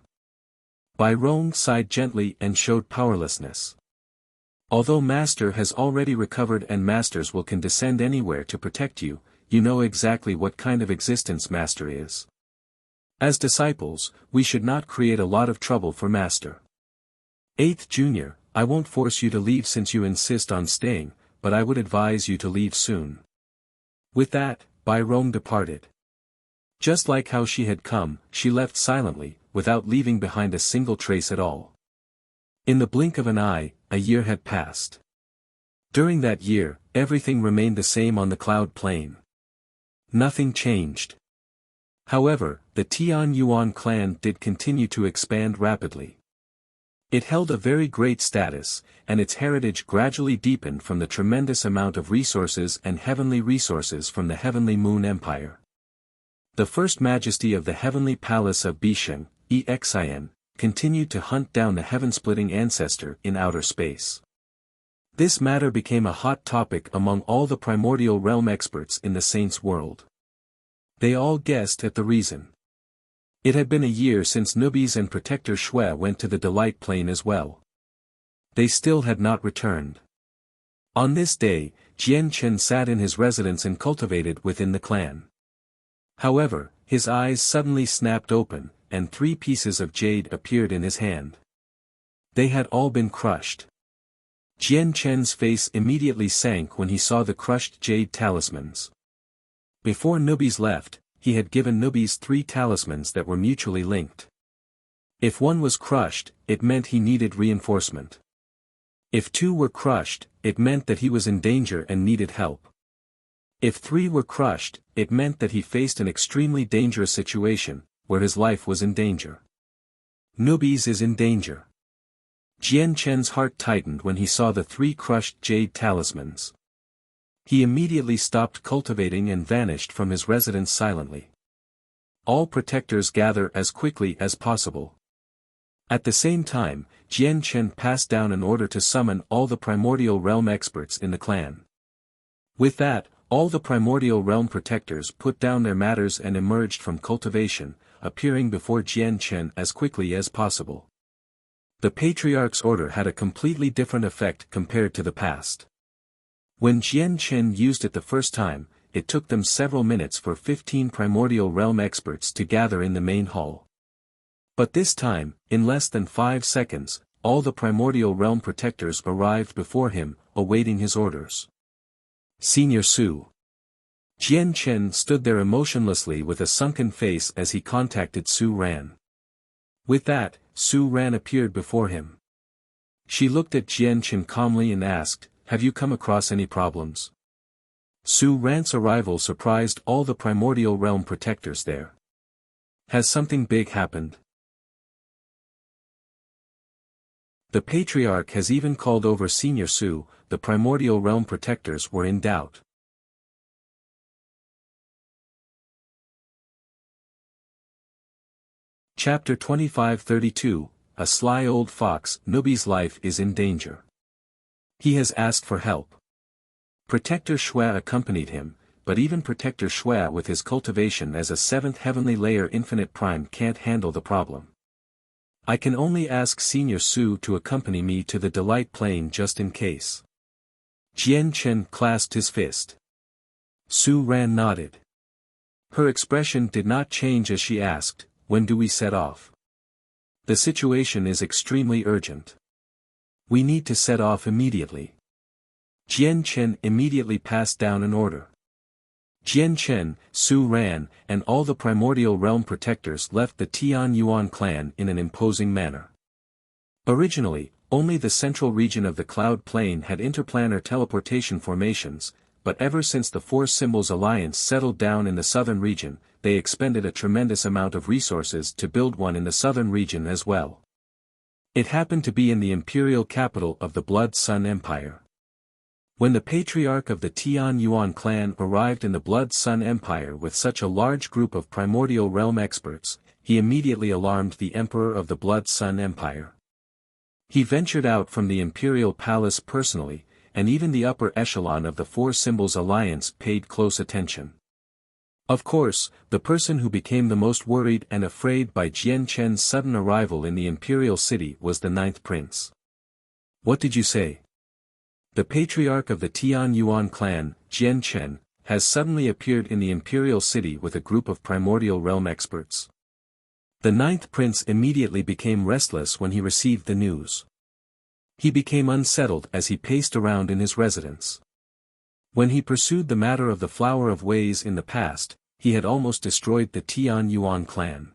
Bai Rong sighed gently and showed powerlessness. Although Master has already recovered and Masters will can descend anywhere to protect you, you know exactly what kind of existence Master is. As disciples, we should not create a lot of trouble for Master. Eighth Junior, I won't force you to leave since you insist on staying, but I would advise you to leave soon. With that, Bai Rong departed. Just like how she had come, she left silently, without leaving behind a single trace at all. In the blink of an eye, a year had passed. During that year, everything remained the same on the cloud plane. Nothing changed. However, the Tian Yuan clan did continue to expand rapidly. It held a very great status, and its heritage gradually deepened from the tremendous amount of resources and heavenly resources from the Heavenly Moon Empire. The First Majesty of the Heavenly Palace of Bisheng, Exin, continued to hunt down the heaven-splitting ancestor in outer space. This matter became a hot topic among all the primordial realm experts in the Saints' world. They all guessed at the reason. It had been a year since Nubis and Protector Shui went to the Delight Plane as well. They still had not returned. On this day, Jian Chen sat in his residence and cultivated within the clan. However, his eyes suddenly snapped open, and 3 pieces of jade appeared in his hand. They had all been crushed. Jian Chen's face immediately sank when he saw the crushed jade talismans. Before Nubis left, he had given Nubis 3 talismans that were mutually linked. If one was crushed, it meant he needed reinforcement. If 2 were crushed, it meant that he was in danger and needed help. If 3 were crushed, it meant that he faced an extremely dangerous situation, where his life was in danger. Nubis is in danger. Jian Chen's heart tightened when he saw the 3 crushed jade talismans. He immediately stopped cultivating and vanished from his residence silently. All protectors gather as quickly as possible. At the same time, Jian Chen passed down an order to summon all the primordial realm experts in the clan. With that, all the primordial realm protectors put down their matters and emerged from cultivation, appearing before Jian Chen as quickly as possible. The Patriarch's order had a completely different effect compared to the past. When Jian Chen used it the first time, it took them several minutes for 15 primordial realm experts to gather in the main hall. But this time, in less than 5 seconds, all the primordial realm protectors arrived before him, awaiting his orders. Senior Su. Jian Chen stood there emotionlessly with a sunken face as he contacted Su Ran. With that, Su Ran appeared before him. She looked at Jian Chen calmly and asked, "Have you come across any problems?" Su Ran's arrival surprised all the primordial realm protectors there. Has something big happened? The Patriarch has even called over Senior Su. The primordial realm protectors were in doubt. Chapter 2532, A Sly Old Fox. Nubis' life is in danger. He has asked for help. Protector Shui accompanied him, but even Protector Shui with his cultivation as a 7th heavenly layer infinite prime can't handle the problem. I can only ask Senior Su to accompany me to the Delight Plane just in case. Jian Chen clasped his fist. Su Ran nodded. Her expression did not change as she asked, "When do we set off?" The situation is extremely urgent. We need to set off immediately. Jian Chen immediately passed down an order. Jian Chen, Su Ran, and all the primordial realm protectors left the Tian Yuan clan in an imposing manner. Originally, only the central region of the Cloud Plain had interplanar teleportation formations, but ever since the Four Symbols Alliance settled down in the southern region, they expended a tremendous amount of resources to build one in the southern region as well. It happened to be in the imperial capital of the Blood Sun Empire. When the Patriarch of the Tian Yuan clan arrived in the Blood Sun Empire with such a large group of primordial realm experts, he immediately alarmed the Emperor of the Blood Sun Empire. He ventured out from the Imperial Palace personally, and even the upper echelon of the Four Symbols Alliance paid close attention. Of course, the person who became the most worried and afraid by Jian Chen's sudden arrival in the Imperial City was the 9th Prince. What did you say? The Patriarch of the Tian Yuan clan, Jian Chen, has suddenly appeared in the Imperial City with a group of primordial realm experts. The 9th Prince immediately became restless when he received the news. He became unsettled as he paced around in his residence. When he pursued the matter of the Flower of Ways in the past, he had almost destroyed the Tian Yuan clan.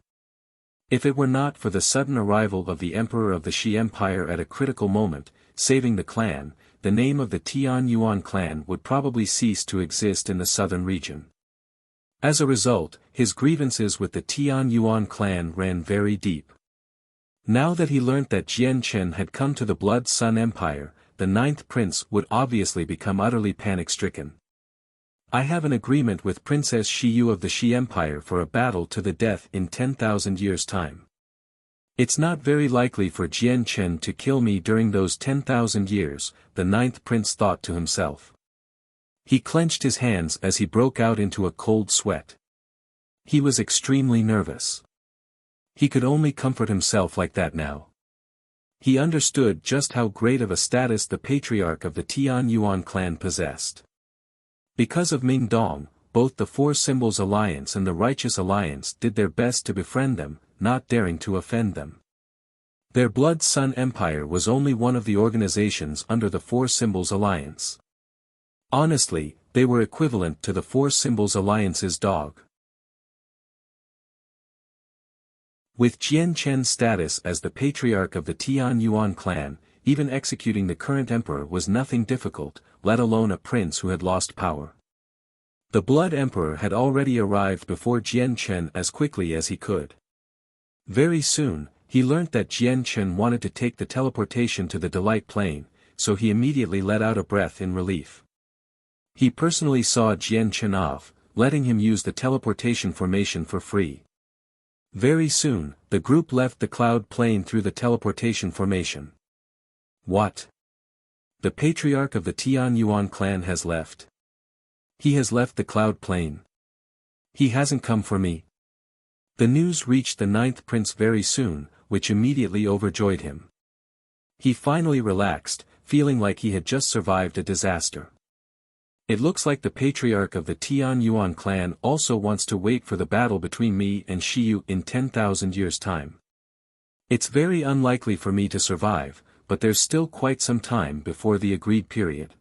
If it were not for the sudden arrival of the Emperor of the Shi Empire at a critical moment, saving the clan, the name of the Tian Yuan clan would probably cease to exist in the southern region. As a result, his grievances with the Tian Yuan clan ran very deep. Now that he learnt that Jian Chen had come to the Blood Sun Empire, the ninth prince would obviously become utterly panic-stricken. I have an agreement with Princess Shiyu of the Shi Empire for a battle to the death in 10,000 years' time. It's not very likely for Jian Chen to kill me during those 10,000 years, the ninth prince thought to himself. He clenched his hands as he broke out into a cold sweat. He was extremely nervous. He could only comfort himself like that now. He understood just how great of a status the patriarch of the Tian Yuan clan possessed. Because of Ming Dong, both the Four Symbols Alliance and the Righteous Alliance did their best to befriend them, not daring to offend them. Their Blood Sun Empire was only one of the organizations under the Four Symbols Alliance. Honestly, they were equivalent to the Four Symbols Alliance's dog. With Jian Chen's status as the patriarch of the Tian Yuan clan, even executing the current emperor was nothing difficult, let alone a prince who had lost power. The Blood Emperor had already arrived before Jian Chen as quickly as he could. Very soon, he learnt that Jian Chen wanted to take the teleportation to the Delight Plane, so he immediately let out a breath in relief. He personally saw Jian Chen off, letting him use the teleportation formation for free. Very soon, the group left the cloud plane through the teleportation formation. What? The patriarch of the Tian Yuan clan has left. He has left the cloud plane. He hasn't come for me. The news reached the ninth prince very soon, which immediately overjoyed him. He finally relaxed, feeling like he had just survived a disaster. It looks like the patriarch of the Tian Yuan clan also wants to wait for the battle between me and Shiyu in 10,000 years' time. It's very unlikely for me to survive, but there's still quite some time before the agreed period.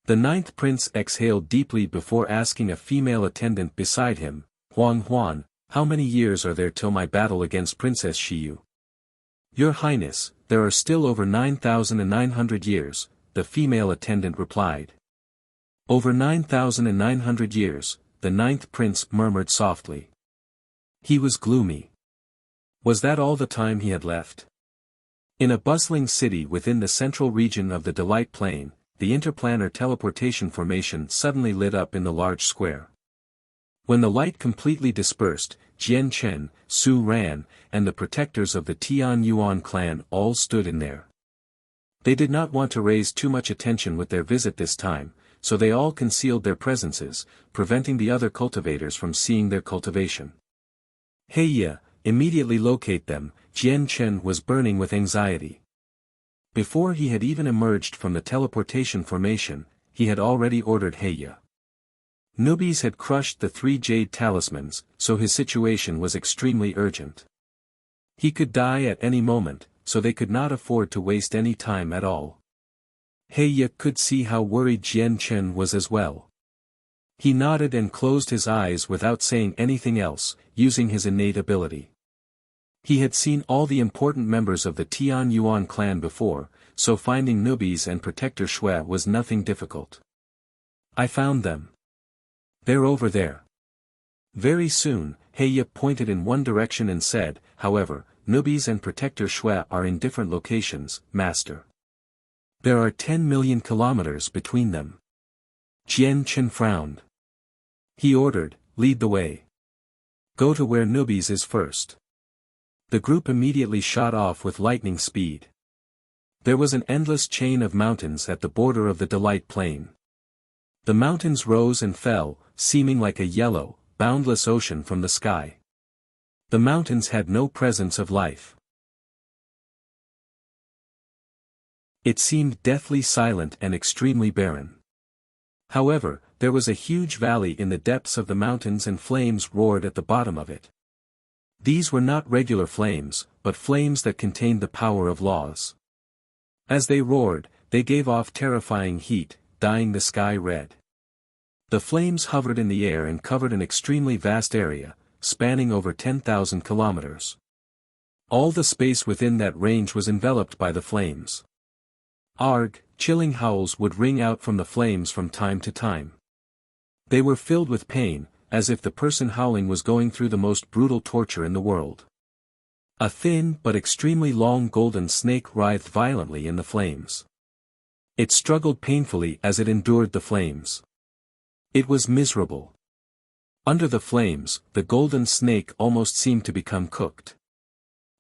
The ninth prince exhaled deeply before asking a female attendant beside him, Huan, how many years are there till my battle against Princess Shiyu? Your Highness, there are still over 9,900 years, the female attendant replied. Over 9,900 years, the ninth prince murmured softly. He was gloomy. Was that all the time he had left? In a bustling city within the central region of the Delight Plane, the interplanar teleportation formation suddenly lit up in the large square. When the light completely dispersed, Jian Chen, Su Ran, and the protectors of the Tian Yuan clan all stood in there. They did not want to raise too much attention with their visit this time, so they all concealed their presences, preventing the other cultivators from seeing their cultivation. Heya, immediately locate them, Jian Chen was burning with anxiety. Before he had even emerged from the teleportation formation, he had already ordered Heya. Newbies had crushed the 3 jade talismans, so his situation was extremely urgent. He could die at any moment, so they could not afford to waste any time at all. Heya could see how worried Jian Chen was as well. He nodded and closed his eyes without saying anything else, using his innate ability. He had seen all the important members of the Tian Yuan clan before, so finding newbies and Protector Shui was nothing difficult. I found them. They're over there. Very soon, Heya pointed in one direction and said, however, newbies and Protector Shui are in different locations, Master. There are 10 million kilometers between them. Jian Chen frowned. He ordered, lead the way. Go to where newbies is first. The group immediately shot off with lightning speed. There was an endless chain of mountains at the border of the Delight Plain. The mountains rose and fell, seeming like a yellow, boundless ocean from the sky. The mountains had no presence of life. It seemed deathly silent and extremely barren. However, there was a huge valley in the depths of the mountains and flames roared at the bottom of it. These were not regular flames, but flames that contained the power of laws. As they roared, they gave off terrifying heat, dyeing the sky red. The flames hovered in the air and covered an extremely vast area, spanning over 10,000 kilometers. All the space within that range was enveloped by the flames. Arg, chilling howls would ring out from the flames from time to time. They were filled with pain, as if the person howling was going through the most brutal torture in the world. A thin but extremely long golden snake writhed violently in the flames. It struggled painfully as it endured the flames. It was miserable. Under the flames, the golden snake almost seemed to become cooked.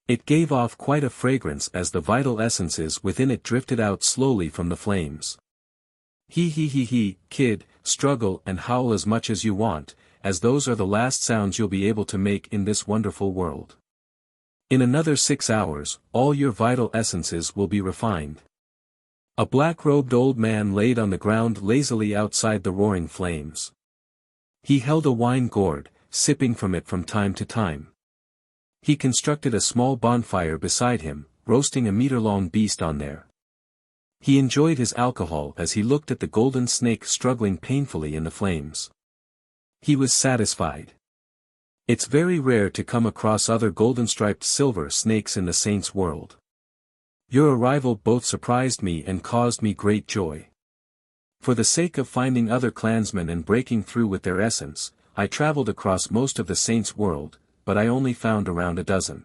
It gave off quite a fragrance as the vital essences within it drifted out slowly from the flames. He, kid, struggle and howl as much as you want, as those are the last sounds you'll be able to make in this wonderful world. In another 6 hours, all your vital essences will be refined. A black-robed old man laid on the ground lazily outside the roaring flames. He held a wine gourd, sipping from it from time to time. He constructed a small bonfire beside him, roasting a meter-long beast on there. He enjoyed his alcohol as he looked at the golden snake struggling painfully in the flames. He was satisfied. It's very rare to come across other golden-striped silver snakes in the saints' world. Your arrival both surprised me and caused me great joy. For the sake of finding other clansmen and breaking through with their essence, I traveled across most of the saints' world, but I only found around a dozen.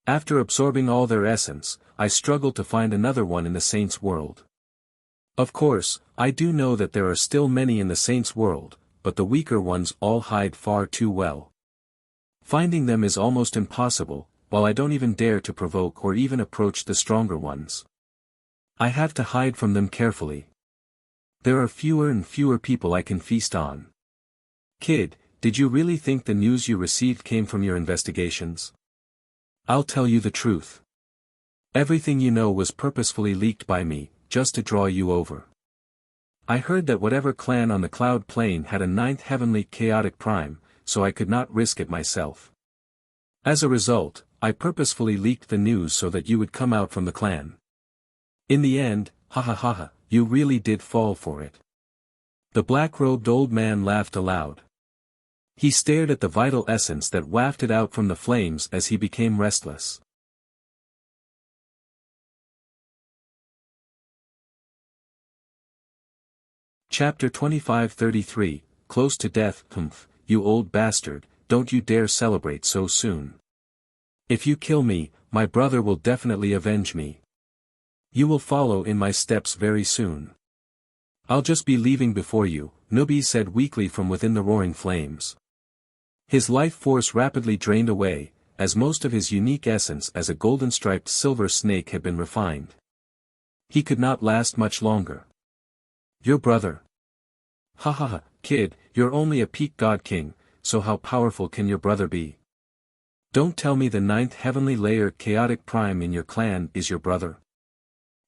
After absorbing all their essence, I struggled to find another one in the saints' world. Of course, I do know that there are still many in the saints' world, but the weaker ones all hide far too well. Finding them is almost impossible, while I don't even dare to provoke or even approach the stronger ones. I have to hide from them carefully. There are fewer and fewer people I can feast on. Kid, did you really think the news you received came from your investigations? I'll tell you the truth. Everything you know was purposefully leaked by me, just to draw you over. I heard that whatever clan on the cloud plane had a 9th heavenly chaotic prime, so I could not risk it myself. As a result, I purposefully leaked the news so that you would come out from the clan. In the end, you really did fall for it. The black-robed old man laughed aloud. He stared at the vital essence that wafted out from the flames as he became restless. Chapter 25-33, Close to Death. You old bastard, don't you dare celebrate so soon. If you kill me, my brother will definitely avenge me. You will follow in my steps very soon. I'll just be leaving before you, Nubi said weakly from within the roaring flames. His life force rapidly drained away, as most of his unique essence as a golden-striped silver snake had been refined. He could not last much longer. Your brother. Kid, you're only a peak god king, so how powerful can your brother be? Don't tell me the 9th heavenly layer chaotic prime in your clan is your brother.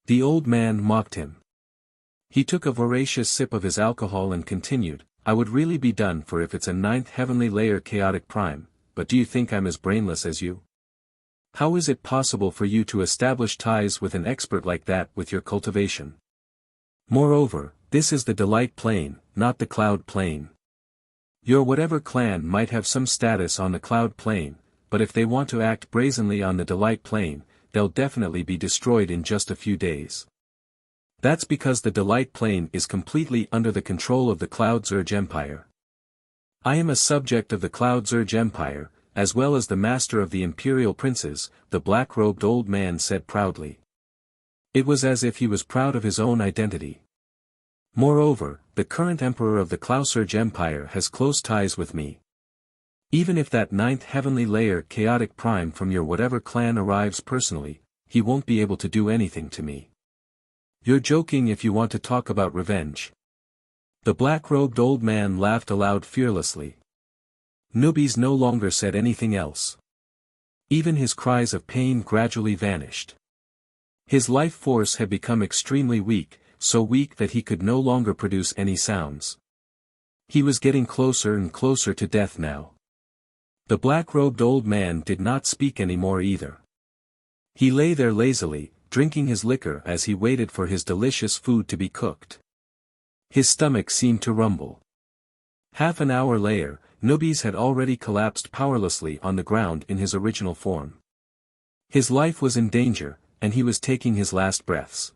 The old man mocked him. He took a voracious sip of his alcohol and continued, I would really be done for if it's a 9th heavenly layer chaotic prime, but do you think I'm as brainless as you? How is it possible for you to establish ties with an expert like that with your cultivation? Moreover, this is the delight plane, not the cloud plane. Your whatever clan might have some status on the cloud plane, but if they want to act brazenly on the delight plane, they'll definitely be destroyed in just a few days. That's because the delight plane is completely under the control of the Cloud Zurge Empire. I am a subject of the Cloud Zurge Empire, as well as the master of the imperial princes, the black-robed old man said proudly. It was as if he was proud of his own identity. Moreover, the current emperor of the Cloud Zurge Empire has close ties with me. Even if that 9th heavenly layer chaotic prime from your whatever clan arrives personally, he won't be able to do anything to me. You're joking if you want to talk about revenge. The black-robed old man laughed aloud fearlessly. Nubis no longer said anything else. Even his cries of pain gradually vanished. His life force had become extremely weak, so weak that he could no longer produce any sounds. He was getting closer and closer to death now. The black-robed old man did not speak anymore either. He lay there lazily, drinking his liquor as he waited for his delicious food to be cooked. His stomach seemed to rumble. Half an hour later, Nubis had already collapsed powerlessly on the ground in his original form. His life was in danger, and he was taking his last breaths.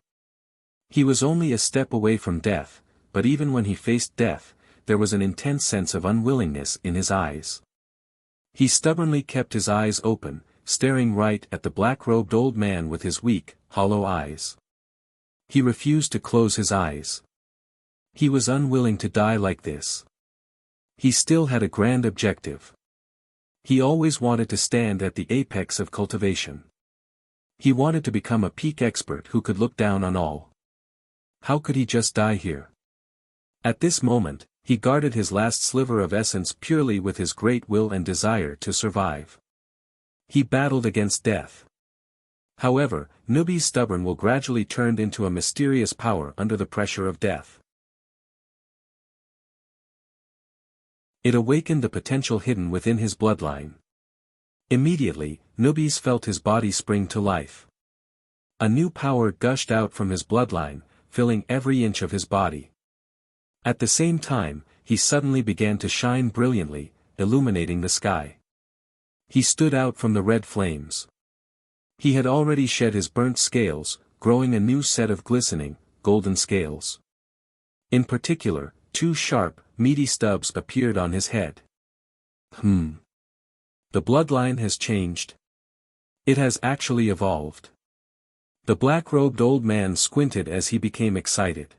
He was only a step away from death, but even when he faced death, there was an intense sense of unwillingness in his eyes. He stubbornly kept his eyes open, staring right at the black-robed old man with his weak, hollow eyes. He refused to close his eyes. He was unwilling to die like this. He still had a grand objective. He always wanted to stand at the apex of cultivation. He wanted to become a peak expert who could look down on all. How could he just die here? At this moment, he guarded his last sliver of essence purely with his great will and desire to survive. He battled against death. However, Nubi's stubborn will gradually turned into a mysterious power under the pressure of death. It awakened the potential hidden within his bloodline. Immediately, Nubis felt his body spring to life. A new power gushed out from his bloodline, filling every inch of his body. At the same time, he suddenly began to shine brilliantly, illuminating the sky. He stood out from the red flames. He had already shed his burnt scales, growing a new set of glistening, golden scales. In particular, 2 sharp, meaty stubs appeared on his head. The bloodline has changed. It has actually evolved. The black-robed old man squinted as he became excited.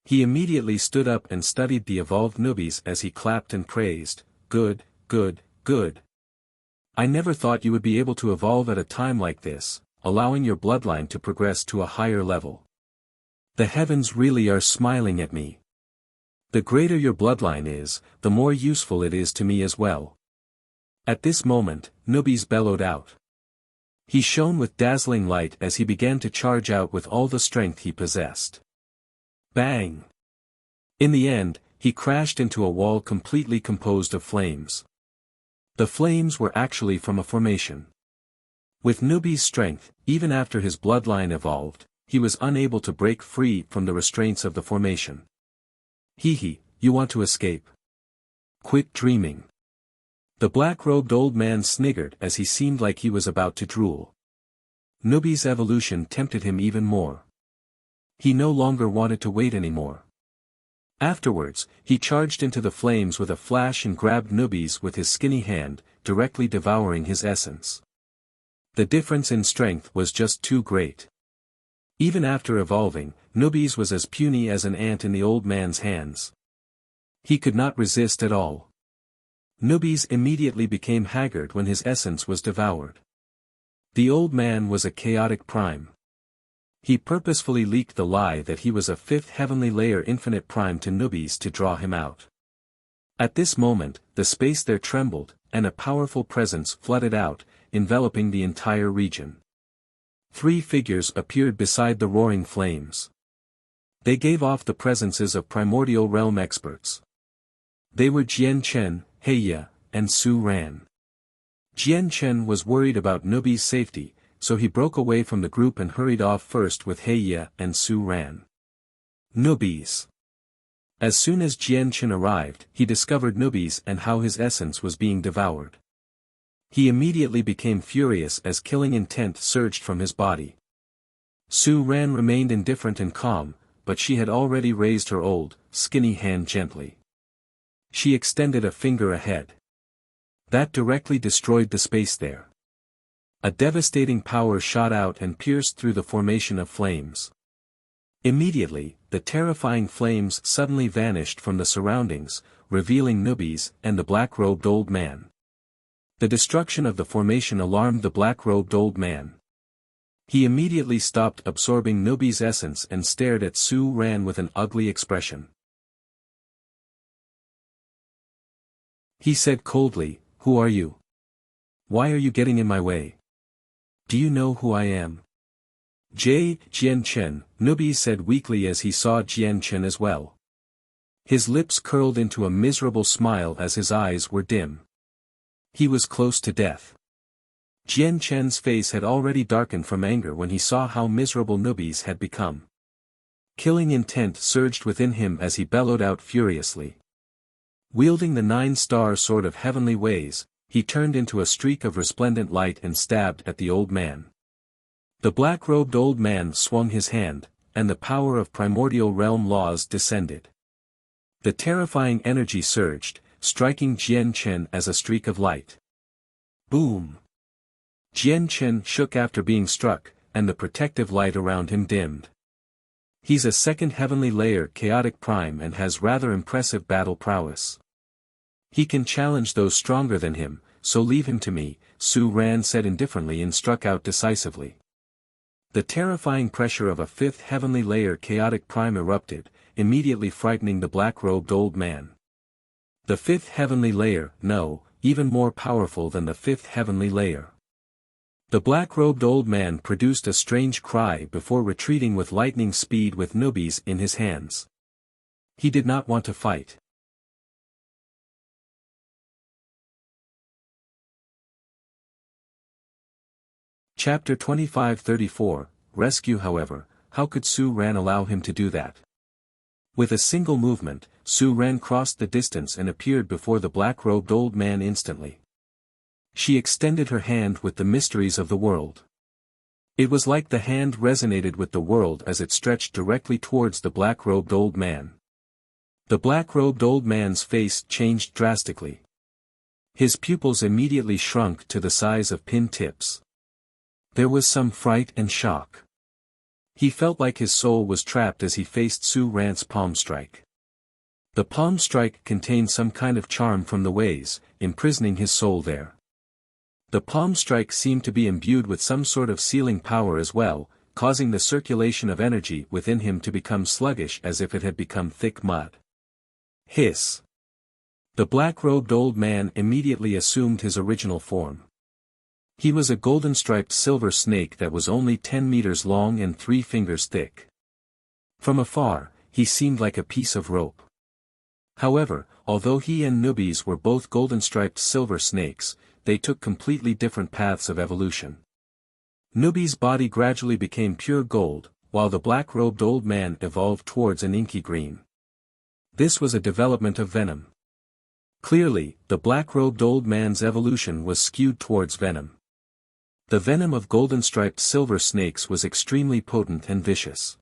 He immediately stood up and studied the evolved Nubis as he clapped and praised, "Good, good, good. I never thought you would be able to evolve at a time like this, allowing your bloodline to progress to a higher level. The heavens really are smiling at me. The greater your bloodline is, the more useful it is to me as well." At this moment, Nubis bellowed out. He shone with dazzling light as he began to charge out with all the strength he possessed. Bang! In the end, he crashed into a wall completely composed of flames. The flames were actually from a formation. With Nubi's strength, even after his bloodline evolved, he was unable to break free from the restraints of the formation. You want to escape? Quit dreaming. The black-robed old man sniggered as he seemed like he was about to drool. Nubi's evolution tempted him even more. He no longer wanted to wait anymore. Afterwards, he charged into the flames with a flash and grabbed Nubis with his skinny hand, directly devouring his essence. The difference in strength was just too great. Even after evolving, Nubis was as puny as an ant in the old man's hands. He could not resist at all. Nubis immediately became haggard when his essence was devoured. The old man was a chaotic prime. He purposefully leaked the lie that he was a 5th heavenly layer infinite prime to Nubis to draw him out. At this moment, the space there trembled, and a powerful presence flooded out, enveloping the entire region. 3 figures appeared beside the roaring flames. They gave off the presences of primordial realm experts. They were Jian Chen, Heya, and Su Ran. Jian Chen was worried about Nubis' safety, so he broke away from the group and hurried off first with Heya and Su Ran. Nubis. As soon as Jian Chen arrived, he discovered Nubis and how his essence was being devoured. He immediately became furious as killing intent surged from his body. Su Ran remained indifferent and calm, but she had already raised her old, skinny hand gently. She extended a finger ahead. That directly destroyed the space there. A devastating power shot out and pierced through the formation of flames. Immediately, the terrifying flames suddenly vanished from the surroundings, revealing Nubis and the black-robed old man. The destruction of the formation alarmed the black-robed old man. He immediately stopped absorbing Nubis' essence and stared at Su Ran with an ugly expression. He said coldly, "Who are you? Why are you getting in my way? Do you know who I am?" Jian Chen, Nubis said weakly as he saw Jian Chen as well. His lips curled into a miserable smile as his eyes were dim. He was close to death. Jian Chen's face had already darkened from anger when he saw how miserable Nubis had become. Killing intent surged within him as he bellowed out furiously. Wielding the 9-star sword of heavenly ways, he turned into a streak of resplendent light and stabbed at the old man. The black-robed old man swung his hand, and the power of primordial realm laws descended. The terrifying energy surged, striking Jian Chen as a streak of light. Boom! Jian Chen shook after being struck, and the protective light around him dimmed. He's a second heavenly layer chaotic prime and has rather impressive battle prowess. He can challenge those stronger than him, so leave him to me, Su Ran said indifferently and struck out decisively. The terrifying pressure of a fifth heavenly layer chaotic prime erupted, immediately frightening the black-robed old man. The fifth heavenly layer, no, even more powerful than the fifth heavenly layer. The black-robed old man produced a strange cry before retreating with lightning speed with nubis in his hands. He did not want to fight. Chapter 25-34, Rescue. However, how could Su Ran allow him to do that? With a single movement, Su Ran crossed the distance and appeared before the black-robed old man instantly. She extended her hand with the mysteries of the world. It was like the hand resonated with the world as it stretched directly towards the black-robed old man. The black-robed old man's face changed drastically. His pupils immediately shrunk to the size of pin tips. There was some fright and shock. He felt like his soul was trapped as he faced Su Ran's palm strike. The palm strike contained some kind of charm from the ways, imprisoning his soul there. The palm strike seemed to be imbued with some sort of sealing power as well, causing the circulation of energy within him to become sluggish as if it had become thick mud. Hiss! The black-robed old man immediately assumed his original form. He was a golden-striped silver snake that was only 10 meters long and 3 fingers thick. From afar, he seemed like a piece of rope. However, although he and nubis were both golden-striped silver snakes, they took completely different paths of evolution. Nubi's body gradually became pure gold, while the black-robed old man evolved towards an inky green. This was a development of venom. Clearly, the black-robed old man's evolution was skewed towards venom. The venom of golden-striped silver snakes was extremely potent and vicious.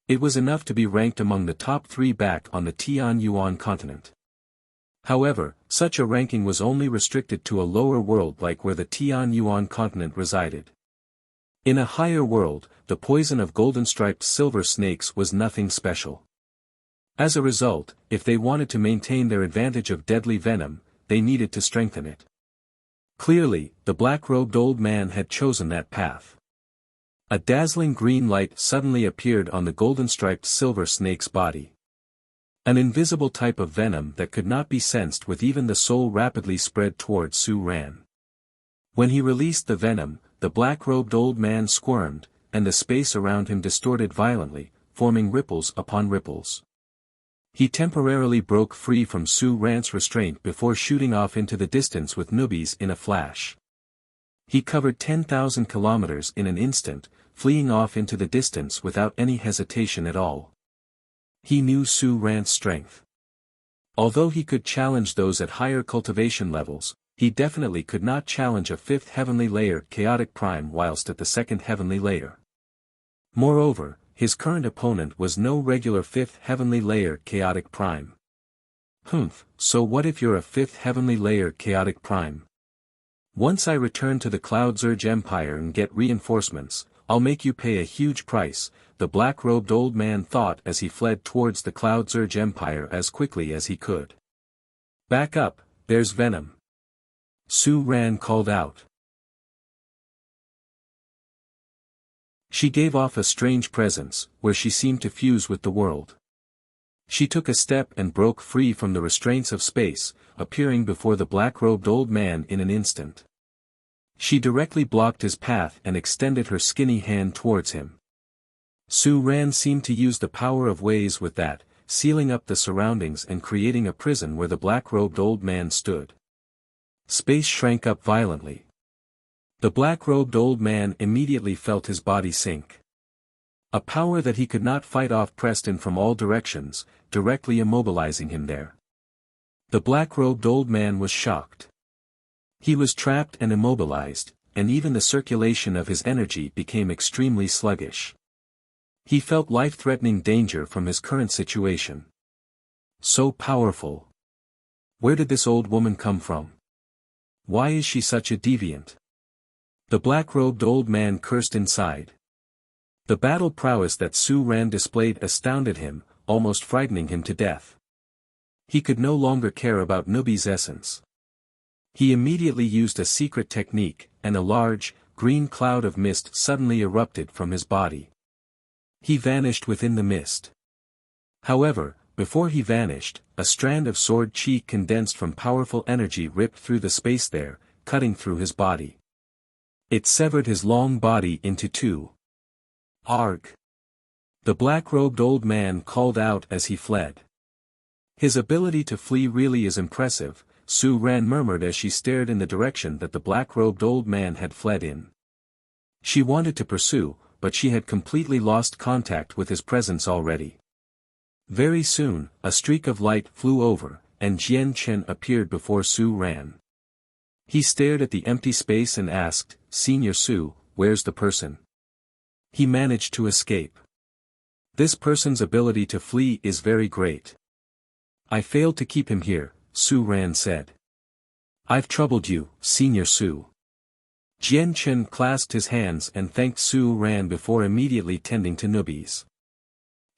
It was enough to be ranked among the top 3 back on the Tianyuan continent. However, such a ranking was only restricted to a lower world like where the Tianyuan continent resided. In a higher world, the poison of golden-striped silver snakes was nothing special. As a result, if they wanted to maintain their advantage of deadly venom, they needed to strengthen it. Clearly, the black-robed old man had chosen that path. A dazzling green light suddenly appeared on the golden-striped silver snake's body. An invisible type of venom that could not be sensed with even the soul rapidly spread towards Su Ran. When he released the venom, the black-robed old man squirmed, and the space around him distorted violently, forming ripples upon ripples. He temporarily broke free from Su Ran's restraint before shooting off into the distance with nubis in a flash. He covered 10,000 kilometers in an instant, fleeing off into the distance without any hesitation at all. He knew Su Ran's strength. Although he could challenge those at higher cultivation levels, he definitely could not challenge a 5th heavenly layer chaotic prime whilst at the 2nd heavenly layer. Moreover, his current opponent was no regular 5th heavenly layer chaotic prime. So what if you're a 5th heavenly layer chaotic prime? Once I return to the Cloud Surge Empire and get reinforcements, I'll make you pay a huge price, the black-robed old man thought as he fled towards the Cloud Surge Empire as quickly as he could. Back up, there's venom. Su Ran called out. She gave off a strange presence, where she seemed to fuse with the world. She took a step and broke free from the restraints of space, appearing before the black-robed old man in an instant. She directly blocked his path and extended her skinny hand towards him. Su Ran seemed to use the power of ways with that, sealing up the surroundings and creating a prison where the black-robed old man stood. Space shrank up violently. The black-robed old man immediately felt his body sink. A power that he could not fight off pressed in from all directions, directly immobilizing him there. The black-robed old man was shocked. He was trapped and immobilized, and even the circulation of his energy became extremely sluggish. He felt life-threatening danger from his current situation. So powerful. Where did this old woman come from? Why is she such a deviant? The black-robed old man cursed inside. The battle prowess that Su Ran displayed astounded him, almost frightening him to death. He could no longer care about Nubi's essence. He immediately used a secret technique, and a large, green cloud of mist suddenly erupted from his body. He vanished within the mist. However, before he vanished, a strand of sword chi condensed from powerful energy ripped through the space there, cutting through his body. It severed his long body into two. Arg! The black-robed old man called out as he fled. His ability to flee really is impressive, Su Ran murmured as she stared in the direction that the black-robed old man had fled in. She wanted to pursue, but she had completely lost contact with his presence already. Very soon, a streak of light flew over, and Jian Chen appeared before Su Ran. He stared at the empty space and asked, "Senior Su, where's the person?" He managed to escape. This person's ability to flee is very great. I failed to keep him here, Su Ran said. I've troubled you, Senior Su. Jian Chen clasped his hands and thanked Su Ran before immediately tending to Nubi's.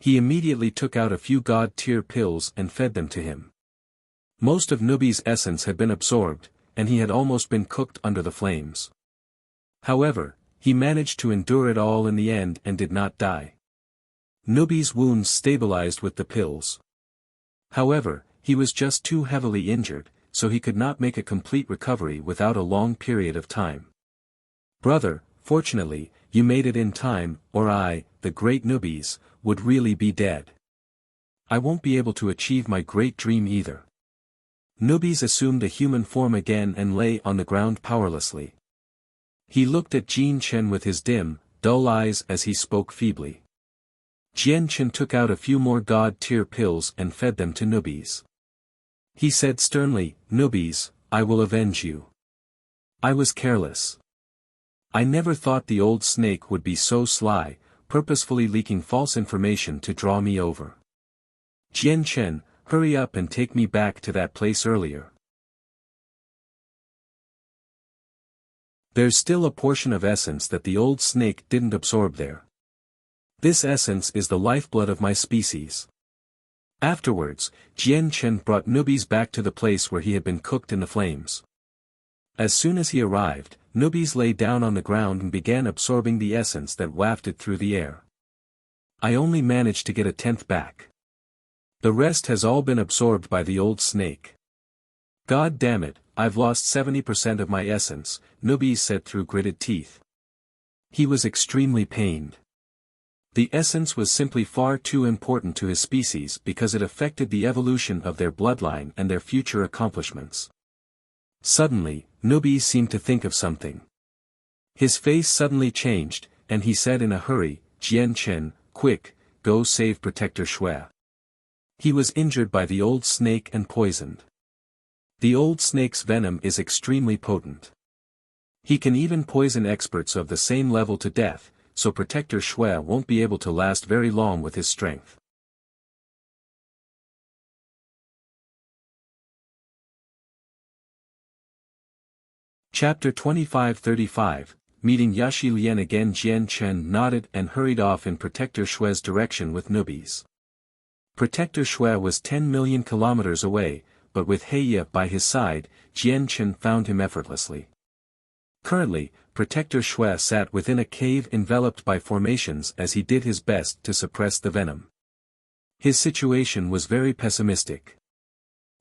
He immediately took out a few god-tier pills and fed them to him. Most of Nubi's essence had been absorbed, and he had almost been cooked under the flames. However, he managed to endure it all in the end and did not die. Nubi's wounds stabilized with the pills. However, he was just too heavily injured, so he could not make a complete recovery without a long period of time. Brother, fortunately, you made it in time, or I, the great Nubis, would really be dead. I won't be able to achieve my great dream either. Nubis assumed a human form again and lay on the ground powerlessly. He looked at Jian Chen with his dim, dull eyes as he spoke feebly. Jian Chen took out a few more god-tier pills and fed them to Nubis. He said sternly, "Nubis, I will avenge you. I was careless. I never thought the old snake would be so sly, purposefully leaking false information to draw me over. Jian Chen, hurry up and take me back to that place earlier. There's still a portion of essence that the old snake didn't absorb there. This essence is the lifeblood of my species." Afterwards, Jian Chen brought Nubis back to the place where he had been cooked in the flames. As soon as he arrived, Nubis lay down on the ground and began absorbing the essence that wafted through the air. I only managed to get a tenth back. The rest has all been absorbed by the old snake. God damn it, I've lost 70% of my essence, Nubis said through gritted teeth. He was extremely pained. The essence was simply far too important to his species because it affected the evolution of their bloodline and their future accomplishments. Suddenly, Nubis seemed to think of something. His face suddenly changed, and he said in a hurry, "Jian Chen, quick, go save Protector Shui. He was injured by the old snake and poisoned. The old snake's venom is extremely potent. He can even poison experts of the same level to death, so Protector Shui won't be able to last very long with his strength." Chapter 25-35, Meeting Yashi Lian again. Jian Chen nodded and hurried off in Protector Shui's direction with Nubis. Protector Shui was 10 million kilometers away, but with Heya by his side, Jian Chen found him effortlessly. Currently, Protector Shui sat within a cave enveloped by formations as he did his best to suppress the venom. His situation was very pessimistic.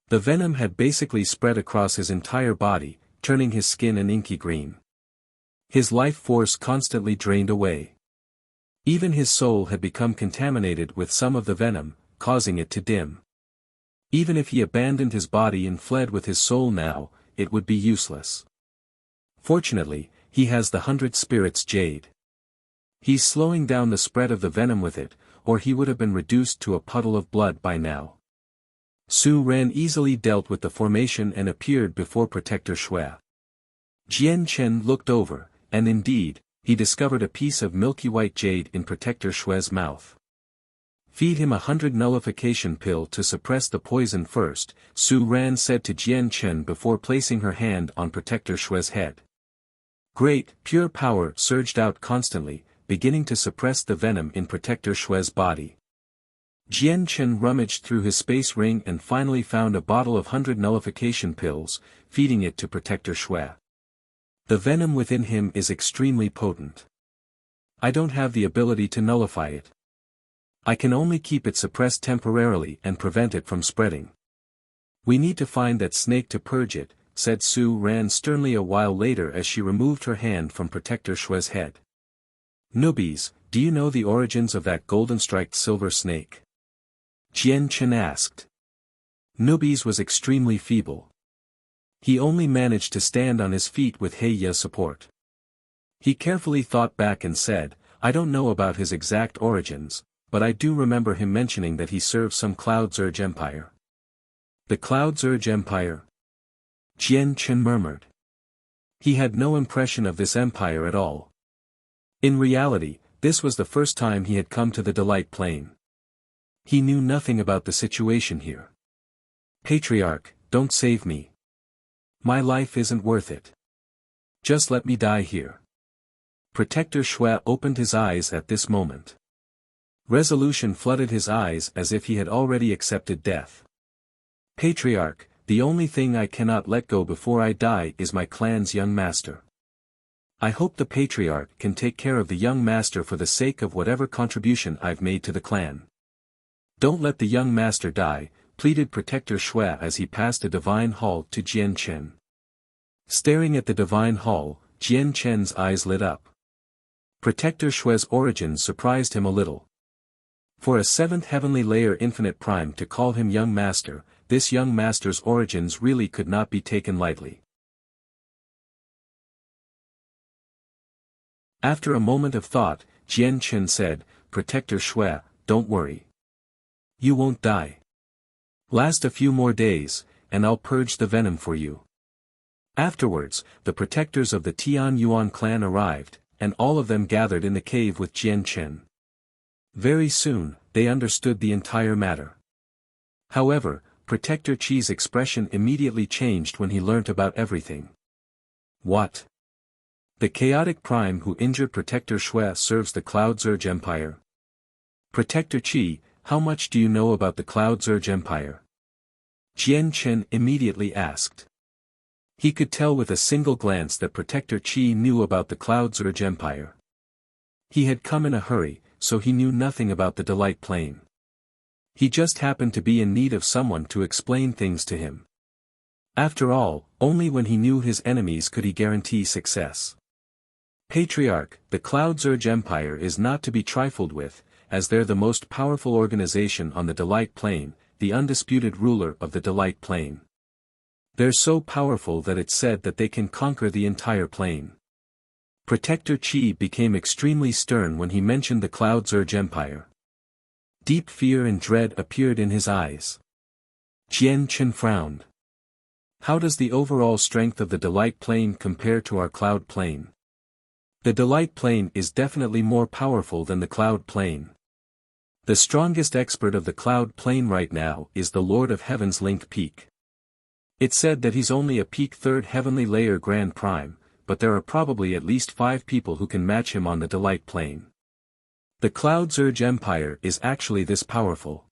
The venom had basically spread across his entire body, turning his skin an inky green. His life force constantly drained away. Even his soul had become contaminated with some of the venom, causing it to dim. Even if he abandoned his body and fled with his soul now, it would be useless. Fortunately, he has the 100 spirits jade. He's slowing down the spread of the venom with it, or he would have been reduced to a puddle of blood by now. Su Ran easily dealt with the formation and appeared before Protector Shui. Jian Chen looked over, and indeed, he discovered a piece of milky white jade in Protector Shui's mouth. "Feed him 100 nullification pill to suppress the poison first," Su Ran said to Jian Chen before placing her hand on Protector Shui's head. Great, pure power surged out constantly, beginning to suppress the venom in Protector Shue's body. Jian Chen rummaged through his space ring and finally found a bottle of 100 nullification pills, feeding it to Protector Shue. The venom within him is extremely potent. I don't have the ability to nullify it. I can only keep it suppressed temporarily and prevent it from spreading. We need to find that snake to purge it, said Su Ran sternly a while later as she removed her hand from Protector Shue's head. Newbies, do you know the origins of that golden-striped silver snake? Jian Chen asked. Newbies was extremely feeble. He only managed to stand on his feet with Heiya support. He carefully thought back and said, I don't know about his exact origins, but I do remember him mentioning that he served some Cloud Zurge Empire. The Cloud Zurge Empire? Jian Chen murmured. He had no impression of this empire at all. In reality, this was the first time he had come to the Delight Plane. He knew nothing about the situation here. Patriarch, don't save me. My life isn't worth it. Just let me die here. Protector Shue opened his eyes at this moment. Resolution flooded his eyes as if he had already accepted death. Patriarch, the only thing I cannot let go before I die is my clan's young master. I hope the Patriarch can take care of the young master for the sake of whatever contribution I've made to the clan. Don't let the young master die, pleaded Protector Shue as he passed a divine hall to Jian Chen. Staring at the divine hall, Jian Chen's eyes lit up. Protector Shue's origins surprised him a little. For a seventh heavenly layer infinite prime to call him young master, this young master's origins really could not be taken lightly. After a moment of thought, Jian Chen said, Protector Shue, don't worry. You won't die. Last a few more days, and I'll purge the venom for you. Afterwards, the protectors of the Tian Yuan clan arrived, and all of them gathered in the cave with Jian Chen. Very soon, they understood the entire matter. However, Protector Qi's expression immediately changed when he learnt about everything. What? The chaotic prime who injured Protector Shue serves the Cloud Zurge Empire? Protector Qi, how much do you know about the Cloud Zurge Empire? Jian Chen immediately asked. He could tell with a single glance that Protector Qi knew about the Cloud Zurge Empire. He had come in a hurry, so he knew nothing about the Delight Plane. He just happened to be in need of someone to explain things to him. After all, only when he knew his enemies could he guarantee success. Patriarch, the Cloud Zurge Empire is not to be trifled with, as they're the most powerful organization on the Delight Plane, the undisputed ruler of the Delight Plane. They're so powerful that it's said that they can conquer the entire plane. Protector Qi became extremely stern when he mentioned the Cloud Zurge Empire. Deep fear and dread appeared in his eyes. Jian Chen frowned. How does the overall strength of the Delight Plane compare to our Cloud Plane? The Delight Plane is definitely more powerful than the Cloud Plane. The strongest expert of the Cloud Plane right now is the Lord of Heaven's Link Peak. It's said that he's only a peak 3rd heavenly layer Grand Prime, but there are probably at least 5 people who can match him on the Delight Plane. The Cloud Zurge Empire is actually this powerful.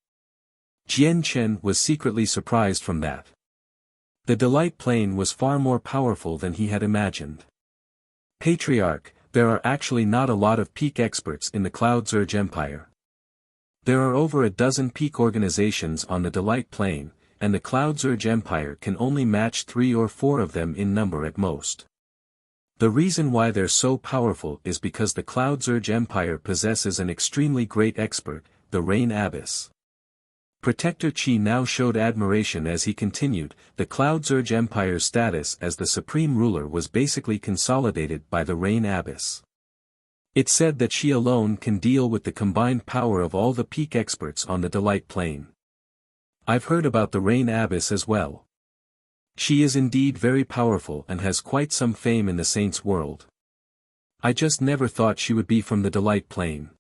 Jian Chen was secretly surprised from that. The Delight Plane was far more powerful than he had imagined. Patriarch, there are actually not a lot of peak experts in the Cloud Zurge Empire. There are over a dozen peak organizations on the Delight Plane, and the Cloud Zurge Empire can only match 3 or 4 of them in number at most. The reason why they're so powerful is because the Cloud Zurge Empire possesses an extremely great expert, the Rain Abyss. Protector Qi now showed admiration as he continued, the Cloud Zurge Empire's status as the supreme ruler was basically consolidated by the Rain Abyss. It's said that she alone can deal with the combined power of all the peak experts on the Delight Plane. I've heard about the Rain Abyss as well. She is indeed very powerful and has quite some fame in the Saints' world. I just never thought she would be from the Delight Plane.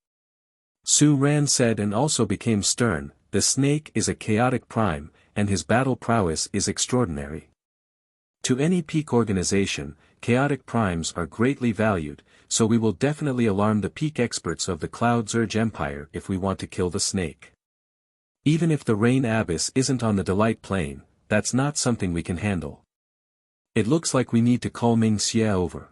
Su Ran said and also became stern, the snake is a chaotic prime, and his battle prowess is extraordinary. To any peak organization, chaotic primes are greatly valued, so we will definitely alarm the peak experts of the Cloud Zerg Empire if we want to kill the snake. Even if the Rain Abyss isn't on the Delight Plane, that's not something we can handle. It looks like we need to call Ming Xie over.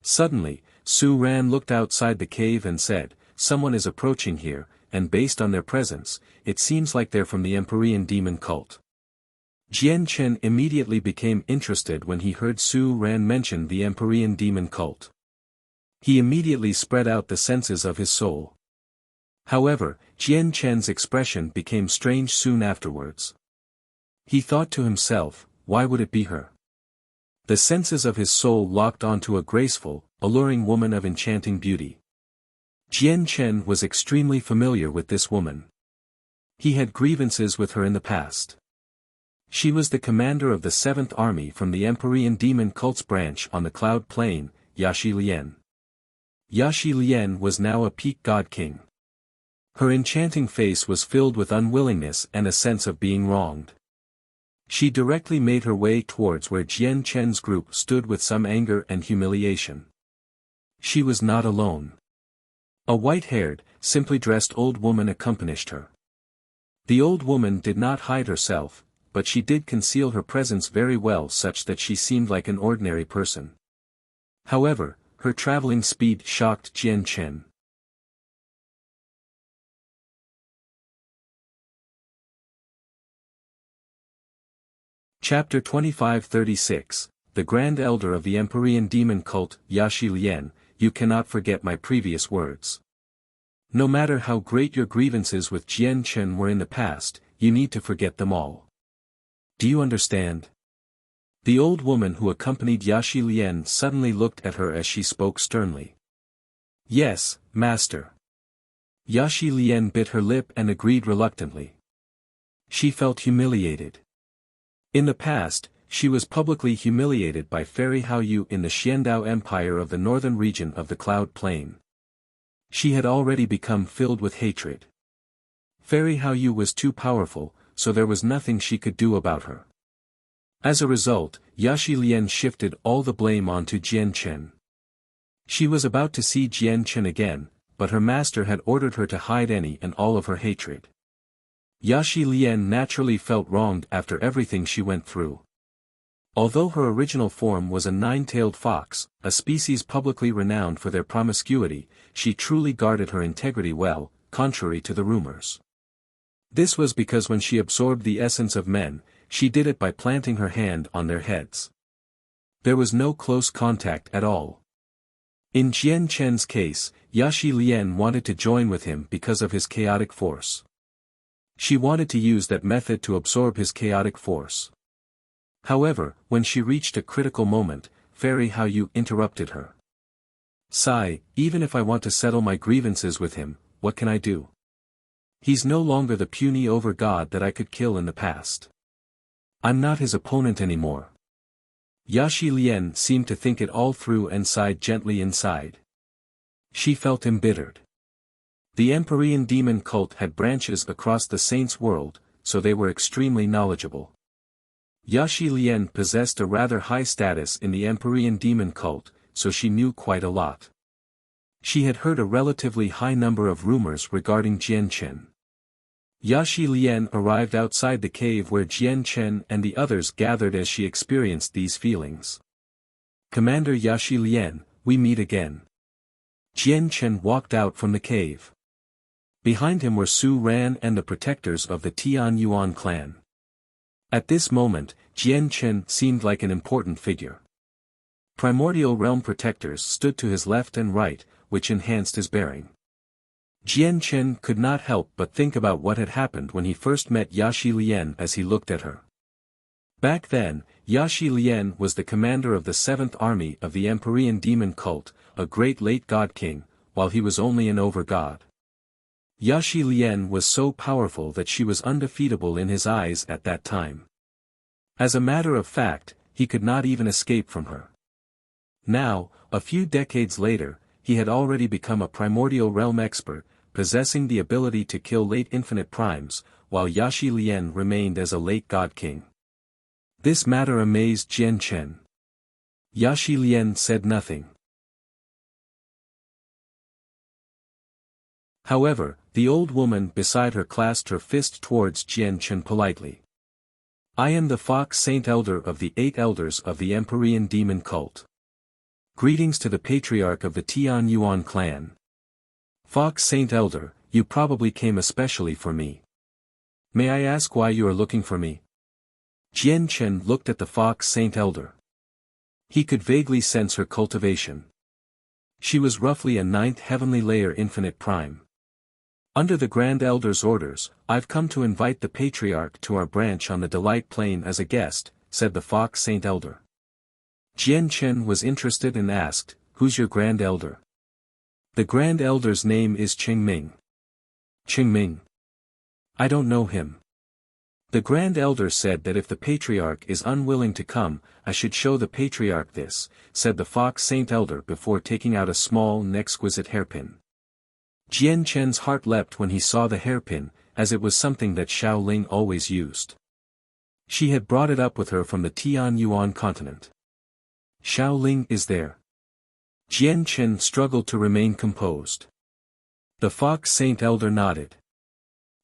Suddenly, Su Ran looked outside the cave and said, "Someone is approaching here, and based on their presence, it seems like they're from the Empyrean demon cult." Jian Chen immediately became interested when he heard Su Ran mention the Empyrean demon cult. He immediately spread out the senses of his soul. However, Jian Chen's expression became strange soon afterwards. He thought to himself, why would it be her? The senses of his soul locked onto a graceful, alluring woman of enchanting beauty. Jian Chen was extremely familiar with this woman. He had grievances with her in the past. She was the commander of the 7th Army from the Empyrean Demon Cult's branch on the Cloud Plain, Yashi Lian. Yashi Lian was now a peak god king. Her enchanting face was filled with unwillingness and a sense of being wronged. She directly made her way towards where Jian Chen's group stood with some anger and humiliation. She was not alone. A white-haired, simply dressed old woman accompanied her. The old woman did not hide herself, but she did conceal her presence very well such that she seemed like an ordinary person. However, her traveling speed shocked Jian Chen. Chapter 2536, The Grand Elder of the Empyrean Demon Cult, Yashi Lian, you cannot forget my previous words. No matter how great your grievances with Jian Chen were in the past, you need to forget them all. Do you understand? The old woman who accompanied Yashi Lian suddenly looked at her as she spoke sternly. Yes, master. Yashi Lian bit her lip and agreed reluctantly. She felt humiliated. In the past, she was publicly humiliated by Fairy Haoyu in the Xiandao Empire of the northern region of the Cloud Plain. She had already become filled with hatred. Fairy Haoyu was too powerful, so there was nothing she could do about her. As a result, Yashi Lian shifted all the blame onto Jian Chen. She was about to see Jian Chen again, but her master had ordered her to hide any and all of her hatred. Yashi Lian naturally felt wronged after everything she went through. Although her original form was a nine-tailed fox, a species publicly renowned for their promiscuity, she truly guarded her integrity well, contrary to the rumors. This was because when she absorbed the essence of men, she did it by planting her hand on their heads. There was no close contact at all. In Jian Chen's case, Yashi Lian wanted to join with him because of his chaotic force. She wanted to use that method to absorb his chaotic force. However, when she reached a critical moment, Fairy Haoyu interrupted her. "Sai, even if I want to settle my grievances with him, what can I do? He's no longer the puny over-god that I could kill in the past. I'm not his opponent anymore." Yashi Lian seemed to think it all through and sighed gently inside. She felt embittered. The Empyrean demon cult had branches across the saints' world, so they were extremely knowledgeable. Yashi Lian possessed a rather high status in the Empyrean demon cult, so she knew quite a lot. She had heard a relatively high number of rumors regarding Jian Chen. Yashi Lian arrived outside the cave where Jian Chen and the others gathered as she experienced these feelings. "Commander Yashi Lian, we meet again." Jian Chen walked out from the cave. Behind him were Su Ran and the protectors of the Tian Yuan clan. At this moment, Jian Chen seemed like an important figure. Primordial realm protectors stood to his left and right, which enhanced his bearing. Jian Chen could not help but think about what had happened when he first met Yashi Lian as he looked at her. Back then, Yashi Lian was the commander of the 7th Army of the Empyrean Demon Cult, a great late god king, while he was only an over-god. Yashi Lian was so powerful that she was undefeatable in his eyes at that time. As a matter of fact, he could not even escape from her. Now, a few decades later, he had already become a primordial realm expert, possessing the ability to kill late infinite primes, while Yashi Lian remained as a late god king. This matter amazed Jian Chen. Yashi Lian said nothing. However, the old woman beside her clasped her fist towards Jian Chen politely. I am the Fox Saint Elder of the 8 Elders of the Empyrean Demon Cult. Greetings to the Patriarch of the Tian Yuan clan. Fox Saint Elder, you probably came especially for me. May I ask why you are looking for me? Jian Chen looked at the Fox Saint Elder. He could vaguely sense her cultivation. She was roughly a 9th heavenly layer infinite prime. Under the Grand Elder's orders, I've come to invite the Patriarch to our branch on the Delight Plane as a guest, said the Fox Saint Elder. Jian Chen was interested and asked, who's your Grand Elder? The Grand Elder's name is Qingming. Qingming? I don't know him. The Grand Elder said that if the Patriarch is unwilling to come, I should show the Patriarch this, said the Fox Saint Elder before taking out a small and exquisite hairpin. Jian Chen's heart leapt when he saw the hairpin, as it was something that Xiao Ling always used. She had brought it up with her from the Tian Yuan continent. Xiao Ling is there. Jian Chen struggled to remain composed. The Fox Saint Elder nodded.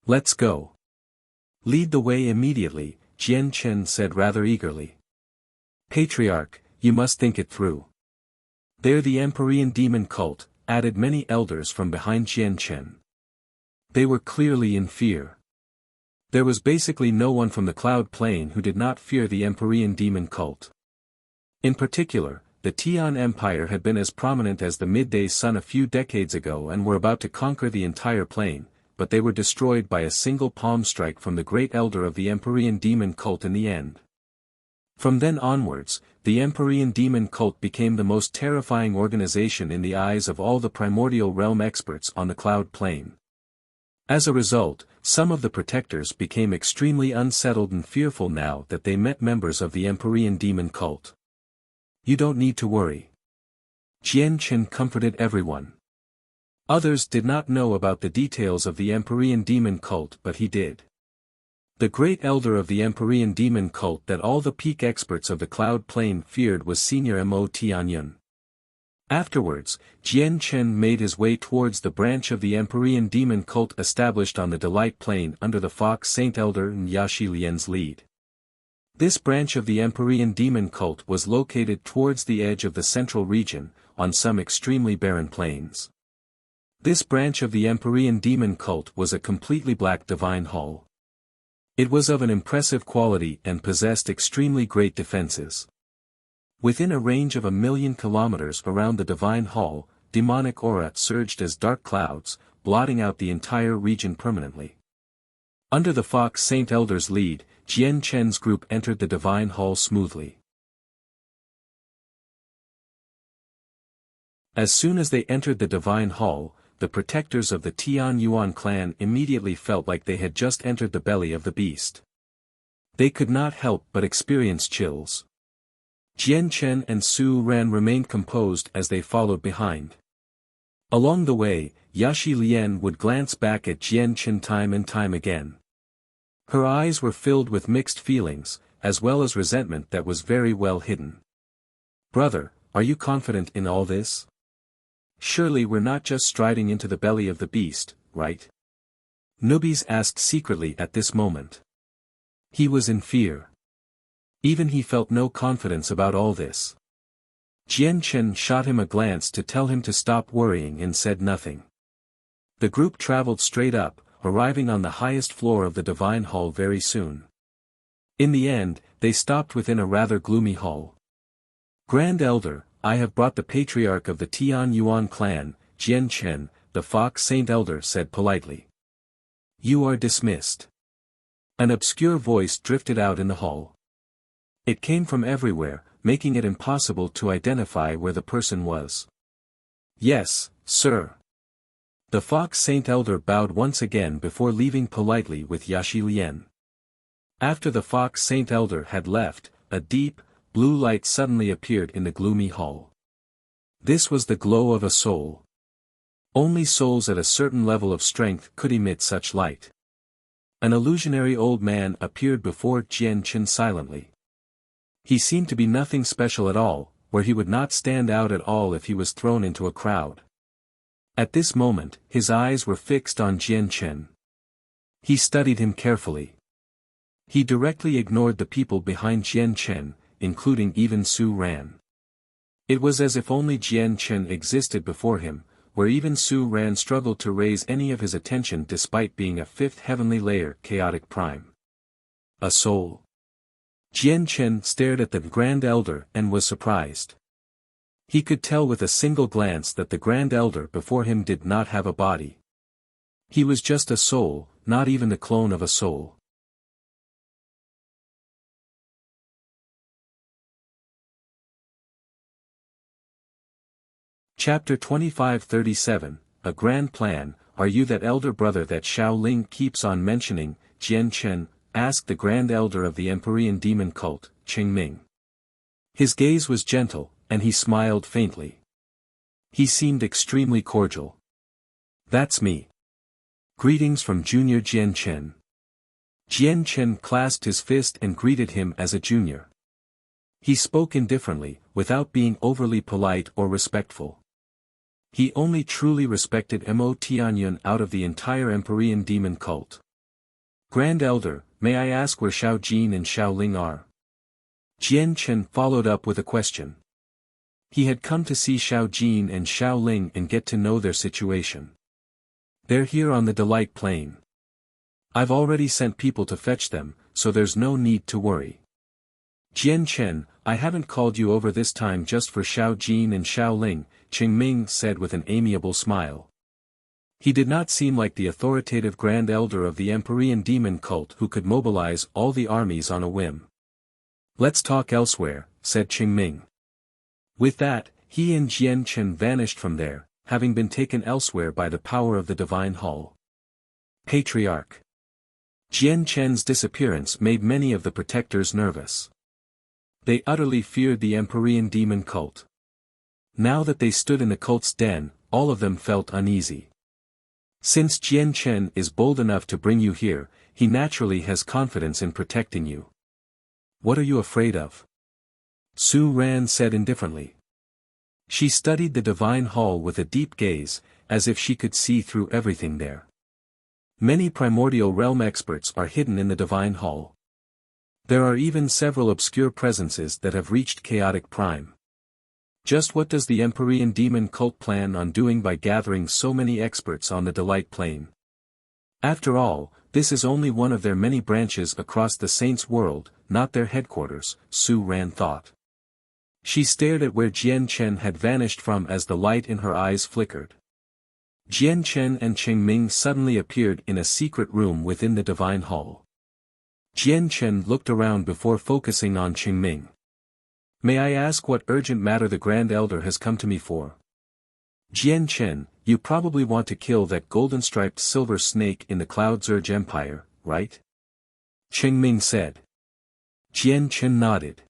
Let's go. Lead the way immediately, Jian Chen said rather eagerly. Patriarch, you must think it through. They're the Empyrean Demon Cult, added many elders from behind Jian Chen. They were clearly in fear. There was basically no one from the Cloud Plane who did not fear the Empyrean Demon Cult. In particular, the Tian Empire had been as prominent as the midday sun a few decades ago and were about to conquer the entire plane, but they were destroyed by a single palm strike from the great elder of the Empyrean Demon Cult in the end. From then onwards, the Empyrean Demon Cult became the most terrifying organization in the eyes of all the primordial realm experts on the Cloud Plane. As a result, some of the protectors became extremely unsettled and fearful now that they met members of the Empyrean Demon Cult. You don't need to worry. Jian Chen comforted everyone. Others did not know about the details of the Empyrean Demon Cult, but he did. The great elder of the Empyrean Demon Cult that all the peak experts of the Cloud Plane feared was Senior Mo Tianyun. Afterwards, Jian Chen made his way towards the branch of the Empyrean Demon Cult established on the Delight Plane under the Fox Saint Elder and Yashi Lian's lead. This branch of the Empyrean Demon Cult was located towards the edge of the central region, on some extremely barren plains. This branch of the Empyrean Demon Cult was a completely black divine hall. It was of an impressive quality and possessed extremely great defenses. Within a range of 1,000,000 kilometers around the divine hall, demonic aura surged as dark clouds, blotting out the entire region permanently. Under the Fox Saint Elder's lead, Jian Chen's group entered the divine hall smoothly. As soon as they entered the divine hall, the protectors of the Tian Yuan clan immediately felt like they had just entered the belly of the beast. They could not help but experience chills. Jian Chen and Su Ran remained composed as they followed behind. Along the way, Yashi Lian would glance back at Jian Chen time and time again. Her eyes were filled with mixed feelings, as well as resentment that was very well hidden. Brother, are you confident in all this? Surely we're not just striding into the belly of the beast, right? Nubis asked secretly at this moment. He was in fear. Even he felt no confidence about all this. Jian Chen shot him a glance to tell him to stop worrying and said nothing. The group traveled straight up, arriving on the highest floor of the divine hall very soon. In the end, they stopped within a rather gloomy hall. Grand Elder, I have brought the Patriarch of the Tian Yuan clan, Jian Chen, the Fox Saint Elder said politely. You are dismissed. An obscure voice drifted out in the hall. It came from everywhere, making it impossible to identify where the person was. Yes, sir. The Fox Saint Elder bowed once again before leaving politely with Yashi Lian. After the Fox Saint Elder had left, a deep, blue light suddenly appeared in the gloomy hall. This was the glow of a soul. Only souls at a certain level of strength could emit such light. An illusionary old man appeared before Jian Chen silently. He seemed to be nothing special at all, where he would not stand out at all if he was thrown into a crowd. At this moment, his eyes were fixed on Jian Chen. He studied him carefully. He directly ignored the people behind Jian Chen, including even Su Ran. It was as if only Jian Chen existed before him, where even Su Ran struggled to raise any of his attention despite being a fifth heavenly layer chaotic prime. A soul. Jian Chen stared at the Grand Elder and was surprised. He could tell with a single glance that the Grand Elder before him did not have a body. He was just a soul, not even the clone of a soul. Chapter 25-37, A Grand Plan. Are you that elder brother that Xiao Ling keeps on mentioning? Jian Chen asked the Grand Elder of the Empyrean demon cult, Qingming. His gaze was gentle, and he smiled faintly. He seemed extremely cordial. That's me. Greetings from Junior Jian Chen. Jian Chen clasped his fist and greeted him as a junior. He spoke indifferently, without being overly polite or respectful. He only truly respected Mo Tianyun out of the entire Empyrean demon cult. Grand Elder, may I ask where Xiao Jin and Xiao Ling are? Jian Chen followed up with a question. He had come to see Xiao Jin and Xiao Ling and get to know their situation. They're here on the Delight Plain. I've already sent people to fetch them, so there's no need to worry. Jian Chen, I haven't called you over this time just for Xiao Jin and Xiao Ling, Qingming said with an amiable smile. He did not seem like the authoritative Grand Elder of the Empyrean demon cult who could mobilize all the armies on a whim. Let's talk elsewhere, said Qingming. With that, he and Jian Chen vanished from there, having been taken elsewhere by the power of the Divine Hall. Patriarch. Jian Chen's disappearance made many of the protectors nervous. They utterly feared the Empyrean demon cult. Now that they stood in the cult's den, all of them felt uneasy. Since Jian Chen is bold enough to bring you here, he naturally has confidence in protecting you. What are you afraid of? Su Ran said indifferently. She studied the Divine Hall with a deep gaze, as if she could see through everything there. Many primordial realm experts are hidden in the Divine Hall. There are even several obscure presences that have reached chaotic prime. Just what does the Empyrean demon cult plan on doing by gathering so many experts on the Delight Plane? After all, this is only one of their many branches across the Saints' world, not their headquarters, Su Ran thought. She stared at where Jian Chen had vanished from as the light in her eyes flickered. Jian Chen and Qingming suddenly appeared in a secret room within the Divine Hall. Jian Chen looked around before focusing on Qingming. May I ask what urgent matter the Grand Elder has come to me for? Jian Chen, you probably want to kill that golden-striped silver snake in the Cloud Zurge Empire, right? Qingming said. Jian Chen nodded.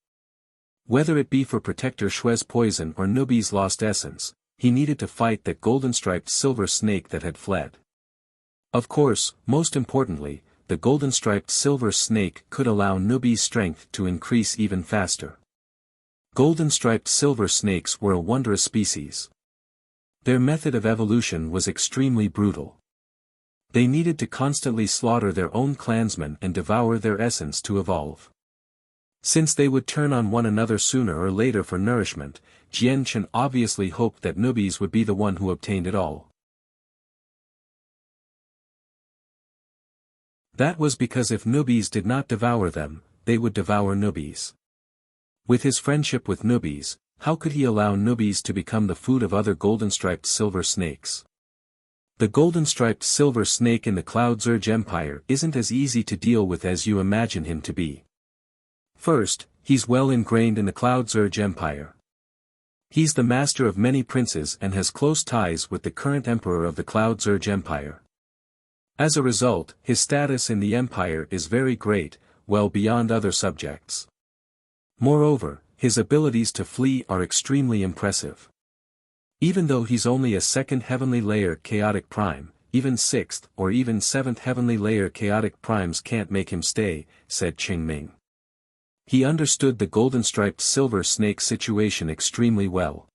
Whether it be for Protector Shui's poison or Nubi's lost essence, he needed to fight that golden-striped silver snake that had fled. Of course, most importantly, the golden-striped silver snake could allow Nubi's strength to increase even faster. Golden-striped silver snakes were a wondrous species. Their method of evolution was extremely brutal. They needed to constantly slaughter their own clansmen and devour their essence to evolve. Since they would turn on one another sooner or later for nourishment, Jian Chen obviously hoped that Nubis would be the one who obtained it all. That was because if Nubis did not devour them, they would devour Nubis. With his friendship with Nubis, how could he allow Nubis to become the food of other golden-striped silver snakes? The golden-striped silver snake in the Cloud Zurge Empire isn't as easy to deal with as you imagine him to be. First, he's well ingrained in the Cloud Zurge Empire. He's the master of many princes and has close ties with the current emperor of the Cloud Zurge Empire. As a result, his status in the empire is very great, well beyond other subjects. Moreover, his abilities to flee are extremely impressive. Even though he's only a second heavenly layer chaotic prime, even 6th or even 7th heavenly layer chaotic primes can't make him stay, said Qingming. He understood the golden-striped silver snake situation extremely well.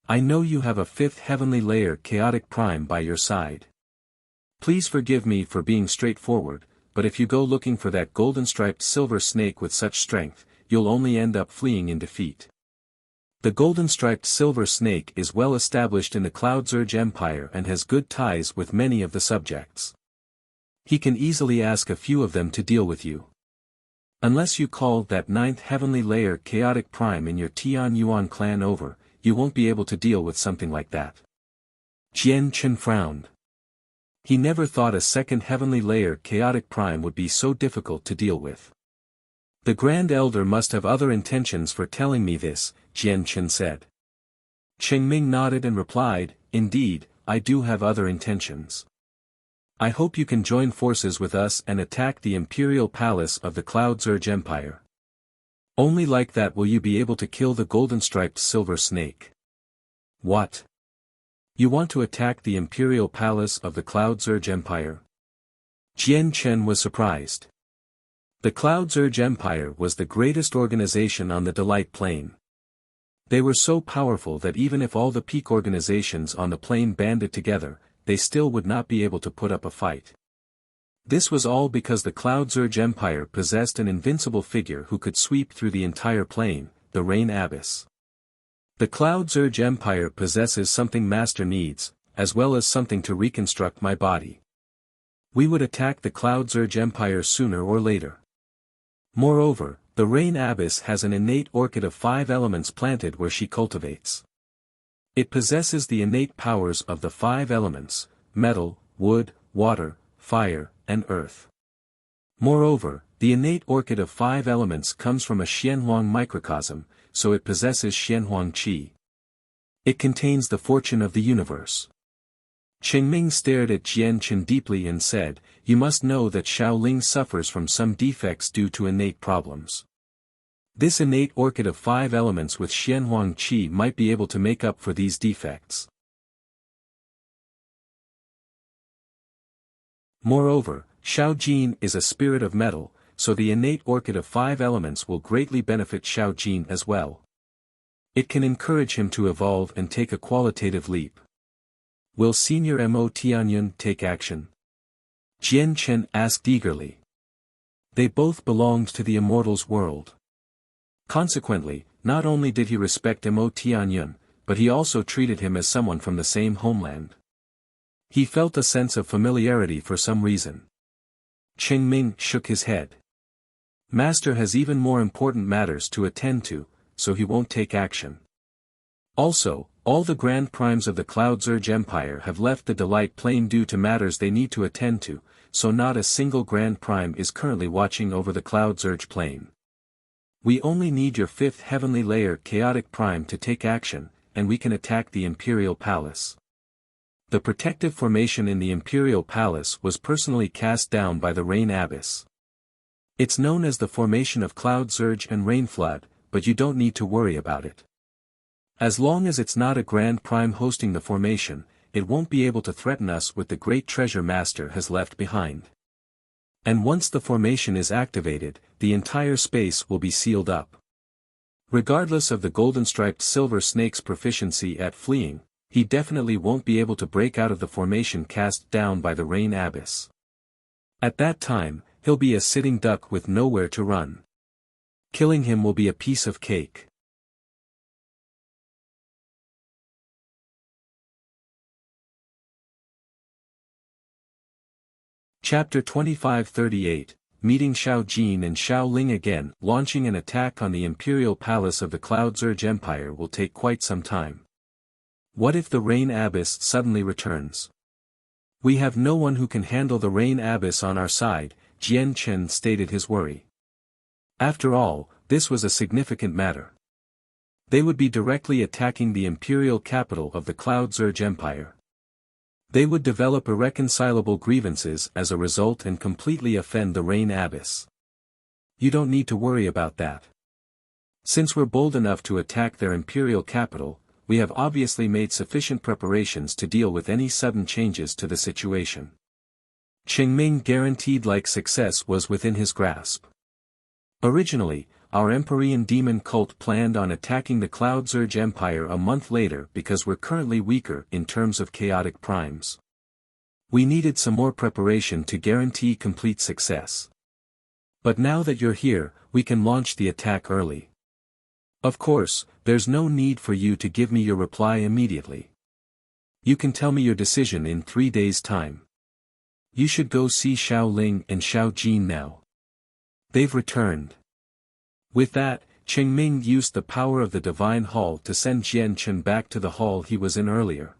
I know you have a 5th heavenly layer chaotic prime by your side. Please forgive me for being straightforward, but if you go looking for that golden-striped silver snake with such strength, you'll only end up fleeing in defeat. The golden-striped silver snake is well established in the Cloud Zurge Empire and has good ties with many of the subjects. He can easily ask a few of them to deal with you. Unless you call that 9th heavenly layer chaotic prime in your Tian Yuan clan over, you won't be able to deal with something like that. Jian Chen frowned. He never thought a 2nd heavenly layer chaotic prime would be so difficult to deal with. The Grand Elder must have other intentions for telling me this, Jian Chen said. Qingming nodded and replied, indeed, I do have other intentions. I hope you can join forces with us and attack the Imperial Palace of the Cloud Zurge Empire. Only like that will you be able to kill the golden-striped silver snake. What? You want to attack the Imperial Palace of the Cloud Zurge Empire? Jian Chen was surprised. The Cloud Zurge Empire was the greatest organization on the Delight Plane. They were so powerful that even if all the peak organizations on the plane banded together, they still would not be able to put up a fight. This was all because the Cloud Zurge Empire possessed an invincible figure who could sweep through the entire plane, the Rain Abyss. The Cloud Zurge Empire possesses something Master needs, as well as something to reconstruct my body. We would attack the Cloud Zurge Empire sooner or later. Moreover, the Rain Abyss has an innate orchid of 5 elements planted where she cultivates. It possesses the innate powers of the 5 elements, metal, wood, water, fire, and earth. Moreover, the innate orchid of 5 elements comes from a Xianhuang microcosm, so it possesses Xianhuang Qi. It contains the fortune of the universe. Qingming stared at Jian Chen deeply and said, you must know that Shaoling suffers from some defects due to innate problems. This innate orchid of 5 elements with Xianhuang Qi might be able to make up for these defects. Moreover, Shao Jin is a spirit of metal, so the innate orchid of 5 elements will greatly benefit Shao Jin as well. It can encourage him to evolve and take a qualitative leap. Will Senior Mo Tianyun take action? Jian Chen asked eagerly. They both belonged to the immortals world. Consequently, not only did he respect Mo Tianyun, but he also treated him as someone from the same homeland. He felt a sense of familiarity for some reason. Qingming shook his head. Master has even more important matters to attend to, so he won't take action. Also, all the Grand Primes of the Cloud Zurge Empire have left the Delight Plane due to matters they need to attend to, so not a single Grand Prime is currently watching over the Cloud Zurge Plane. We only need your 5th heavenly layer chaotic prime to take action, and we can attack the Imperial Palace. The protective formation in the Imperial Palace was personally cast down by the Rain Abyss. It's known as the formation of Cloud Zurge and Rain Flood, but you don't need to worry about it. As long as it's not a Grand Prime hosting the formation, it won't be able to threaten us with the great treasure Master has left behind. And once the formation is activated, the entire space will be sealed up. Regardless of the golden-striped silver snake's proficiency at fleeing, he definitely won't be able to break out of the formation cast down by the Rain Abyss. At that time, he'll be a sitting duck with nowhere to run. Killing him will be a piece of cake. Chapter 2538, Meeting Shao Jin and Shao Ling again. Launching an attack on the Imperial Palace of the Cloud Zurge Empire will take quite some time. What if the Rain Abyss suddenly returns? We have no one who can handle the Rain Abyss on our side, Jian Chen stated his worry. After all, this was a significant matter. They would be directly attacking the imperial capital of the Cloud Zurge Empire. They would develop irreconcilable grievances as a result and completely offend the Rain Abyss. You don't need to worry about that. Since we're bold enough to attack their imperial capital, we have obviously made sufficient preparations to deal with any sudden changes to the situation. Qingming guaranteed like success was within his grasp. Originally, our Empyrean demon cult planned on attacking the Cloud Surge Empire a month later because we're currently weaker in terms of chaotic primes. We needed some more preparation to guarantee complete success. But now that you're here, we can launch the attack early. Of course, there's no need for you to give me your reply immediately. You can tell me your decision in 3 days' time. You should go see Xiao Ling and Xiao Jin now. They've returned. With that, Qingming used the power of the Divine Hall to send Jian Chen back to the hall he was in earlier.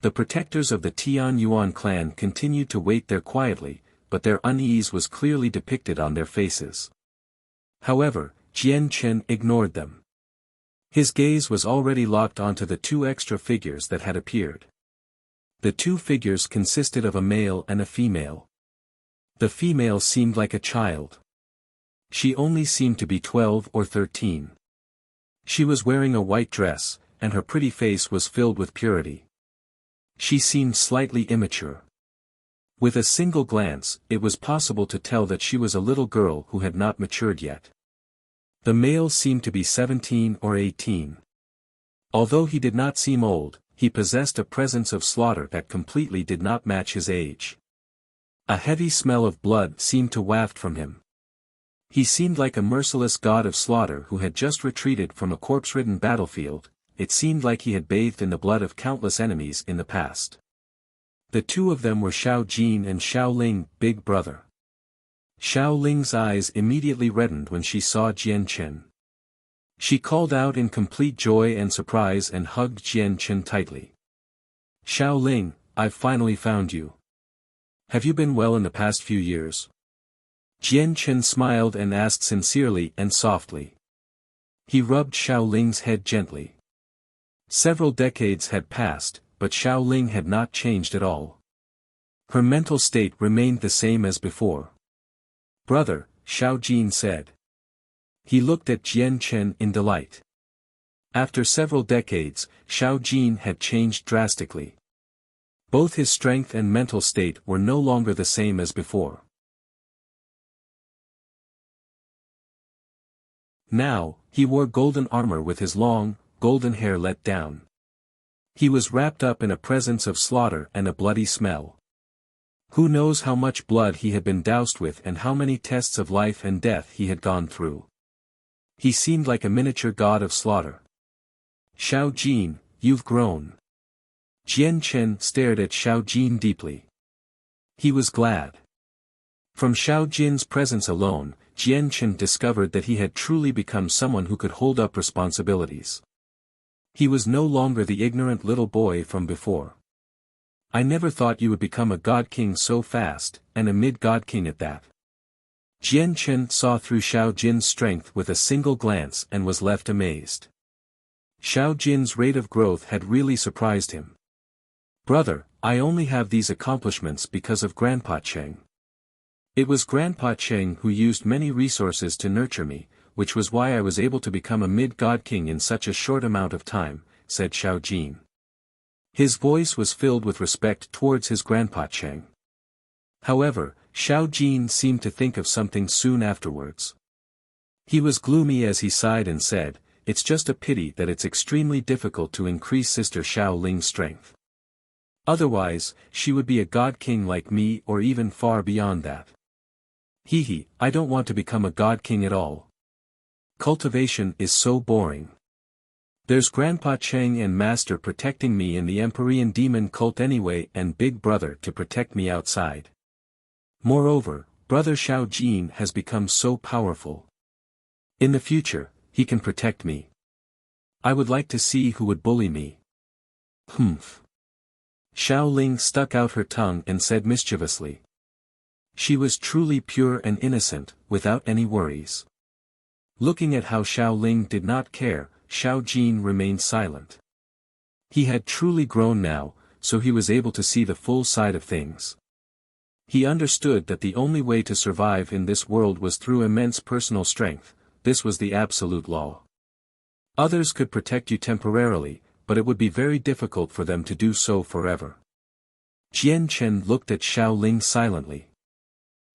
The protectors of the Tian Yuan clan continued to wait there quietly, but their unease was clearly depicted on their faces. However, Jian Chen ignored them. His gaze was already locked onto the 2 extra figures that had appeared. The 2 figures consisted of a male and a female. The female seemed like a child. She only seemed to be 12 or 13. She was wearing a white dress, and her pretty face was filled with purity. She seemed slightly immature. With a single glance, it was possible to tell that she was a little girl who had not matured yet. The male seemed to be 17 or 18. Although he did not seem old, he possessed a presence of slaughter that completely did not match his age. A heavy smell of blood seemed to waft from him. He seemed like a merciless god of slaughter who had just retreated from a corpse-ridden battlefield. It seemed like he had bathed in the blood of countless enemies in the past. The 2 of them were Xiao Jin and Xiao Ling, big brother. Xiao Ling's eyes immediately reddened when she saw Jian Chen. She called out in complete joy and surprise and hugged Jian Chen tightly. Xiao Ling, I've finally found you. Have you been well in the past few years? Jian Chen smiled and asked sincerely and softly. He rubbed Xiao Ling's head gently. Several decades had passed, but Xiao Ling had not changed at all. Her mental state remained the same as before. Brother, Xiao Jin said. He looked at Jian Chen in delight. After several decades, Xiao Jin had changed drastically. Both his strength and mental state were no longer the same as before. Now, he wore golden armor with his long, golden hair let down. He was wrapped up in a presence of slaughter and a bloody smell. Who knows how much blood he had been doused with and how many tests of life and death he had gone through. He seemed like a miniature god of slaughter. Xiao Jin, you've grown. Jian Chen stared at Xiao Jin deeply. He was glad. From Xiao Jin's presence alone, Jian Chen discovered that he had truly become someone who could hold up responsibilities. He was no longer the ignorant little boy from before. I never thought you would become a god king so fast, and a mid-god king at that. Jian Chen saw through Xiao Jin's strength with a single glance and was left amazed. Xiao Jin's rate of growth had really surprised him. Brother, I only have these accomplishments because of Grandpa Cheng. It was Grandpa Cheng who used many resources to nurture me, which was why I was able to become a mid-god king in such a short amount of time, said Xiao Jin. His voice was filled with respect towards his Grandpa Cheng. However, Xiao Jin seemed to think of something soon afterwards. He was gloomy as he sighed and said, it's just a pity that it's extremely difficult to increase Sister Xiao Ling's strength. Otherwise, she would be a god king like me or even far beyond that. Hehe, I don't want to become a god king at all. Cultivation is so boring. There's Grandpa Cheng and Master protecting me in the Empyrean demon cult anyway and Big Brother to protect me outside. Moreover, Brother Xiao Jin has become so powerful. In the future, he can protect me. I would like to see who would bully me. Humph. Xiao Ling stuck out her tongue and said mischievously. She was truly pure and innocent, without any worries. Looking at how Xiao Ling did not care, Xiao Jin remained silent. He had truly grown now, so he was able to see the full side of things. He understood that the only way to survive in this world was through immense personal strength. This was the absolute law. Others could protect you temporarily, but it would be very difficult for them to do so forever. Jian Chen looked at Xiao Ling silently.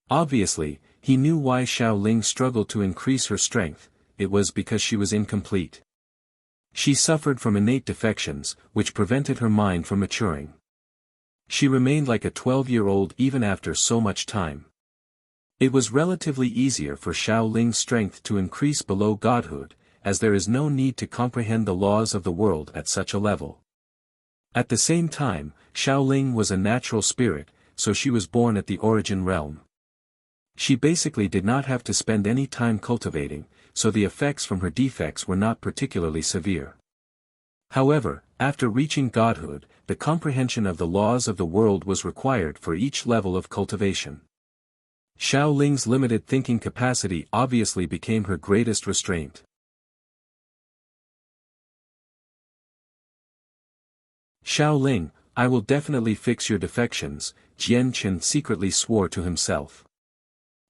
Obviously, he knew why Xiao Ling struggled to increase her strength. It was because she was incomplete. She suffered from innate defections, which prevented her mind from maturing. She remained like a 12-year-old even after so much time. It was relatively easier for Xiao Ling's strength to increase below godhood, as there is no need to comprehend the laws of the world at such a level. At the same time, Xiao Ling was a natural spirit, so she was born at the origin realm. She basically did not have to spend any time cultivating, so the effects from her defects were not particularly severe. However, after reaching godhood, the comprehension of the laws of the world was required for each level of cultivation. Xiao Ling's limited thinking capacity obviously became her greatest restraint. Xiao Ling, I will definitely fix your defections, Jian Chen secretly swore to himself.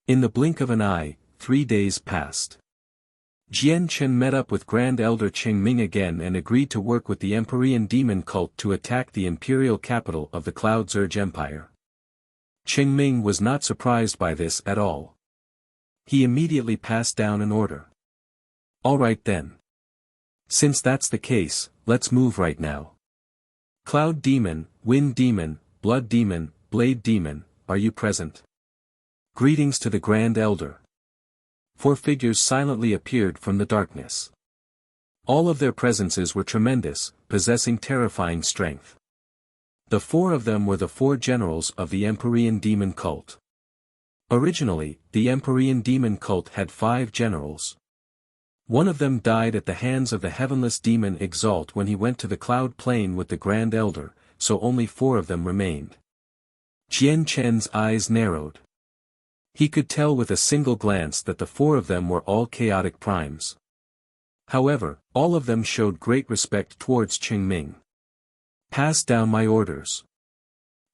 In the blink of an eye, 3 days passed. Jian Chen met up with Grand Elder Cheng Ming again and agreed to work with the Empyrean demon cult to attack the imperial capital of the Cloud Zurge Empire. Cheng Ming was not surprised by this at all. He immediately passed down an order. All right then. Since that's the case, let's move right now. Cloud Demon, Wind Demon, Blood Demon, Blade Demon, are you present? Greetings to the Grand Elder. 4 figures silently appeared from the darkness. All of their presences were tremendous, possessing terrifying strength. The 4 of them were the 4 generals of the Empyrean demon cult. Originally, the Empyrean demon cult had 5 generals. One of them died at the hands of the heavenless demon Exalt when he went to the cloud plane with the Grand Elder, so only 4 of them remained. Jian Chen's eyes narrowed. He could tell with a single glance that the 4 of them were all chaotic primes. However, all of them showed great respect towards Cheng Ming. Pass down my orders.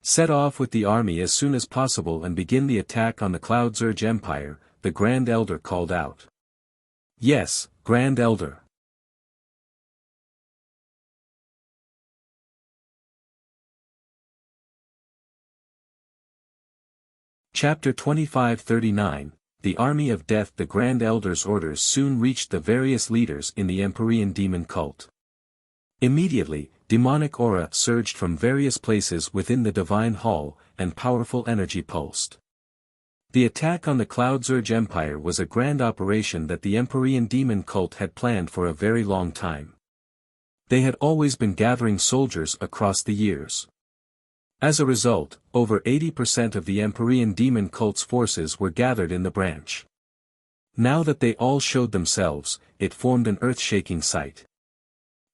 Set off with the army as soon as possible and begin the attack on the Cloud Zurge Empire, the Grand Elder called out. Yes, Grand Elder. Chapter 2539, The Army of Death. The Grand Elder's orders soon reached the various leaders in the Empyrean demon cult. Immediately, demonic aura surged from various places within the Divine Hall, and powerful energy pulsed. The attack on the Cloud Zurge Empire was a grand operation that the Empyrean demon cult had planned for a very long time. They had always been gathering soldiers across the years. As a result, over 80% of the Empyrean demon cult's forces were gathered in the branch. Now that they all showed themselves, it formed an earth-shaking sight.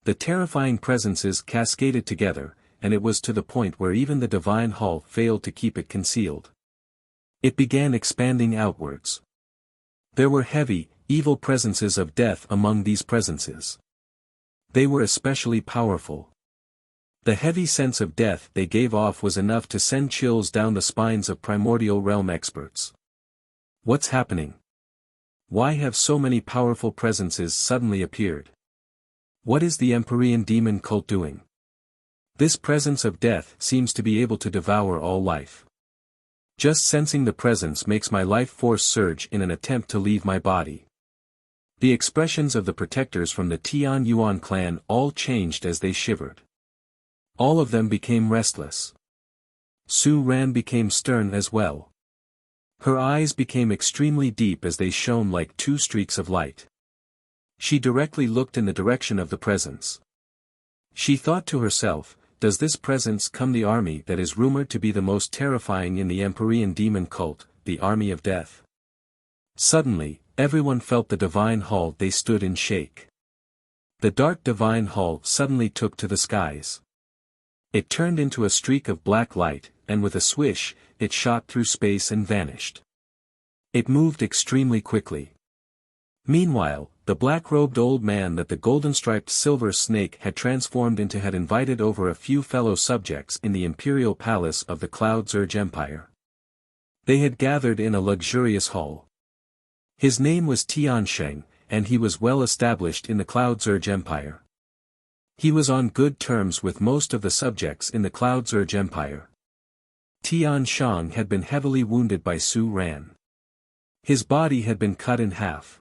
The terrifying presences cascaded together, and it was to the point where even the Divine Hall failed to keep it concealed. It began expanding outwards. There were heavy, evil presences of death among these presences. They were especially powerful. The heavy sense of death they gave off was enough to send chills down the spines of primordial realm experts. What's happening? Why have so many powerful presences suddenly appeared? What is the Empyrean demon cult doing? This presence of death seems to be able to devour all life. Just sensing the presence makes my life force surge in an attempt to leave my body. The expressions of the protectors from the Tian Yuan clan all changed as they shivered. All of them became restless. Su Ran became stern as well. Her eyes became extremely deep as they shone like 2 streaks of light. She directly looked in the direction of the presence. She thought to herself, does this presence come the army that is rumored to be the most terrifying in the Empyrean demon cult, the army of death? Suddenly, everyone felt the Divine Hall they stood in shake. The dark Divine Hall suddenly took to the skies. It turned into a streak of black light, and with a swish, it shot through space and vanished. It moved extremely quickly. Meanwhile, the black-robed old man that the golden-striped silver snake had transformed into had invited over a few fellow subjects in the imperial palace of the Cloud Zurge Empire. They had gathered in a luxurious hall. His name was Tiansheng, and he was well established in the Cloud Zurge Empire. He was on good terms with most of the subjects in the Cloud Surge Empire. Tian Shang had been heavily wounded by Su Ran. His body had been cut in half.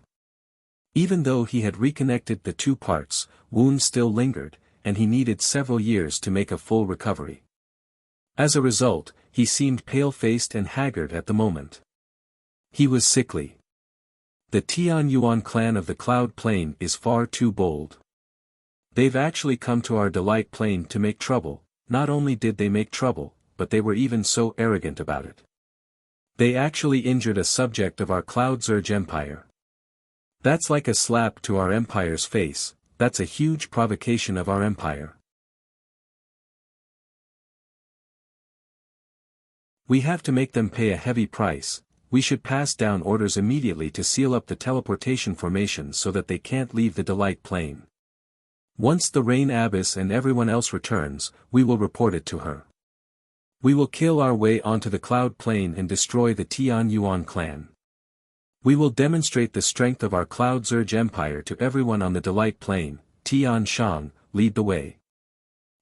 Even though he had reconnected the two parts, wounds still lingered, and he needed several years to make a full recovery. As a result, he seemed pale-faced and haggard at the moment. He was sickly. The Tian Yuan clan of the Cloud Plain is far too bold. They've actually come to our Delight Plain to make trouble. Not only did they make trouble, but they were even so arrogant about it. They actually injured a subject of our Cloud Surge Empire. That's like a slap to our empire's face. That's a huge provocation of our empire. We have to make them pay a heavy price. We should pass down orders immediately to seal up the teleportation formation so that they can't leave the Delight Plain. Once the Rain Abbess and everyone else returns, we will report it to her. We will kill our way onto the Cloud Plain and destroy the Tian Yuan clan. We will demonstrate the strength of our Cloud Surge Empire to everyone on the Delight Plain. Tian Shang, lead the way.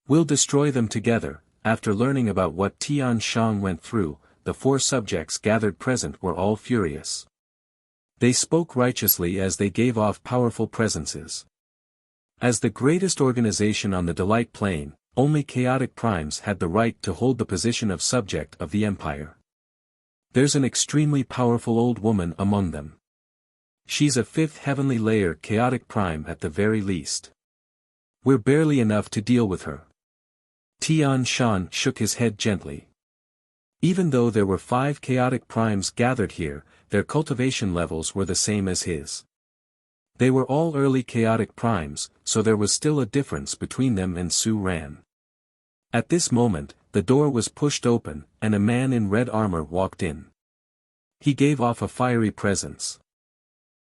We'll destroy them together. After learning about what Tian Shang went through, the four subjects gathered present were all furious. They spoke righteously as they gave off powerful presences. As the greatest organization on the Delight Plain, only chaotic primes had the right to hold the position of subject of the empire. There's an extremely powerful old woman among them. She's a 5th heavenly layer chaotic prime at the very least. We're barely enough to deal with her. Tian Shan shook his head gently. Even though there were 5 chaotic primes gathered here, their cultivation levels were the same as his. They were all early chaotic primes, so there was still a difference between them and Su Ran. At this moment, the door was pushed open, and a man in red armor walked in. He gave off a fiery presence.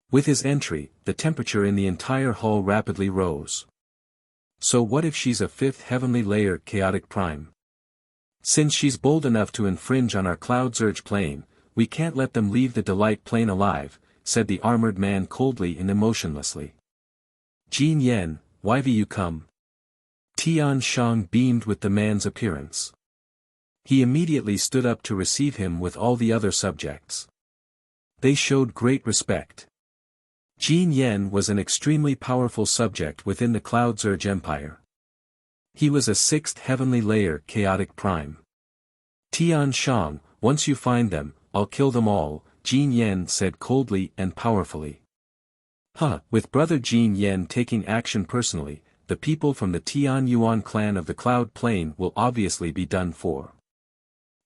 With his entry, the temperature in the entire hall rapidly rose. So what if she's a 5th heavenly layer chaotic prime? Since she's bold enough to infringe on our Cloud Surge Plane, we can't let them leave the Delight Plane alive, said the armored man coldly and emotionlessly. Jin Yen, why have you come? Tian Shang beamed with the man's appearance. He immediately stood up to receive him with all the other subjects. They showed great respect. Jin Yen was an extremely powerful subject within the Cloud Surge Empire. He was a 6th heavenly layer chaotic prime. Tian Shang, once you find them, I'll kill them all, Jin Yen said coldly and powerfully. With brother Jin Yen taking action personally, the people from the Tian Yuan clan of the Cloud Plain will obviously be done for.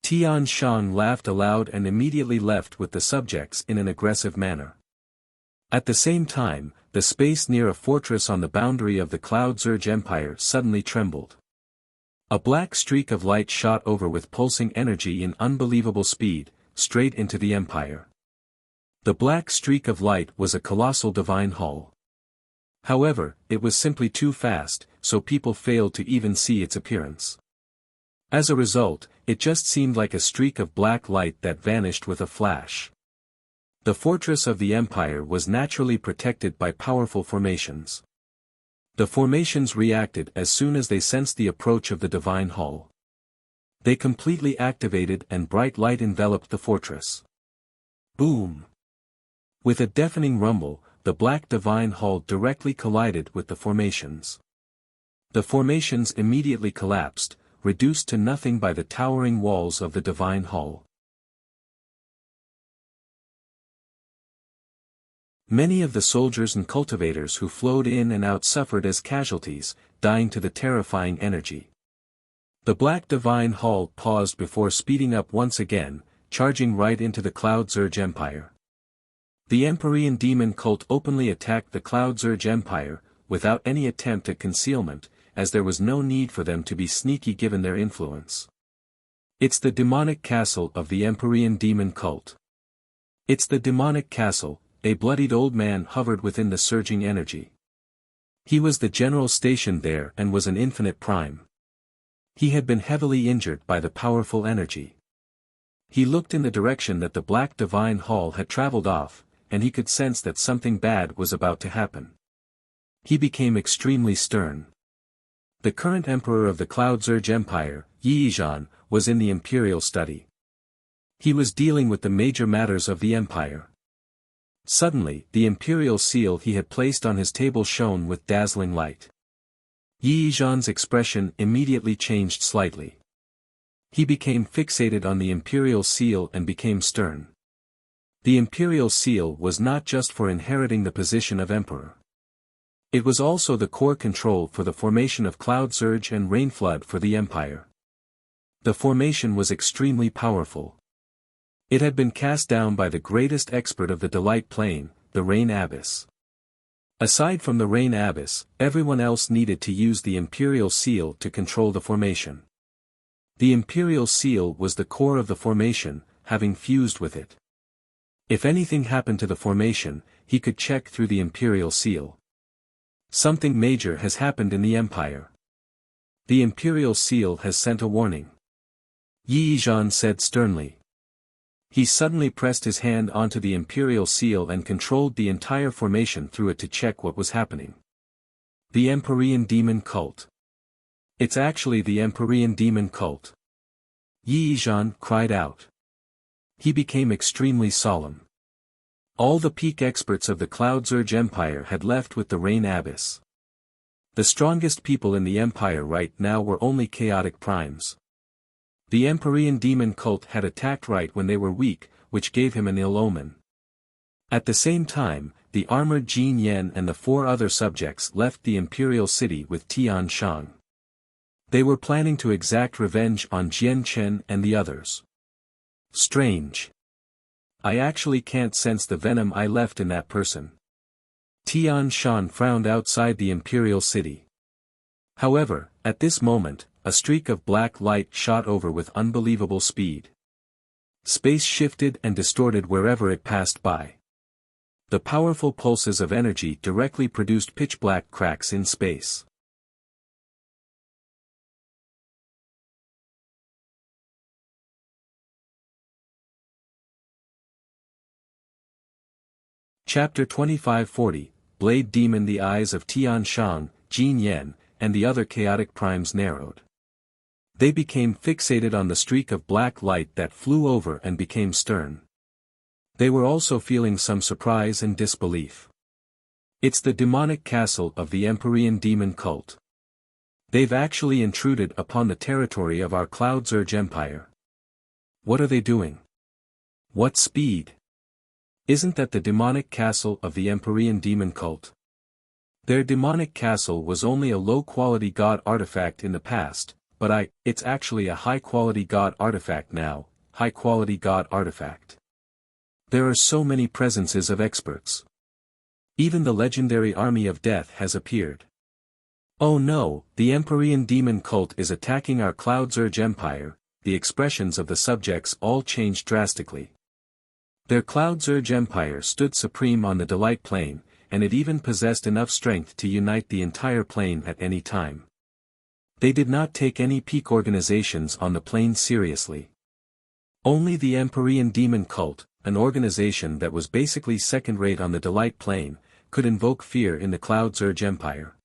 Tian Shang laughed aloud and immediately left with the subjects in an aggressive manner. At the same time, the space near a fortress on the boundary of the Cloud Surge Empire suddenly trembled. A black streak of light shot over with pulsing energy in unbelievable speed, straight into the Empire. The black streak of light was a colossal divine hall. However, it was simply too fast, so people failed to even see its appearance. As a result, it just seemed like a streak of black light that vanished with a flash. The fortress of the Empire was naturally protected by powerful formations. The formations reacted as soon as they sensed the approach of the divine hall. They completely activated and bright light enveloped the fortress. Boom! With a deafening rumble, the black divine hall directly collided with the formations. The formations immediately collapsed, reduced to nothing by the towering walls of the divine hall. Many of the soldiers and cultivators who flowed in and out suffered as casualties, dying to the terrifying energy. The Black Divine Hall paused before speeding up once again, charging right into the Cloud Surge Empire. The Empyrean demon cult openly attacked the Cloud Surge Empire, without any attempt at concealment, as there was no need for them to be sneaky given their influence. It's the demonic castle of the Empyrean demon cult. It's the demonic castle. A bloodied old man hovered within the surging energy. He was the general stationed there and was an infinite prime. He had been heavily injured by the powerful energy. He looked in the direction that the Black Divine Hall had traveled off, and he could sense that something bad was about to happen. He became extremely stern. The current emperor of the Cloud Zerg Empire, Yizhan, was in the imperial study. He was dealing with the major matters of the empire. Suddenly, the imperial seal he had placed on his table shone with dazzling light. Yizhan's expression immediately changed slightly. He became fixated on the imperial seal and became stern. The imperial seal was not just for inheriting the position of emperor. It was also the core control for the formation of Cloud Surge and Rain Flood for the empire. The formation was extremely powerful. It had been cast down by the greatest expert of the Delight Plane, the Rain Abyss. Aside from the Rain Abyss, everyone else needed to use the imperial seal to control the formation. The imperial seal was the core of the formation, having fused with it. If anything happened to the formation, he could check through the imperial seal. Something major has happened in the empire. The imperial seal has sent a warning. Yizhan said sternly. He suddenly pressed his hand onto the imperial seal and controlled the entire formation through it to check what was happening. The Empyrean Demon Cult. It's actually the Empyrean Demon Cult. Yizhan cried out. He became extremely solemn. All the peak experts of the Cloud Zerg Empire had left with the Rain Abyss. The strongest people in the empire right now were only chaotic primes. The Empyrean Demon Cult had attacked right when they were weak, which gave him an ill omen. At the same time, the armored Jin Yen and the 4 other subjects left the imperial city with Tian Shang. They were planning to exact revenge on Jian Chen and the others. Strange. I actually can't sense the venom I left in that person. Tian Shan frowned outside the imperial city. However, at this moment, a streak of black light shot over with unbelievable speed. Space shifted and distorted wherever it passed by. The powerful pulses of energy directly produced pitch-black cracks in space. Chapter 2540, Blade Demon. The eyes of Tian Shang, Jin Yen, and the other chaotic primes narrowed. They became fixated on the streak of black light that flew over and became stern. They were also feeling some surprise and disbelief. It's the demonic castle of the Empyrean Demon Cult. They've actually intruded upon the territory of our Cloud Zerg Empire. What are they doing? What speed? Isn't that the demonic castle of the Empyrean Demon Cult? Their demonic castle was only a low-quality god artifact in the past, but it's actually a high-quality god artifact now, high-quality god artifact. There are so many presences of experts. Even the legendary army of death has appeared. Oh no, the Empyrean Demon Cult is attacking our Cloud Zerg Empire. The expressions of the subjects all changed drastically. Their Cloud Zerg Empire stood supreme on the Delight Plane, and it even possessed enough strength to unite the entire plane at any time. They did not take any peak organizations on the plane seriously. Only the Empyrean Demon Cult, an organization that was basically second-rate on the Delight Plane, could invoke fear in the Cloud Zerg Empire.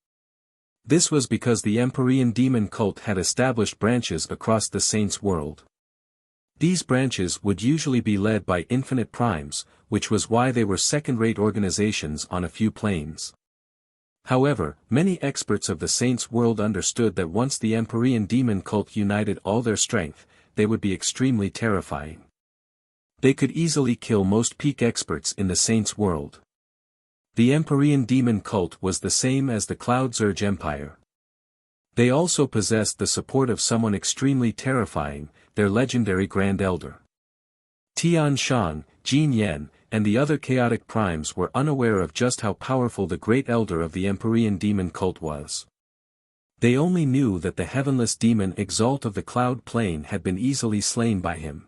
This was because the Empyrean Demon Cult had established branches across the Saints' world. These branches would usually be led by infinite primes, which was why they were second-rate organizations on a few planes. However, many experts of the Saints' world understood that once the Empyrean Demon Cult united all their strength, they would be extremely terrifying. They could easily kill most peak experts in the Saints' world. The Empyrean Demon Cult was the same as the Cloud Zerg Empire. They also possessed the support of someone extremely terrifying, their legendary Grand Elder. Tian Shan, Jin Yen, and the other chaotic primes were unaware of just how powerful the Great Elder of the Empyrean Demon Cult was. They only knew that the heavenless demon Exalt of the Cloud Plane had been easily slain by him.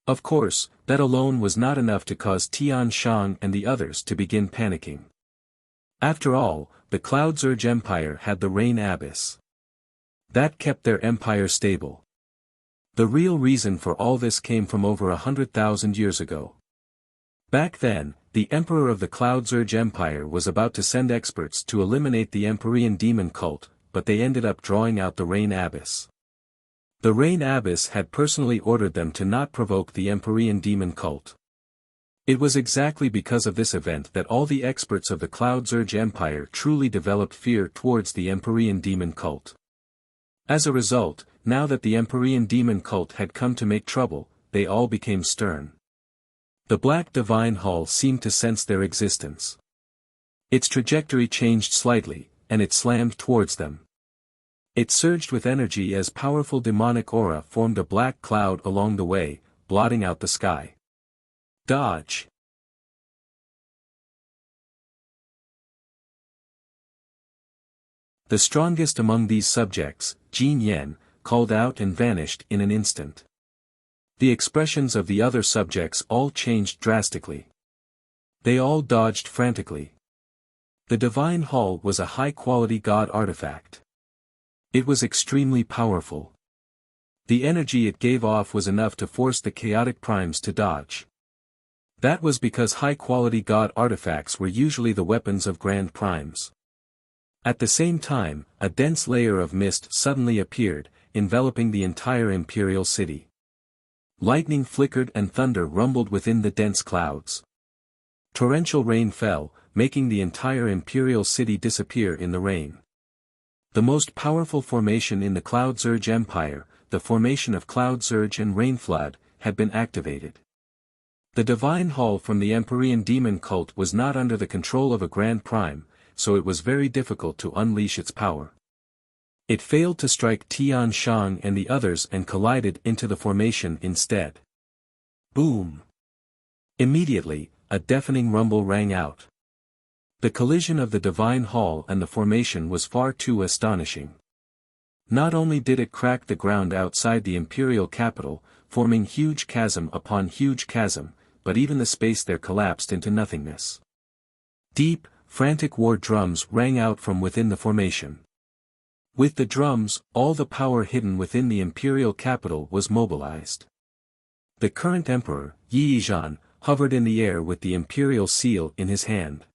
Of course, that alone was not enough to cause Tian Shang and the others to begin panicking. After all, the Cloud Zerg Empire had the Rain Abyss. That kept their empire stable. The real reason for all this came from over 100,000 years ago. Back then, the Emperor of the Cloud Zerg Empire was about to send experts to eliminate the Empyrean Demon Cult, but they ended up drawing out the Rain Abbess. The Rain Abbess had personally ordered them to not provoke the Empyrean demon cult. It was exactly because of this event that all the experts of the Cloud Zerg Empire truly developed fear towards the Empyrean demon cult. As a result, now that the Empyrean demon cult had come to make trouble, they all became stern. The Black Divine Hall seemed to sense their existence. Its trajectory changed slightly, and it slammed towards them. It surged with energy as powerful demonic aura formed a black cloud along the way, blotting out the sky. Dodge! The strongest among these subjects, Jin Yen, called out and vanished in an instant. The expressions of the other subjects all changed drastically. They all dodged frantically. The Divine Hall was a high-quality god artifact. It was extremely powerful. The energy it gave off was enough to force the chaotic primes to dodge. That was because high-quality god artifacts were usually the weapons of grand primes. At the same time, a dense layer of mist suddenly appeared, enveloping the entire imperial city. Lightning flickered and thunder rumbled within the dense clouds. Torrential rain fell, making the entire imperial city disappear in the rain. The most powerful formation in the Cloud Zerg Empire, the formation of Cloud Zerg and Rainflood, had been activated. The Divine Hall from the Empyrean demon cult was not under the control of a Grand Prime, so it was very difficult to unleash its power. It failed to strike Tian Shang and the others and collided into the formation instead. Boom! Immediately, a deafening rumble rang out. The collision of the Divine Hall and the formation was far too astonishing. Not only did it crack the ground outside the imperial capital, forming huge chasm upon huge chasm, but even the space there collapsed into nothingness. Deep, frantic war drums rang out from within the formation. With the drums, all the power hidden within the imperial capital was mobilized. The current emperor, Yi Zhan, hovered in the air with the imperial seal in his hand.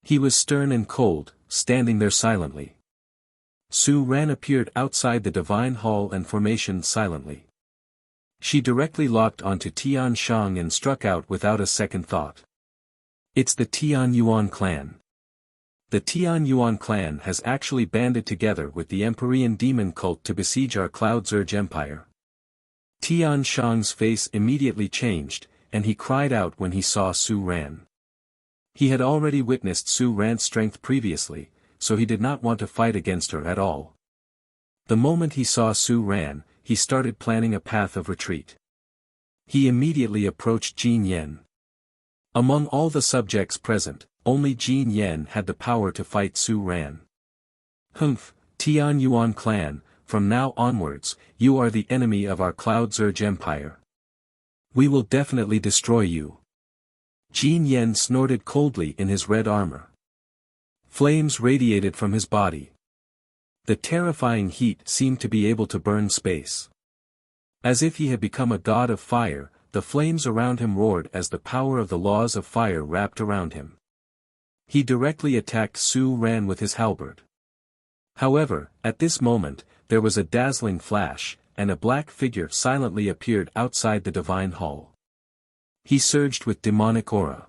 He was stern and cold, standing there silently. Su Ran appeared outside the Divine Hall and formation silently. She directly locked onto Tian Shang and struck out without a second thought. It's the Tian Yuan clan. The Tian Yuan clan has actually banded together with the Empyrean demon cult to besiege our Cloud Zerg Empire. Tian Shang's face immediately changed, and he cried out when he saw Su Ran. He had already witnessed Su Ran's strength previously, so he did not want to fight against her at all. The moment he saw Su Ran, he started planning a path of retreat. He immediately approached Jin Yen. Among all the subjects present, only Jin Yen had the power to fight Su Ran. Humph, Tian Yuan clan, from now onwards, you are the enemy of our Cloud Zerg Empire. We will definitely destroy you. Jin Yen snorted coldly in his red armor. Flames radiated from his body. The terrifying heat seemed to be able to burn space. As if he had become a god of fire, the flames around him roared as the power of the laws of fire wrapped around him. He directly attacked Su Ran with his halberd. However, at this moment, there was a dazzling flash, and a black figure silently appeared outside the Divine Hall. He surged with demonic aura.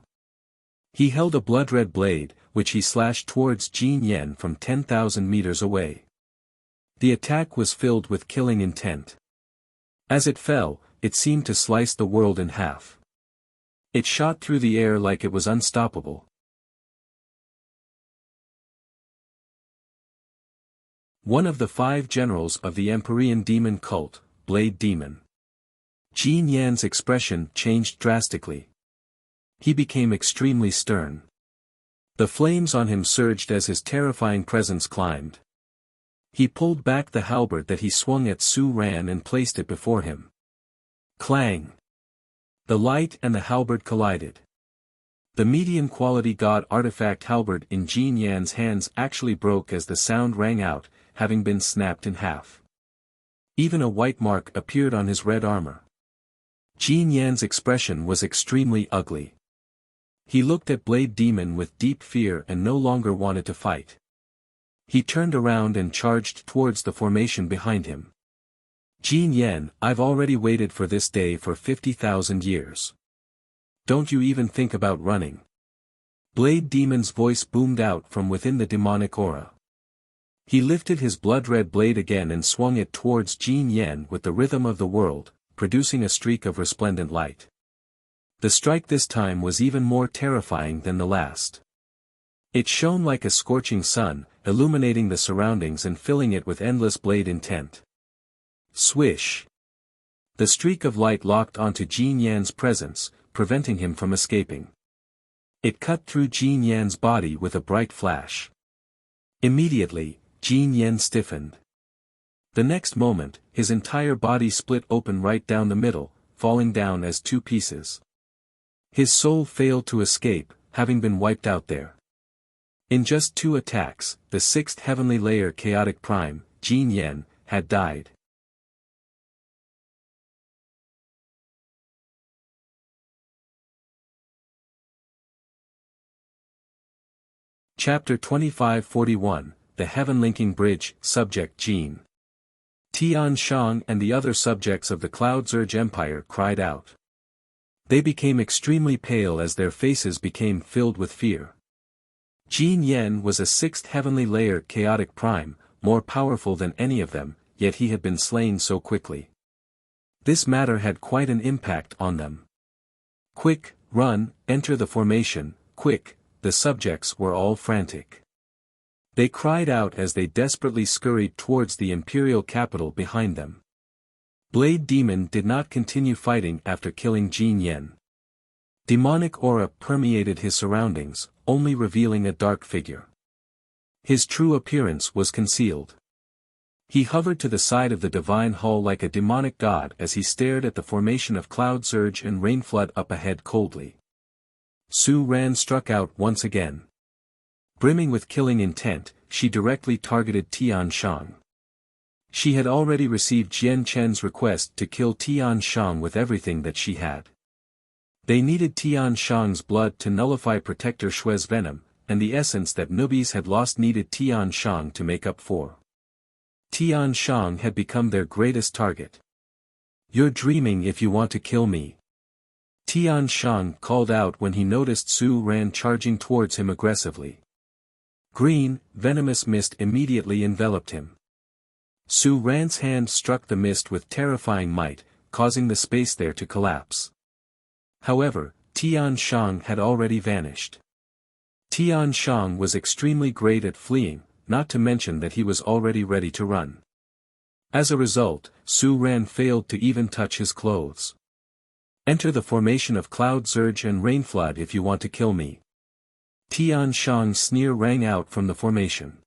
He held a blood-red blade, which he slashed towards Jin Yen from 10,000 meters away. The attack was filled with killing intent. As it fell, it seemed to slice the world in half. It shot through the air like it was unstoppable. One of the 5 generals of the Empyrean demon cult, Blade Demon. Jin Yan's expression changed drastically. He became extremely stern. The flames on him surged as his terrifying presence climbed. He pulled back the halberd that he swung at Su Ran and placed it before him. Clang! The light and the halberd collided. The medium-quality god artifact halberd in Jin Yan's hands actually broke as the sound rang out, having been snapped in half. Even a white mark appeared on his red armor. Jin Yan's expression was extremely ugly. He looked at Blade Demon with deep fear and no longer wanted to fight. He turned around and charged towards the formation behind him. Jin Yen, I've already waited for this day for 50,000 years. Don't you even think about running. Blade Demon's voice boomed out from within the demonic aura. He lifted his blood-red blade again and swung it towards Jin Yen with the rhythm of the world, producing a streak of resplendent light. The strike this time was even more terrifying than the last. It shone like a scorching sun, illuminating the surroundings and filling it with endless blade intent. Swish! The streak of light locked onto Jin Yan's presence, preventing him from escaping. It cut through Jin Yan's body with a bright flash. Immediately, Jin Yan stiffened. The next moment, his entire body split open right down the middle, falling down as two pieces. His soul failed to escape, having been wiped out there. In just 2 attacks, the 6th heavenly layer chaotic prime, Jin Yan, had died. Chapter 2541, The Heaven-Linking Bridge, Subject Jin. Tian Shang and the other subjects of the Cloud Surge Empire cried out. They became extremely pale as their faces became filled with fear. Jin Yen was a 6th heavenly layer chaotic prime, more powerful than any of them, yet he had been slain so quickly. This matter had quite an impact on them. Quick, run, enter the formation, quick, the subjects were all frantic. They cried out as they desperately scurried towards the imperial capital behind them. Blade Demon did not continue fighting after killing Jin Yen. Demonic aura permeated his surroundings, only revealing a dark figure. His true appearance was concealed. He hovered to the side of the divine hall like a demonic god as he stared at the formation of cloud surge and rain flood up ahead coldly. Su Ran struck out once again. Brimming with killing intent, she directly targeted Tian Shang. She had already received Jian Chen's request to kill Tian Shang with everything that she had. They needed Tian Shang's blood to nullify Protector Shui's venom, and the essence that newbies had lost needed Tian Shang to make up for. Tian Shang had become their greatest target. You're dreaming if you want to kill me. Tian Shang called out when he noticed Su Ran charging towards him aggressively. Green, venomous mist immediately enveloped him. Su Ran's hand struck the mist with terrifying might, causing the space there to collapse. However, Tian Shang had already vanished. Tian Shang was extremely great at fleeing, not to mention that he was already ready to run. As a result, Su Ran failed to even touch his clothes. Enter the formation of cloud surge and rain flood if you want to kill me. Tian Shang's sneer rang out from the formation.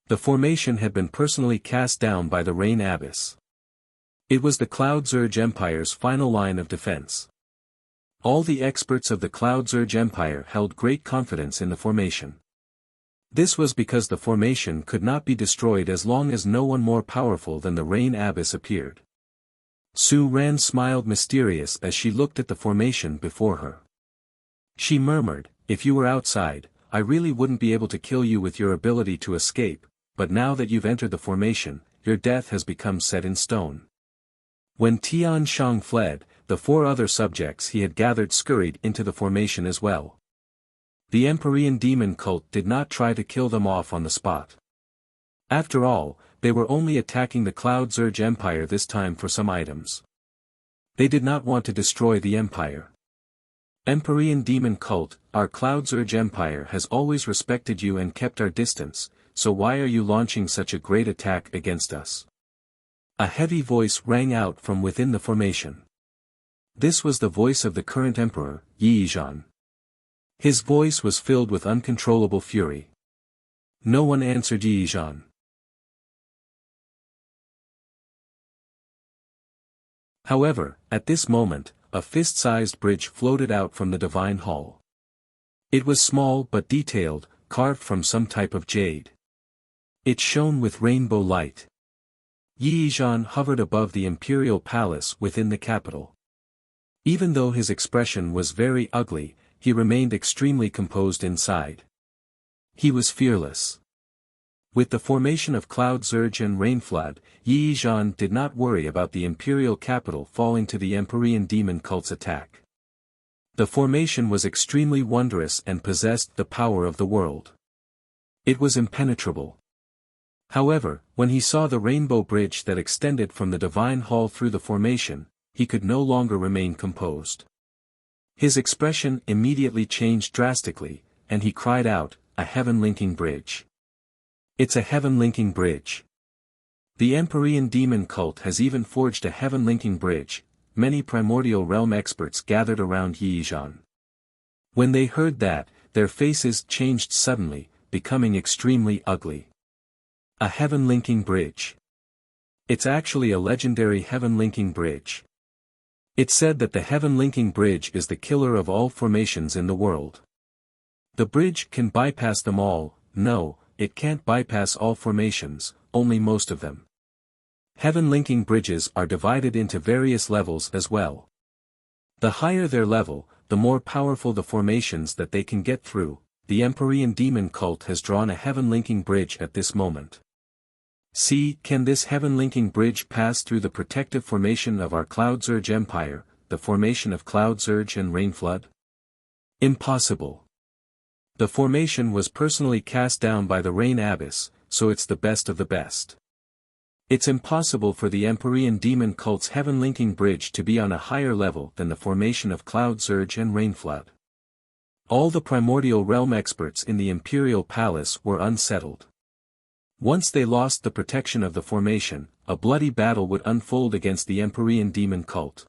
The formation had been personally cast down by the Rain Abyss. It was the Cloud Surge Empire's final line of defense. All the experts of the Cloud Surge Empire held great confidence in the formation. This was because the formation could not be destroyed as long as no one more powerful than the Rain Abyss appeared. Su Ran smiled mysterious as she looked at the formation before her. She murmured, if you were outside, I really wouldn't be able to kill you with your ability to escape, but now that you've entered the formation, your death has become set in stone. When Tian Shang fled, the 4 other subjects he had gathered scurried into the formation as well. The Empyrean demon cult did not try to kill them off on the spot. After all, they were only attacking the Cloud Surge Empire this time for some items. They did not want to destroy the Empire. Empyrean demon cult, our Cloud Surge Empire has always respected you and kept our distance, so why are you launching such a great attack against us? A heavy voice rang out from within the formation. This was the voice of the current emperor, Yi Zhan. His voice was filled with uncontrollable fury. No one answered Yi Zhan. However, at this moment, a fist-sized bridge floated out from the divine hall. It was small but detailed, carved from some type of jade. It shone with rainbow light. Yi Zhan hovered above the imperial palace within the capital. Even though his expression was very ugly, he remained extremely composed inside. He was fearless. With the formation of cloud surge and rain flood, Yi Zhan did not worry about the imperial capital falling to the Empyrean demon cult's attack. The formation was extremely wondrous and possessed the power of the world. It was impenetrable. However, when he saw the rainbow bridge that extended from the divine hall through the formation, he could no longer remain composed. His expression immediately changed drastically, and he cried out, "A heaven-linking bridge! It's a heaven-linking bridge! The Empyrean demon cult has even forged a heaven-linking bridge." Many primordial realm experts gathered around Yi Zhan. When they heard that, their faces changed suddenly, becoming extremely ugly. A heaven-linking bridge. It's actually a legendary heaven-linking bridge. It's said that the heaven-linking bridge is the killer of all formations in the world. The bridge can bypass them all. No, it can't bypass all formations, only most of them. Heaven-linking bridges are divided into various levels as well. The higher their level, the more powerful the formations that they can get through. The Empyrean demon cult has drawn a heaven-linking bridge at this moment. See, can this heaven-linking bridge pass through the protective formation of our Cloud Surge Empire, the formation of Cloud Surge and Rain Flood? Impossible. The formation was personally cast down by the Rain Abyss, so it's the best of the best. It's impossible for the Empyrean demon cult's heaven-linking bridge to be on a higher level than the formation of Cloud Surge and Rain Flood. All the primordial realm experts in the Imperial Palace were unsettled. Once they lost the protection of the formation, a bloody battle would unfold against the Empyrean demon cult.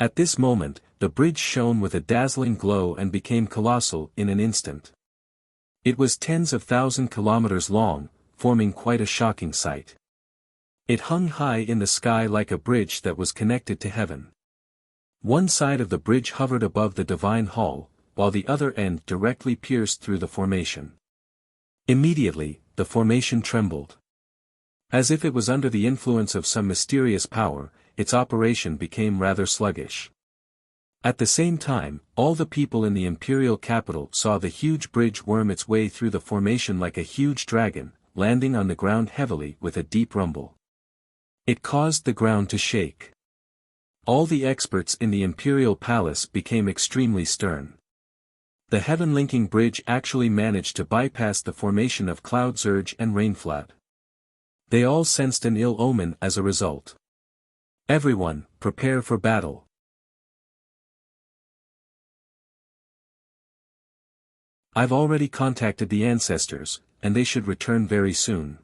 At this moment, the bridge shone with a dazzling glow and became colossal in an instant. It was tens of thousand kilometers long, forming quite a shocking sight. It hung high in the sky like a bridge that was connected to heaven. One side of the bridge hovered above the divine hall, while the other end directly pierced through the formation. Immediately, the formation trembled. As if it was under the influence of some mysterious power, its operation became rather sluggish. At the same time, all the people in the imperial capital saw the huge bridge worm its way through the formation like a huge dragon, landing on the ground heavily with a deep rumble. It caused the ground to shake. All the experts in the imperial palace became extremely stern. The heaven-linking bridge actually managed to bypass the formation of Cloud Surge and Rain Flood. They all sensed an ill omen as a result. Everyone, prepare for battle. I've already contacted the ancestors, and they should return very soon.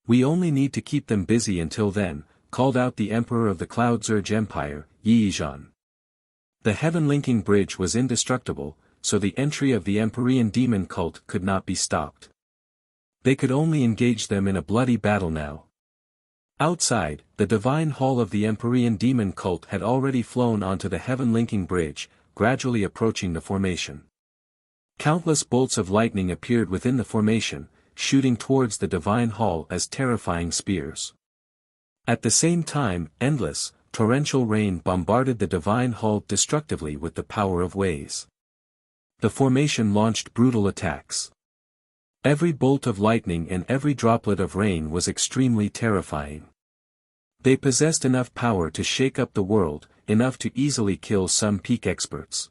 We only need to keep them busy until then, called out the Emperor of the Cloud Surge Empire, Yi Zhan. The heaven-linking bridge was indestructible, so the entry of the Empyrean demon cult could not be stopped. They could only engage them in a bloody battle now. Outside, the divine hall of the Empyrean demon cult had already flown onto the heaven-linking bridge, gradually approaching the formation. Countless bolts of lightning appeared within the formation, shooting towards the divine hall as terrifying spears. At the same time, endless, torrential rain bombarded the divine hall destructively with the power of waves. The formation launched brutal attacks. Every bolt of lightning and every droplet of rain was extremely terrifying. They possessed enough power to shake up the world, enough to easily kill some peak experts.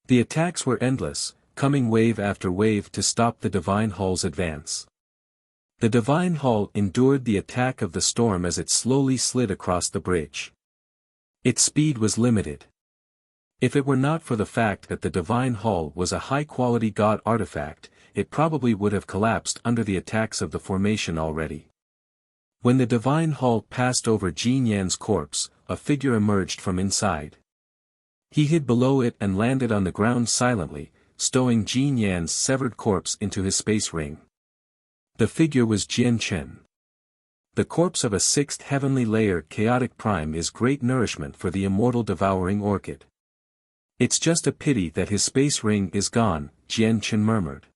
The attacks were endless, coming wave after wave to stop the divine hall's advance. The divine hall endured the attack of the storm as it slowly slid across the bridge. Its speed was limited. If it were not for the fact that the divine hall was a high-quality god artifact, it probably would have collapsed under the attacks of the formation already. When the divine hall passed over Jin Yan's corpse, a figure emerged from inside. He hid below it and landed on the ground silently, stowing Jin Yan's severed corpse into his space ring. The figure was Jian Chen. The corpse of a sixth heavenly layer chaotic prime is great nourishment for the immortal devouring orchid. It's just a pity that his space ring is gone, Jian Chen murmured.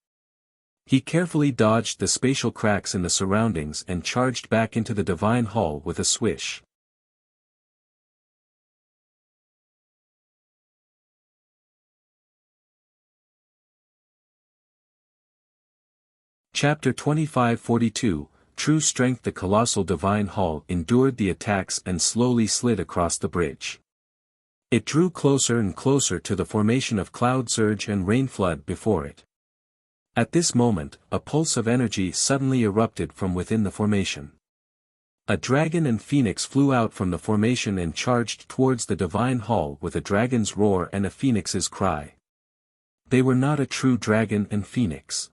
He carefully dodged the spatial cracks in the surroundings and charged back into the divine hall with a swish. Chapter 25-42, True Strength. The colossal divine hall endured the attacks and slowly slid across the bridge. It drew closer and closer to the formation of cloud surge and rain flood before it. At this moment, a pulse of energy suddenly erupted from within the formation. A dragon and phoenix flew out from the formation and charged towards the divine hall with a dragon's roar and a phoenix's cry. They were not a true dragon and phoenix.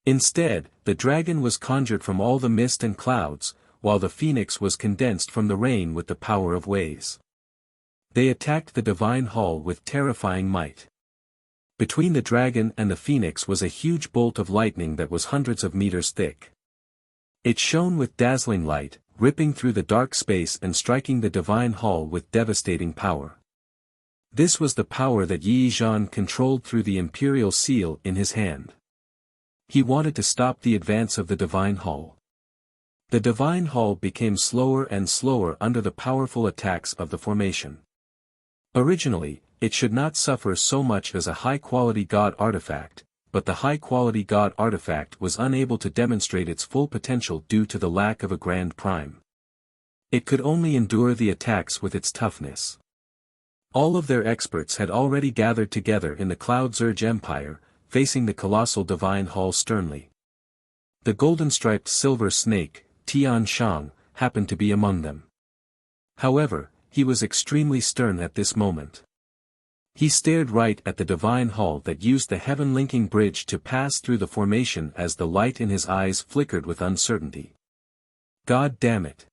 Instead, the dragon was conjured from all the mist and clouds, while the phoenix was condensed from the rain with the power of waves. They attacked the divine hall with terrifying might. Between the dragon and the phoenix was a huge bolt of lightning that was hundreds of meters thick. It shone with dazzling light, ripping through the dark space and striking the divine hall with devastating power. This was the power that Yi Zhan controlled through the imperial seal in his hand. He wanted to stop the advance of the divine hall. The divine hall became slower and slower under the powerful attacks of the formation. Originally, it should not suffer so much as a high-quality god artifact, but the high-quality god artifact was unable to demonstrate its full potential due to the lack of a grand prime. It could only endure the attacks with its toughness. All of their experts had already gathered together in the Cloud Surge Empire, facing the colossal divine hall sternly. The golden-striped silver snake, Tian Shang, happened to be among them. However, he was extremely stern at this moment. He stared right at the divine hall that used the heaven-linking bridge to pass through the formation as the light in his eyes flickered with uncertainty. God damn it!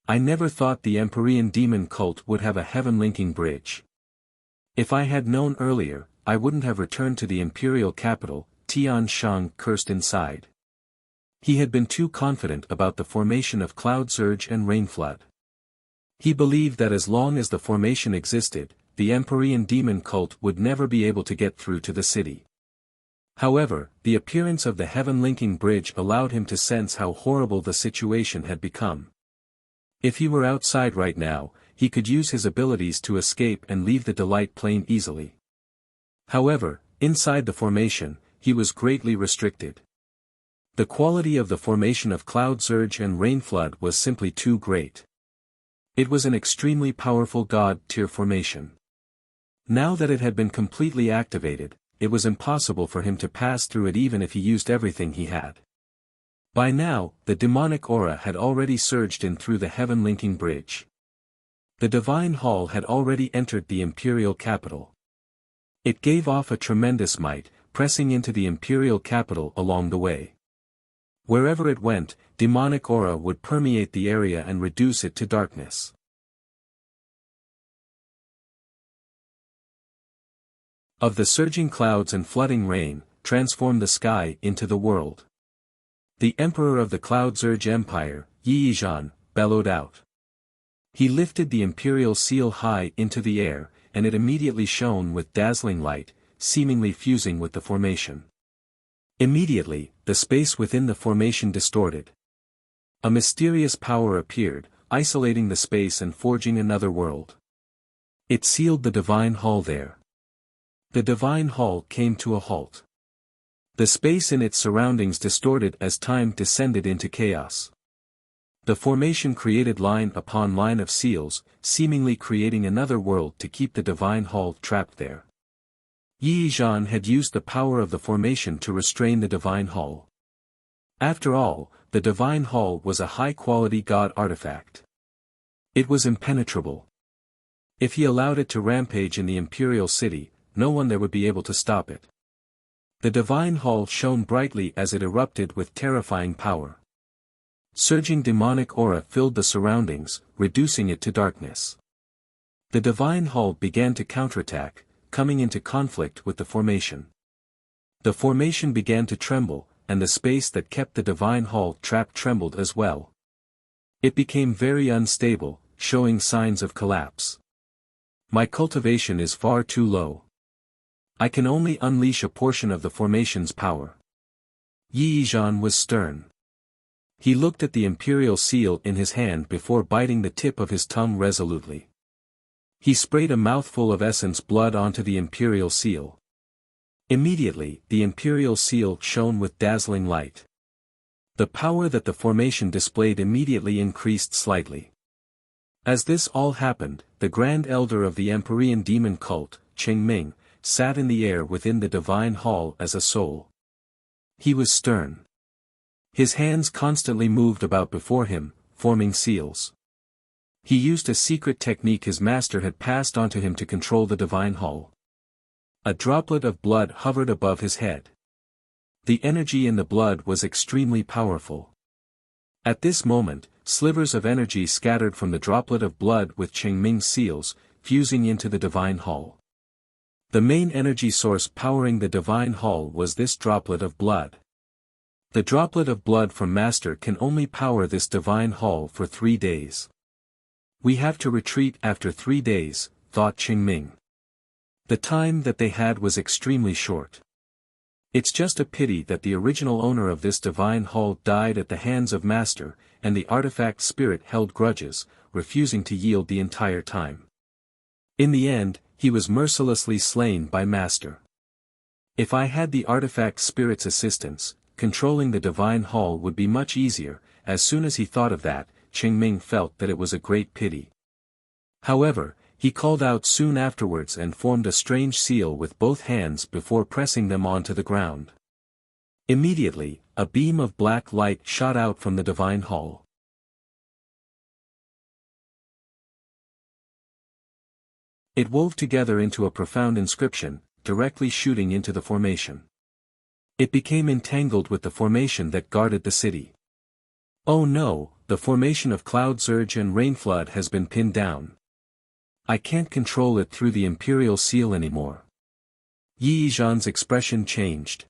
I never thought the Empyrean demon cult would have a heaven-linking bridge. If I had known earlier, I wouldn't have returned to the imperial capital, Tian Shang cursed inside. He had been too confident about the formation of cloud surge and rain flood. He believed that as long as the formation existed, the Empyrean demon cult would never be able to get through to the city. However, the appearance of the heaven-linking bridge allowed him to sense how horrible the situation had become. If he were outside right now, he could use his abilities to escape and leave the Delight Plane easily. However, inside the formation, he was greatly restricted. The quality of the formation of cloud surge and rain flood was simply too great. It was an extremely powerful god-tier formation. Now that it had been completely activated, it was impossible for him to pass through it even if he used everything he had. By now, the demonic aura had already surged in through the heaven-linking bridge. The divine hall had already entered the imperial capital. It gave off a tremendous might, pressing into the imperial capital along the way. Wherever it went, demonic aura would permeate the area and reduce it to darkness. Of the surging clouds and flooding rain, transform the sky into the world. The emperor of the Cloud Surge Empire, Yi Zhan, bellowed out. He lifted the imperial seal high into the air, and it immediately shone with dazzling light, seemingly fusing with the formation. Immediately, the space within the formation distorted. A mysterious power appeared, isolating the space and forging another world. It sealed the divine hall there. The divine hall came to a halt. The space in its surroundings distorted as time descended into chaos. The formation created line upon line of seals, seemingly creating another world to keep the divine hall trapped there. Yi Zhan had used the power of the formation to restrain the divine hall. After all, the divine hall was a high-quality god artifact. It was impenetrable. If he allowed it to rampage in the imperial city, no one there would be able to stop it. The divine hall shone brightly as it erupted with terrifying power. Surging demonic aura filled the surroundings, reducing it to darkness. The divine hall began to counterattack, coming into conflict with the formation. The formation began to tremble, and the space that kept the divine hall trapped trembled as well. It became very unstable, showing signs of collapse. My cultivation is far too low. I can only unleash a portion of the formation's power. Yi Zhan was stern. He looked at the imperial seal in his hand before biting the tip of his tongue resolutely. He sprayed a mouthful of essence blood onto the imperial seal. Immediately, the imperial seal shone with dazzling light. The power that the formation displayed immediately increased slightly. As this all happened, the Grand Elder of the Empyrean demon cult, Qingming, sat in the air within the divine hall as a soul. He was stern. His hands constantly moved about before him, forming seals. He used a secret technique his master had passed on to him to control the divine hall. A droplet of blood hovered above his head. The energy in the blood was extremely powerful. At this moment, slivers of energy scattered from the droplet of blood with Qingming's seals, fusing into the divine hall. The main energy source powering the divine hall was this droplet of blood. The droplet of blood from Master can only power this divine hall for 3 days. We have to retreat after 3 days, thought Qingming. The time that they had was extremely short. It's just a pity that the original owner of this divine hall died at the hands of Master, and the artifact spirit held grudges, refusing to yield the entire time. In the end, he was mercilessly slain by Master. If I had the artifact spirit's assistance, controlling the divine hall would be much easier. As soon as he thought of that, Qingming felt that it was a great pity. However, he called out soon afterwards and formed a strange seal with both hands before pressing them onto the ground. Immediately, a beam of black light shot out from the divine hall. It wove together into a profound inscription, directly shooting into the formation. It became entangled with the formation that guarded the city. Oh no, the formation of cloud surge and rainflood has been pinned down. I can't control it through the imperial seal anymore. Yi Zhan's expression changed.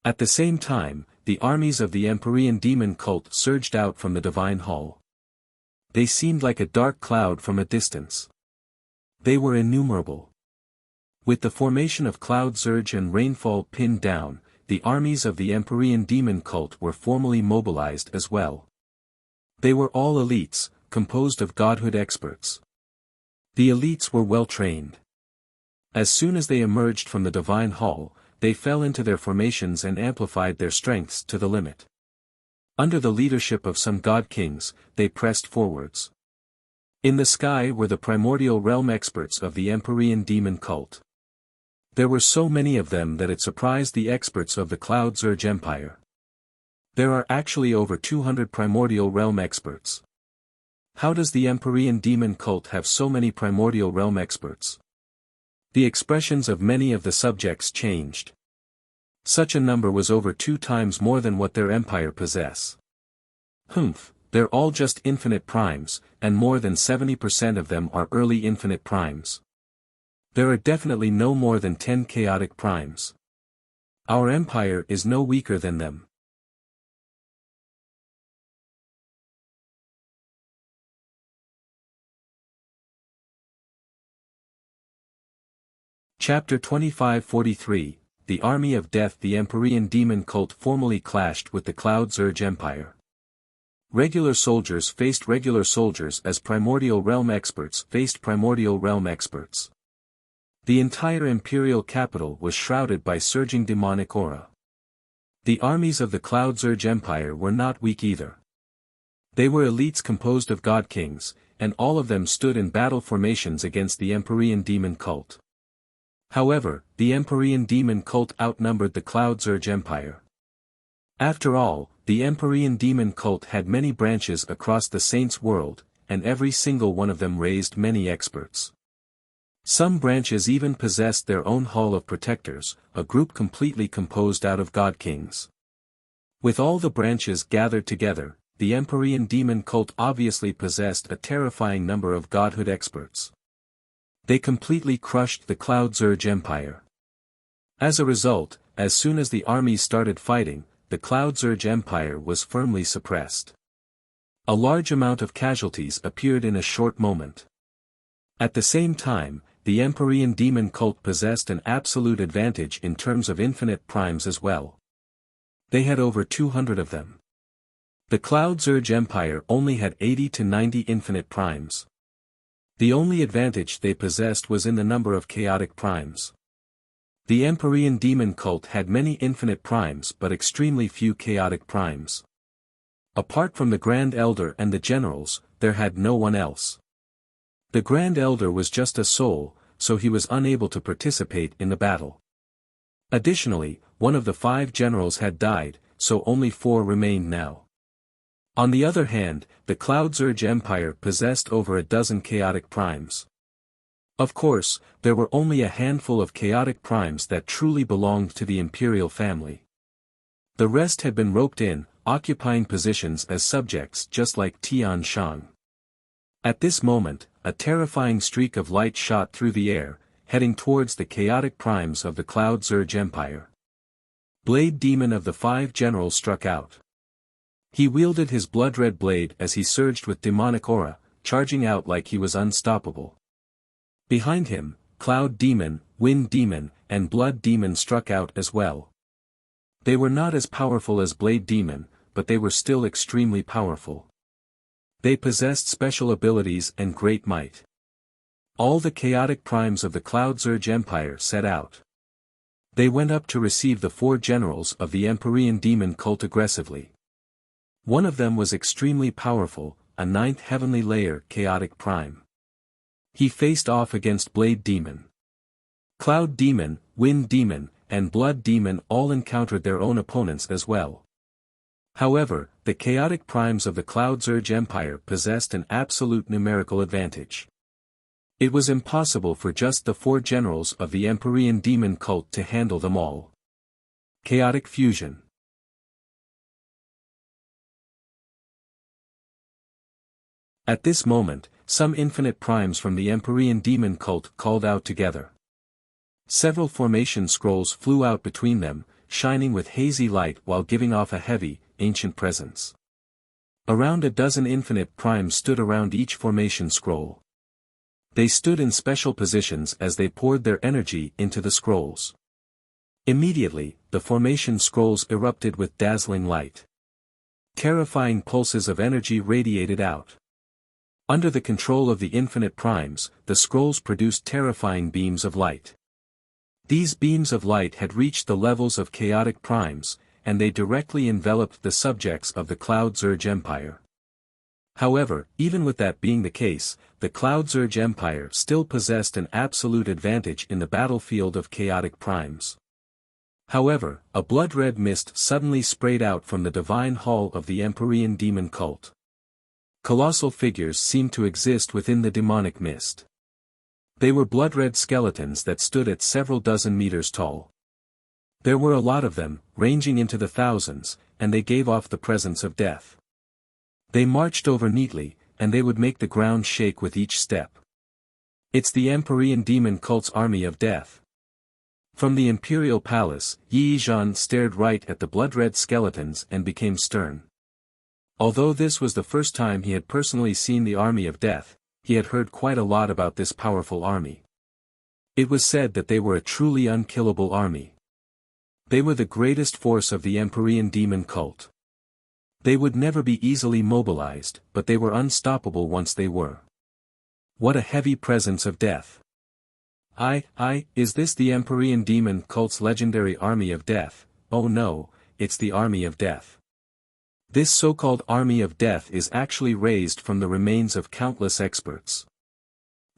At the same time, the armies of the Empyrean demon cult surged out from the divine hall. They seemed like a dark cloud from a distance. They were innumerable. With the formation of cloud surge and rainfall pinned down, the armies of the Empyrean demon cult were formally mobilized as well. They were all elites, composed of godhood experts. The elites were well trained. As soon as they emerged from the divine hall, they fell into their formations and amplified their strengths to the limit. Under the leadership of some god kings, they pressed forwards. In the sky were the primordial realm experts of the Empyrean demon cult. There were so many of them that it surprised the experts of the Cloud Surge Empire. There are actually over 200 primordial realm experts. How does the Empyrean demon cult have so many primordial realm experts? The expressions of many of the subjects changed. Such a number was over 2 times more than what their empire possess. Humph, they're all just infinite primes, and more than 70% of them are early infinite primes. There are definitely no more than 10 chaotic primes. Our empire is no weaker than them. Chapter 2543, The Army of Death. The Empyrean demon cult formally clashed with the Cloud Surge Empire. Regular soldiers faced regular soldiers as primordial realm experts faced primordial realm experts. The entire imperial capital was shrouded by surging demonic aura. The armies of the Cloud Surge Empire were not weak either. They were elites composed of god kings, and all of them stood in battle formations against the Empyrean demon cult. However, the Empyrean demon cult outnumbered the Cloud Surge Empire. After all, the Empyrean demon cult had many branches across the Saints' world, and every single one of them raised many experts. Some branches even possessed their own Hall of Protectors, a group completely composed out of god kings. With all the branches gathered together, the Empyrean demon cult obviously possessed a terrifying number of godhood experts. They completely crushed the Cloud Surge Empire. As a result, as soon as the armies started fighting, the Cloud Surge Empire was firmly suppressed. A large amount of casualties appeared in a short moment. At the same time, the Empyrean demon cult possessed an absolute advantage in terms of infinite primes as well. They had over 200 of them. The Cloud Surge Empire only had 80 to 90 infinite primes. The only advantage they possessed was in the number of chaotic primes. The Empyrean demon cult had many infinite primes but extremely few chaotic primes. Apart from the Grand Elder and the generals, there had no one else. The Grand Elder was just a soul, so he was unable to participate in the battle. Additionally, one of the 5 generals had died, so only 4 remained now. On the other hand, the Cloud Zerg Empire possessed over a dozen chaotic primes. Of course, there were only a handful of chaotic primes that truly belonged to the imperial family. The rest had been roped in, occupying positions as subjects just like Tian Shan. At this moment, a terrifying streak of light shot through the air, heading towards the chaotic primes of the Cloud Zerg Empire. Blade Demon of the 5 generals struck out. He wielded his blood-red blade as he surged with demonic aura, charging out like he was unstoppable. Behind him, Cloud Demon, Wind Demon, and Blood Demon struck out as well. They were not as powerful as Blade Demon, but they were still extremely powerful. They possessed special abilities and great might. All the chaotic primes of the Cloud Zerg Empire set out. They went up to receive the 4 generals of the Empyrean demon cult aggressively. One of them was extremely powerful, a 9th heavenly layer chaotic prime. He faced off against Blade Demon. Cloud Demon, Wind Demon, and Blood Demon all encountered their own opponents as well. However, the chaotic primes of the Cloud Zerg Empire possessed an absolute numerical advantage. It was impossible for just the 4 generals of the Empyrean demon cult to handle them all. Chaotic Fusion. At this moment, some infinite primes from the Empyrean demon cult called out together. Several formation scrolls flew out between them, shining with hazy light while giving off a heavy, ancient presence. Around a dozen infinite primes stood around each formation scroll. They stood in special positions as they poured their energy into the scrolls. Immediately, the formation scrolls erupted with dazzling light. Terrifying pulses of energy radiated out. Under the control of the infinite primes, the scrolls produced terrifying beams of light. These beams of light had reached the levels of chaotic primes, and they directly enveloped the subjects of the Cloud Zerg Empire. However, even with that being the case, the Cloud Zerg Empire still possessed an absolute advantage in the battlefield of chaotic primes. However, a blood-red mist suddenly sprayed out from the divine hall of the Empyrean demon cult. Colossal figures seemed to exist within the demonic mist. They were blood-red skeletons that stood at several dozen meters tall. There were a lot of them, ranging into the thousands, and they gave off the presence of death. They marched over neatly, and they would make the ground shake with each step. It's the Empyrean demon cult's army of death. From the imperial palace, Yi Zhan stared right at the blood-red skeletons and became stern. Although this was the first time he had personally seen the army of death, he had heard quite a lot about this powerful army. It was said that they were a truly unkillable army. They were the greatest force of the Empyrean demon cult. They would never be easily mobilized, but they were unstoppable once they were. What a heavy presence of death. Is this the Empyrean demon cult's legendary army of death? Oh no, it's the army of death. This so-called army of death is actually raised from the remains of countless experts.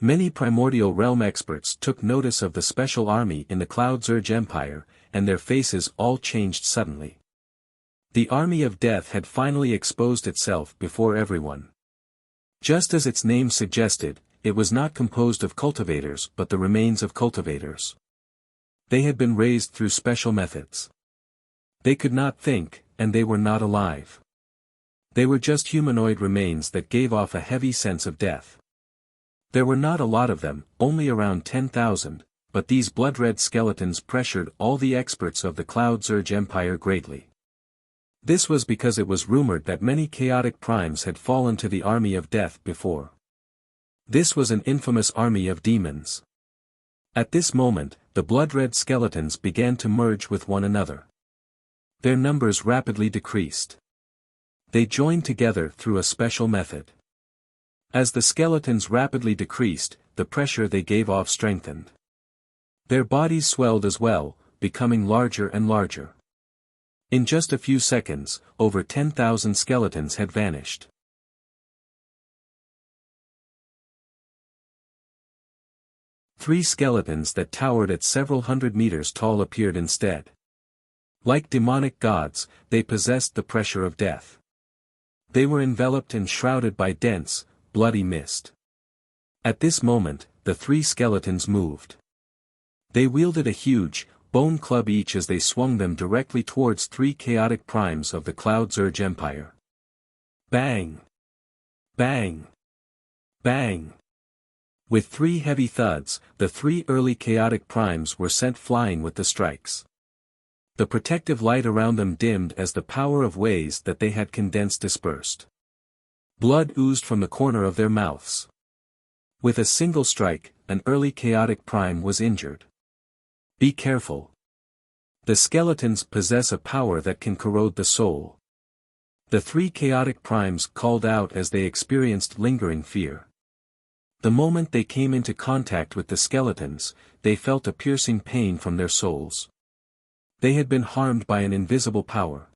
Many primordial realm experts took notice of the special army in the Cloud Zerg Empire, and their faces all changed suddenly. The army of death had finally exposed itself before everyone. Just as its name suggested, it was not composed of cultivators but the remains of cultivators. They had been raised through special methods. They could not think, and they were not alive. They were just humanoid remains that gave off a heavy sense of death. There were not a lot of them, only around 10,000, but these blood-red skeletons pressured all the experts of the Cloud Zerg Empire greatly. This was because it was rumored that many chaotic primes had fallen to the army of death before. This was an infamous army of demons. At this moment, the blood-red skeletons began to merge with one another. Their numbers rapidly decreased. They joined together through a special method. As the skeletons rapidly decreased, the pressure they gave off strengthened. Their bodies swelled as well, becoming larger and larger. In just a few seconds, over 10,000 skeletons had vanished. Three skeletons that towered at several hundred meters tall appeared instead. Like demonic gods, they possessed the pressure of death. They were enveloped and shrouded by dense, bloody mist. At this moment, the three skeletons moved. They wielded a huge, bone club each as they swung them directly towards three chaotic primes of the Cloud Zurge Empire. Bang! Bang! Bang! With three heavy thuds, the three early chaotic primes were sent flying with the strikes. The protective light around them dimmed as the power of ways that they had condensed dispersed. Blood oozed from the corner of their mouths. With a single strike, an early chaotic prime was injured. Be careful. The skeletons possess a power that can corrode the soul. The three chaotic primes called out as they experienced lingering fear. The moment they came into contact with the skeletons, they felt a piercing pain from their souls. They had been harmed by an invisible power.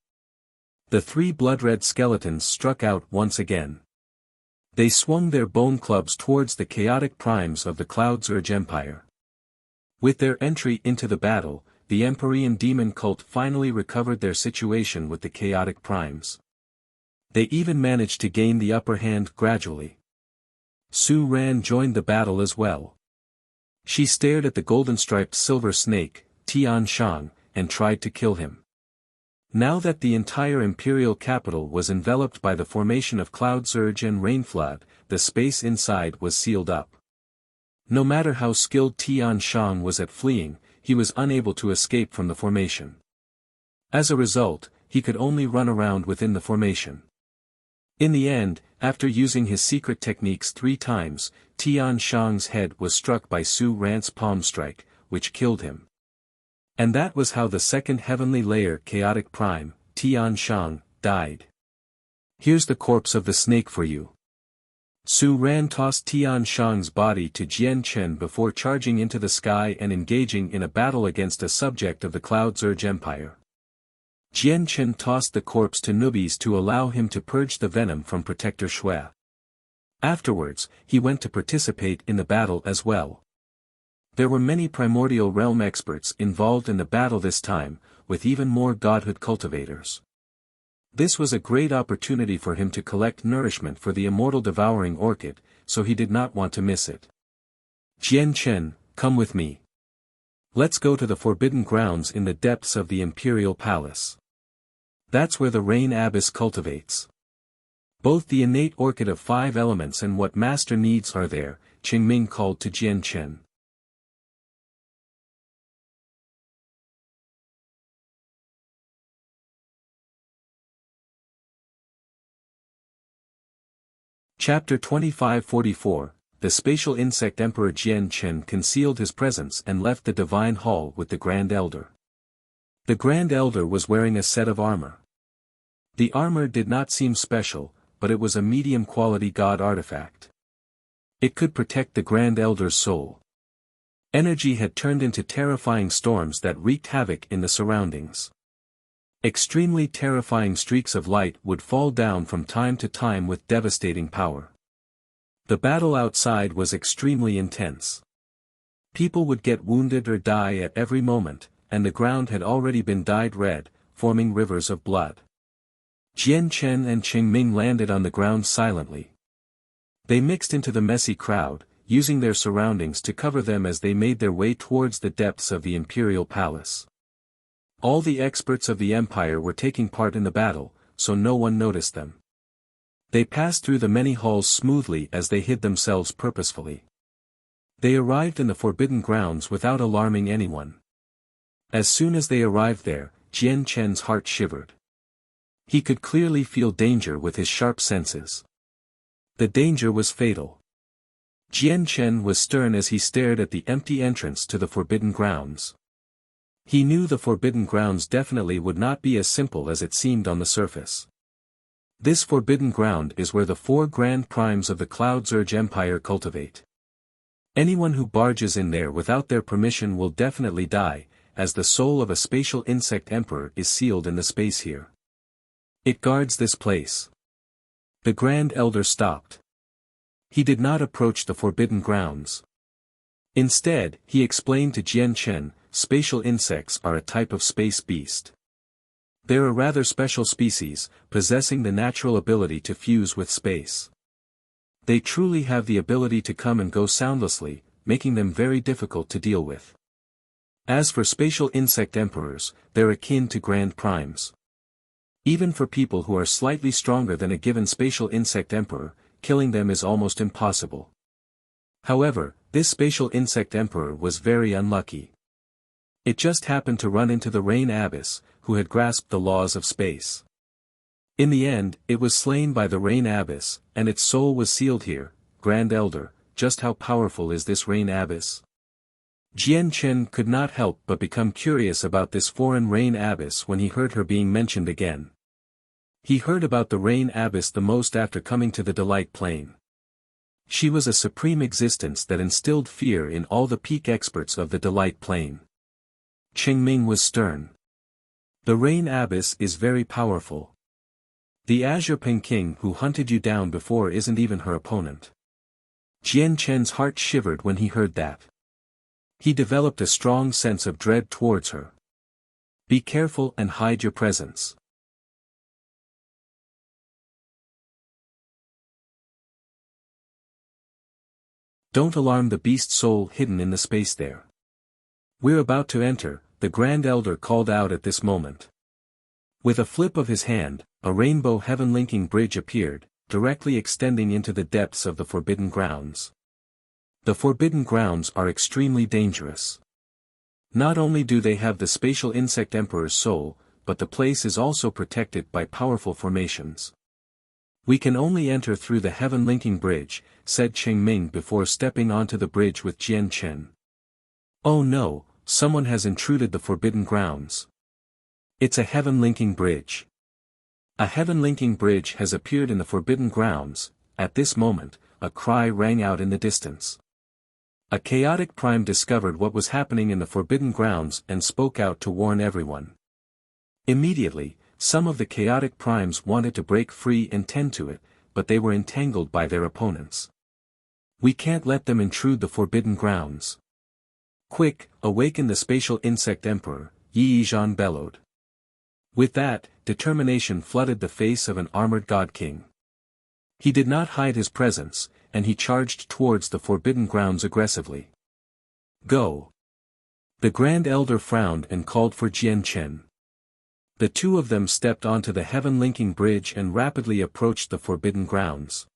The three blood-red skeletons struck out once again. They swung their bone clubs towards the chaotic primes of the Cloud Zurge Empire. With their entry into the battle, the Empyrean demon cult finally recovered their situation with the chaotic primes. They even managed to gain the upper hand gradually. Su Ran joined the battle as well. She stared at the golden-striped silver snake, Tian Shang, and tried to kill him. Now that the entire imperial capital was enveloped by the formation of Cloud Zurge and Rain Flood, the space inside was sealed up. No matter how skilled Tian Shang was at fleeing, he was unable to escape from the formation. As a result, he could only run around within the formation. In the end, after using his secret techniques 3 times, Tian Shang's head was struck by Su Ran's palm strike, which killed him. And that was how the second heavenly layer chaotic prime, Tian Shang, died. Here's the corpse of the snake for you. Su Ran tossed Tian Shang's body to Jian Chen before charging into the sky and engaging in a battle against a subject of the Cloud Zurge Empire. Jian Chen tossed the corpse to Nubis to allow him to purge the venom from Protector Shui. Afterwards, he went to participate in the battle as well. There were many primordial realm experts involved in the battle this time, with even more godhood cultivators. This was a great opportunity for him to collect nourishment for the immortal devouring orchid, so he did not want to miss it. Jian Chen, come with me. Let's go to the forbidden grounds in the depths of the imperial palace. That's where the rain abyss cultivates. Both the innate orchid of 5 elements and what master needs are there, Qingming called to Jian Chen. Chapter 2544, The Spatial Insect Emperor Jian Chen concealed his presence and left the Divine Hall with the Grand Elder. The Grand Elder was wearing a set of armor. The armor did not seem special, but it was a medium-quality god artifact. It could protect the Grand Elder's soul. Energy had turned into terrifying storms that wreaked havoc in the surroundings. Extremely terrifying streaks of light would fall down from time to time with devastating power. The battle outside was extremely intense. People would get wounded or die at every moment, and the ground had already been dyed red, forming rivers of blood. Jian Chen and Qingming landed on the ground silently. They mixed into the messy crowd, using their surroundings to cover them as they made their way towards the depths of the imperial palace. All the experts of the empire were taking part in the battle, so no one noticed them. They passed through the many halls smoothly as they hid themselves purposefully. They arrived in the forbidden grounds without alarming anyone. As soon as they arrived there, Jian Chen's heart shivered. He could clearly feel danger with his sharp senses. The danger was fatal. Jian Chen was stern as he stared at the empty entrance to the forbidden grounds. He knew the forbidden grounds definitely would not be as simple as it seemed on the surface. This forbidden ground is where the 4 grand primes of the Cloud Zurge Empire cultivate. Anyone who barges in there without their permission will definitely die, as the soul of a spatial insect emperor is sealed in the space here. It guards this place. The Grand Elder stopped. He did not approach the forbidden grounds. Instead, he explained to Jian Chen, spatial insects are a type of space beast. They're a rather special species, possessing the natural ability to fuse with space. They truly have the ability to come and go soundlessly, making them very difficult to deal with. As for spatial insect emperors, they're akin to grand primes. Even for people who are slightly stronger than a given spatial insect emperor, killing them is almost impossible. However, this spatial insect emperor was very unlucky. It just happened to run into the Rain Abyss, who had grasped the laws of space. In the end, it was slain by the Rain Abyss, and its soul was sealed here. Grand Elder, just how powerful is this Rain Abyss? Jian Chen could not help but become curious about this foreign Rain Abyss when he heard her being mentioned again. He heard about the Rain Abyss the most after coming to the Delight Plane. She was a supreme existence that instilled fear in all the peak experts of the Delight Plane. Qingming was stern. The Rain Abyss is very powerful. The Azure Peking who hunted you down before isn't even her opponent. Jian Chen's heart shivered when he heard that. He developed a strong sense of dread towards her. Be careful and hide your presence. Don't alarm the beast soul hidden in the space there. We're about to enter, the Grand Elder called out at this moment. With a flip of his hand, a rainbow heaven-linking bridge appeared, directly extending into the depths of the Forbidden Grounds. The Forbidden Grounds are extremely dangerous. Not only do they have the spatial insect emperor's soul, but the place is also protected by powerful formations. We can only enter through the heaven-linking bridge, said Qingming before stepping onto the bridge with Jian Chen. Oh no, someone has intruded the Forbidden Grounds. It's a heaven-linking bridge. A heaven-linking bridge has appeared in the Forbidden Grounds. At this moment, a cry rang out in the distance. A chaotic prime discovered what was happening in the Forbidden Grounds and spoke out to warn everyone. Immediately, some of the chaotic primes wanted to break free and tend to it, but they were entangled by their opponents. We can't let them intrude the Forbidden Grounds. Quick, awaken the spatial insect emperor, Yi Zhan bellowed. With that, determination flooded the face of an armored god king. He did not hide his presence, and he charged towards the Forbidden Grounds aggressively. Go! The Grand Elder frowned and called for Jian Chen. The two of them stepped onto the heaven-linking bridge and rapidly approached the Forbidden Grounds.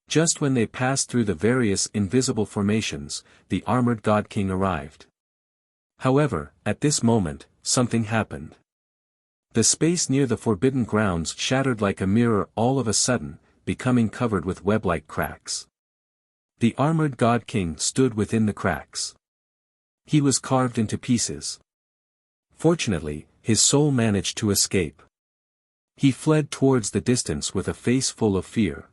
Just when they passed through the various invisible formations, the armored God King arrived. However, at this moment, something happened. The space near the Forbidden Grounds shattered like a mirror all of a sudden, becoming covered with web-like cracks. The armored God King stood within the cracks. He was carved into pieces. Fortunately, his soul managed to escape. He fled towards the distance with a face full of fear.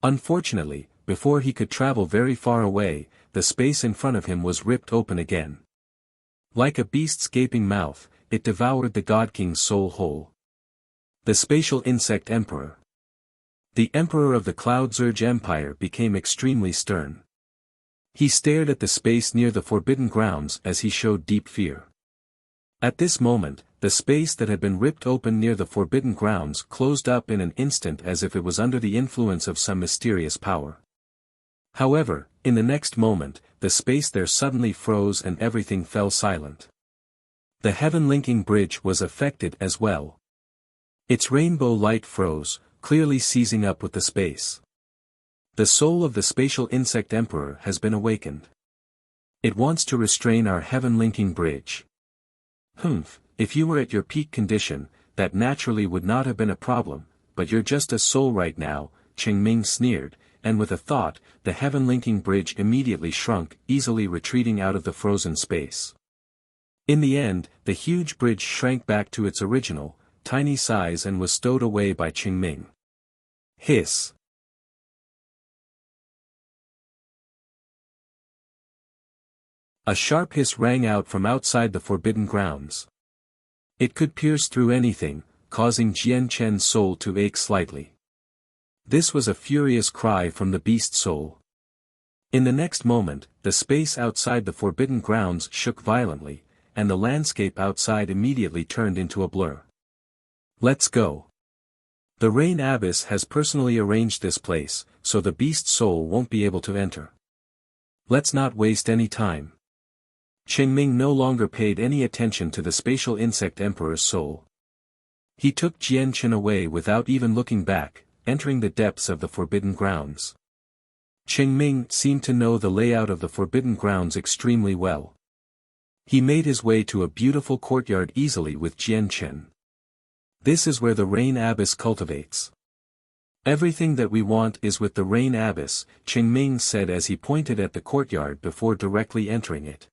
Unfortunately, before he could travel very far away, the space in front of him was ripped open again. Like a beast's gaping mouth, it devoured the God King's soul whole. The spatial insect emperor. The emperor of the Cloud Zurge Empire became extremely stern. He stared at the space near the Forbidden Grounds as he showed deep fear. At this moment, the space that had been ripped open near the Forbidden Grounds closed up in an instant as if it was under the influence of some mysterious power. However, in the next moment, the space there suddenly froze and everything fell silent. The heaven-linking bridge was affected as well. Its rainbow light froze, clearly seizing up with the space. The soul of the spatial insect emperor has been awakened. It wants to restrain our heaven-linking bridge. If you were at your peak condition, that naturally would not have been a problem, but you're just a soul right now, Qingming sneered, and with a thought, the heaven-linking bridge immediately shrunk, easily retreating out of the frozen space. In the end, the huge bridge shrank back to its original, tiny size and was stowed away by Qingming. Hiss. A sharp hiss rang out from outside the forbidden grounds. It could pierce through anything, causing Jian Chen's soul to ache slightly. This was a furious cry from the beast soul. In the next moment, the space outside the forbidden grounds shook violently, and the landscape outside immediately turned into a blur. Let's go. The Rain Abbess has personally arranged this place, so the beast soul won't be able to enter. Let's not waste any time. Qingming no longer paid any attention to the spatial insect emperor's soul. He took Jian Chen away without even looking back, entering the depths of the forbidden grounds. Qingming seemed to know the layout of the forbidden grounds extremely well. He made his way to a beautiful courtyard easily with Jian Chen. This is where the Rain Abbess cultivates. Everything that we want is with the Rain Abbess, Qingming said as he pointed at the courtyard before directly entering it.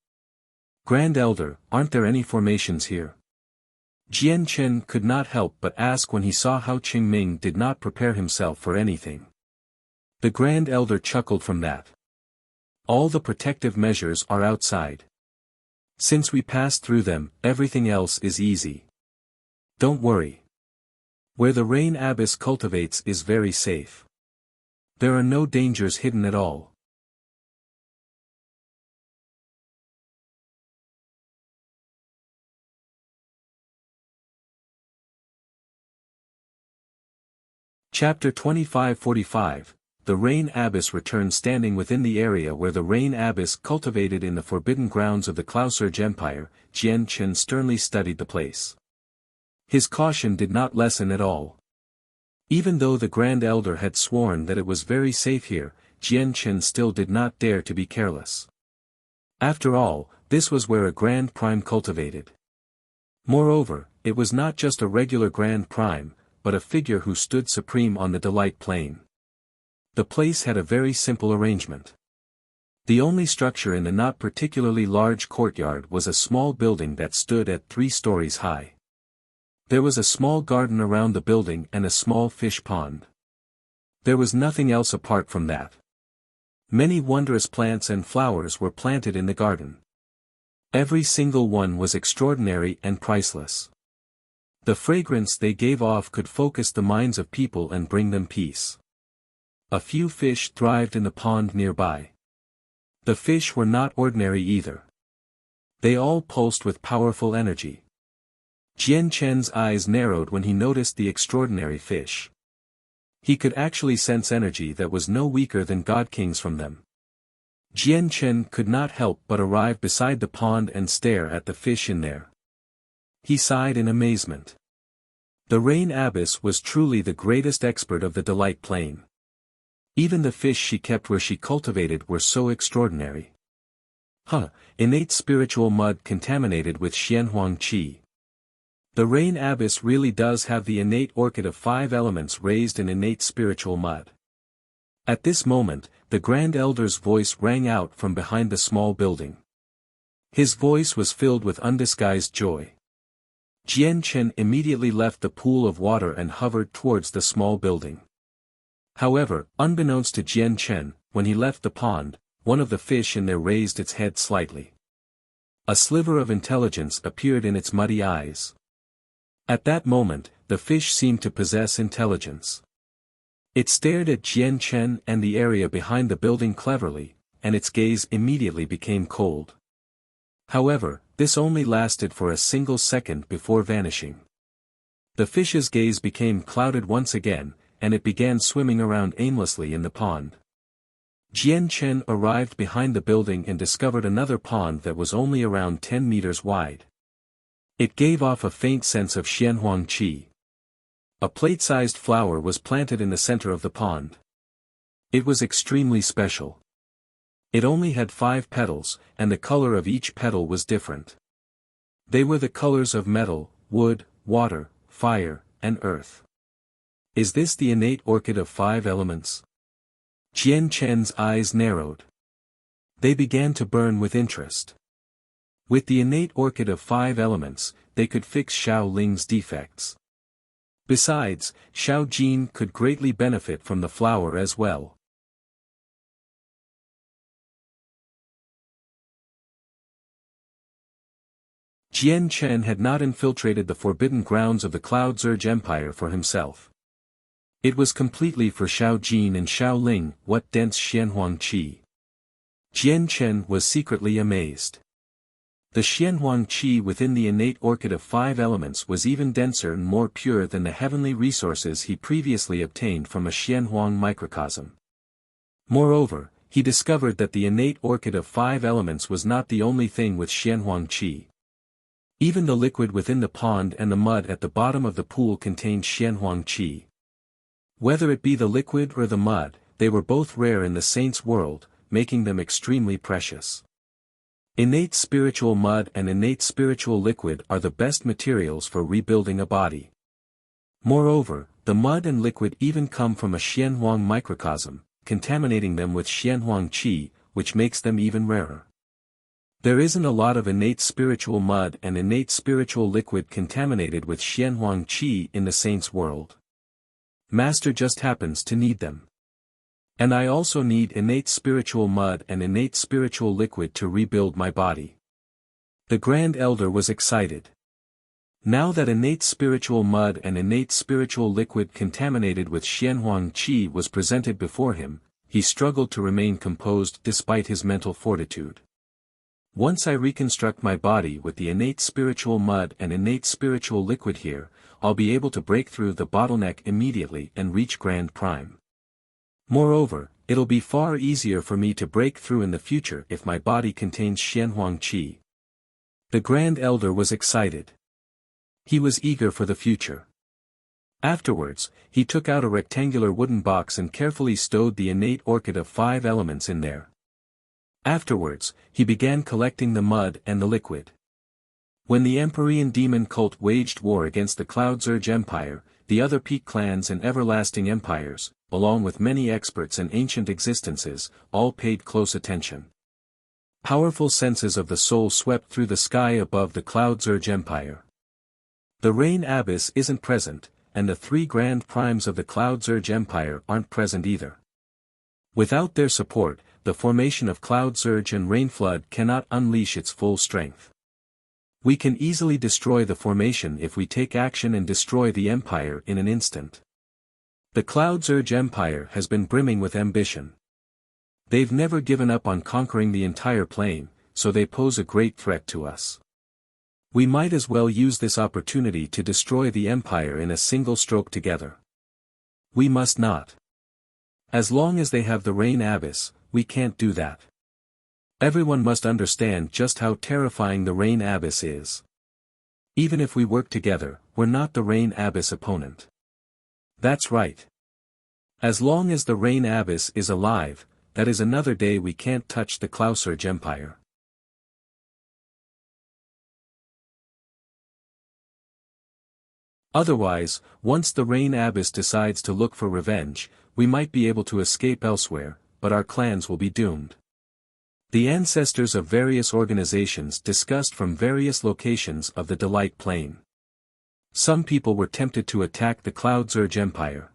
Grand Elder, aren't there any formations here? Jian Chen could not help but ask when he saw how Qingming did not prepare himself for anything. The Grand Elder chuckled from that. All the protective measures are outside. Since we passed through them, everything else is easy. Don't worry. Where the Rain Abbess cultivates is very safe. There are no dangers hidden at all. Chapter 2545, The Rain Abbess returned. Standing within the area where the Rain Abbess cultivated in the forbidden grounds of the Klausurge Empire, Jian Chen sternly studied the place. His caution did not lessen at all. Even though the Grand Elder had sworn that it was very safe here, Jian Chen still did not dare to be careless. After all, this was where a Grand Prime cultivated. Moreover, it was not just a regular Grand Prime, but a figure who stood supreme on the Delight Plain. The place had a very simple arrangement. The only structure in the not particularly large courtyard was a small building that stood at 3 stories high. There was a small garden around the building and a small fish pond. There was nothing else apart from that. Many wondrous plants and flowers were planted in the garden. Every single one was extraordinary and priceless. The fragrance they gave off could focus the minds of people and bring them peace. A few fish thrived in the pond nearby. The fish were not ordinary either. They all pulsed with powerful energy. Jian Chen's eyes narrowed when he noticed the extraordinary fish. He could actually sense energy that was no weaker than God King's from them. Jian Chen could not help but arrive beside the pond and stare at the fish in there. He sighed in amazement. The Rain Abbess was truly the greatest expert of the Delight Plain. Even the fish she kept where she cultivated were so extraordinary. Innate spiritual mud contaminated with Xianhuang Qi. The Rain Abbess really does have the innate orchid of 5 elements raised in innate spiritual mud. At this moment, the Grand Elder's voice rang out from behind the small building. His voice was filled with undisguised joy. Jian Chen immediately left the pool of water and hovered towards the small building. However, unbeknownst to Jian Chen, when he left the pond, one of the fish in there raised its head slightly. A sliver of intelligence appeared in its muddy eyes. At that moment, the fish seemed to possess intelligence. It stared at Jian Chen and the area behind the building cleverly, and its gaze immediately became cold. However, this only lasted for a single second before vanishing. The fish's gaze became clouded once again, and it began swimming around aimlessly in the pond. Jian Chen arrived behind the building and discovered another pond that was only around 10 meters wide. It gave off a faint sense of Xianhuang Qi. A plate-sized flower was planted in the center of the pond. It was extremely special. It only had 5 petals, and the color of each petal was different. They were the colors of metal, wood, water, fire, and earth. Is this the innate orchid of 5 elements? Jian Chen's eyes narrowed. They began to burn with interest. With the innate orchid of 5 elements, they could fix Xiao Ling's defects. Besides, Xiao Jin could greatly benefit from the flower as well. Jian Chen had not infiltrated the forbidden grounds of the Cloud Zerg Empire for himself. It was completely for Xiao Jin and Xiao Ling, what dense Xianhuang Qi. Jian Chen was secretly amazed. The Xianhuang Qi within the innate orchid of 5 elements was even denser and more pure than the heavenly resources he previously obtained from a Xianhuang microcosm. Moreover, he discovered that the innate orchid of 5 elements was not the only thing with Xianhuang Qi. Even the liquid within the pond and the mud at the bottom of the pool contained Xianhuang Qi. Whether it be the liquid or the mud, they were both rare in the saints' world, making them extremely precious. Innate spiritual mud and innate spiritual liquid are the best materials for rebuilding a body. Moreover, the mud and liquid even come from a Xianhuang microcosm, contaminating them with Xianhuang Qi, which makes them even rarer. There isn't a lot of innate spiritual mud and innate spiritual liquid contaminated with Xianhuang Qi in the saints' world. Master just happens to need them. And I also need innate spiritual mud and innate spiritual liquid to rebuild my body. The Grand Elder was excited. Now that innate spiritual mud and innate spiritual liquid contaminated with Xianhuang Qi was presented before him, he struggled to remain composed despite his mental fortitude. Once I reconstruct my body with the innate spiritual mud and innate spiritual liquid here, I'll be able to break through the bottleneck immediately and reach Grand Prime. Moreover, it'll be far easier for me to break through in the future if my body contains Xianhuang Qi. The Grand Elder was excited. He was eager for the future. Afterwards, he took out a rectangular wooden box and carefully stowed the innate orchid of 5 elements in there. Afterwards, he began collecting the mud and the liquid. When the Empyrean demon cult waged war against the Cloud Zerg Empire, the other peak clans and everlasting empires, along with many experts and ancient existences, all paid close attention. Powerful senses of the soul swept through the sky above the Cloud Zerg Empire. The Rain Abyss isn't present, and the 3 Grand Primes of the Cloud Zerg Empire aren't present either. Without their support, the formation of Cloud Zerg and Rain Flood cannot unleash its full strength. We can easily destroy the formation if we take action and destroy the Empire in an instant. The Cloud Zerg Empire has been brimming with ambition. They've never given up on conquering the entire plane, so they pose a great threat to us. We might as well use this opportunity to destroy the Empire in a single stroke together. We must not. As long as they have the Rain Abyss, we can't do that. Everyone must understand just how terrifying the Rain Abyss is. Even if we work together, we're not the Rain Abyss opponent. That's right. As long as the Rain Abyss is alive, that is another day we can't touch the Cloud Zerg Empire. Otherwise, once the Rain Abyss decides to look for revenge, we might be able to escape elsewhere, but our clans will be doomed. The ancestors of various organizations discussed from various locations of the Delight Plane. Some people were tempted to attack the Cloud Zerg Empire.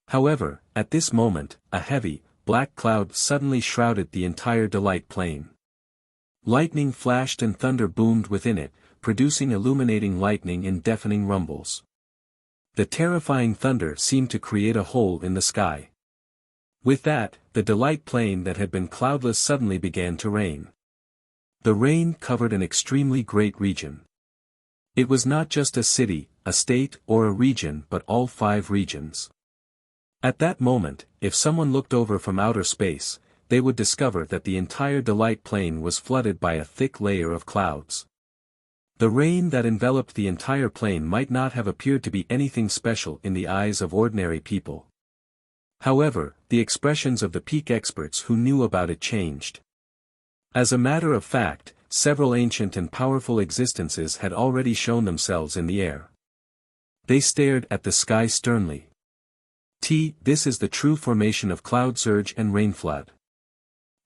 However, at this moment, a heavy, black cloud suddenly shrouded the entire Delight Plane. Lightning flashed and thunder boomed within it, producing illuminating lightning and deafening rumbles. The terrifying thunder seemed to create a hole in the sky. With that, the Delight Plane that had been cloudless suddenly began to rain. The rain covered an extremely great region. It was not just a city, a state, or a region but all 5 regions. At that moment, if someone looked over from outer space, they would discover that the entire Delight Plane was flooded by a thick layer of clouds. The rain that enveloped the entire plane might not have appeared to be anything special in the eyes of ordinary people. However, the expressions of the peak experts who knew about it changed. As a matter of fact, several ancient and powerful existences had already shown themselves in the air. They stared at the sky sternly. This is the true formation of Cloud Zerg and Rain Flood.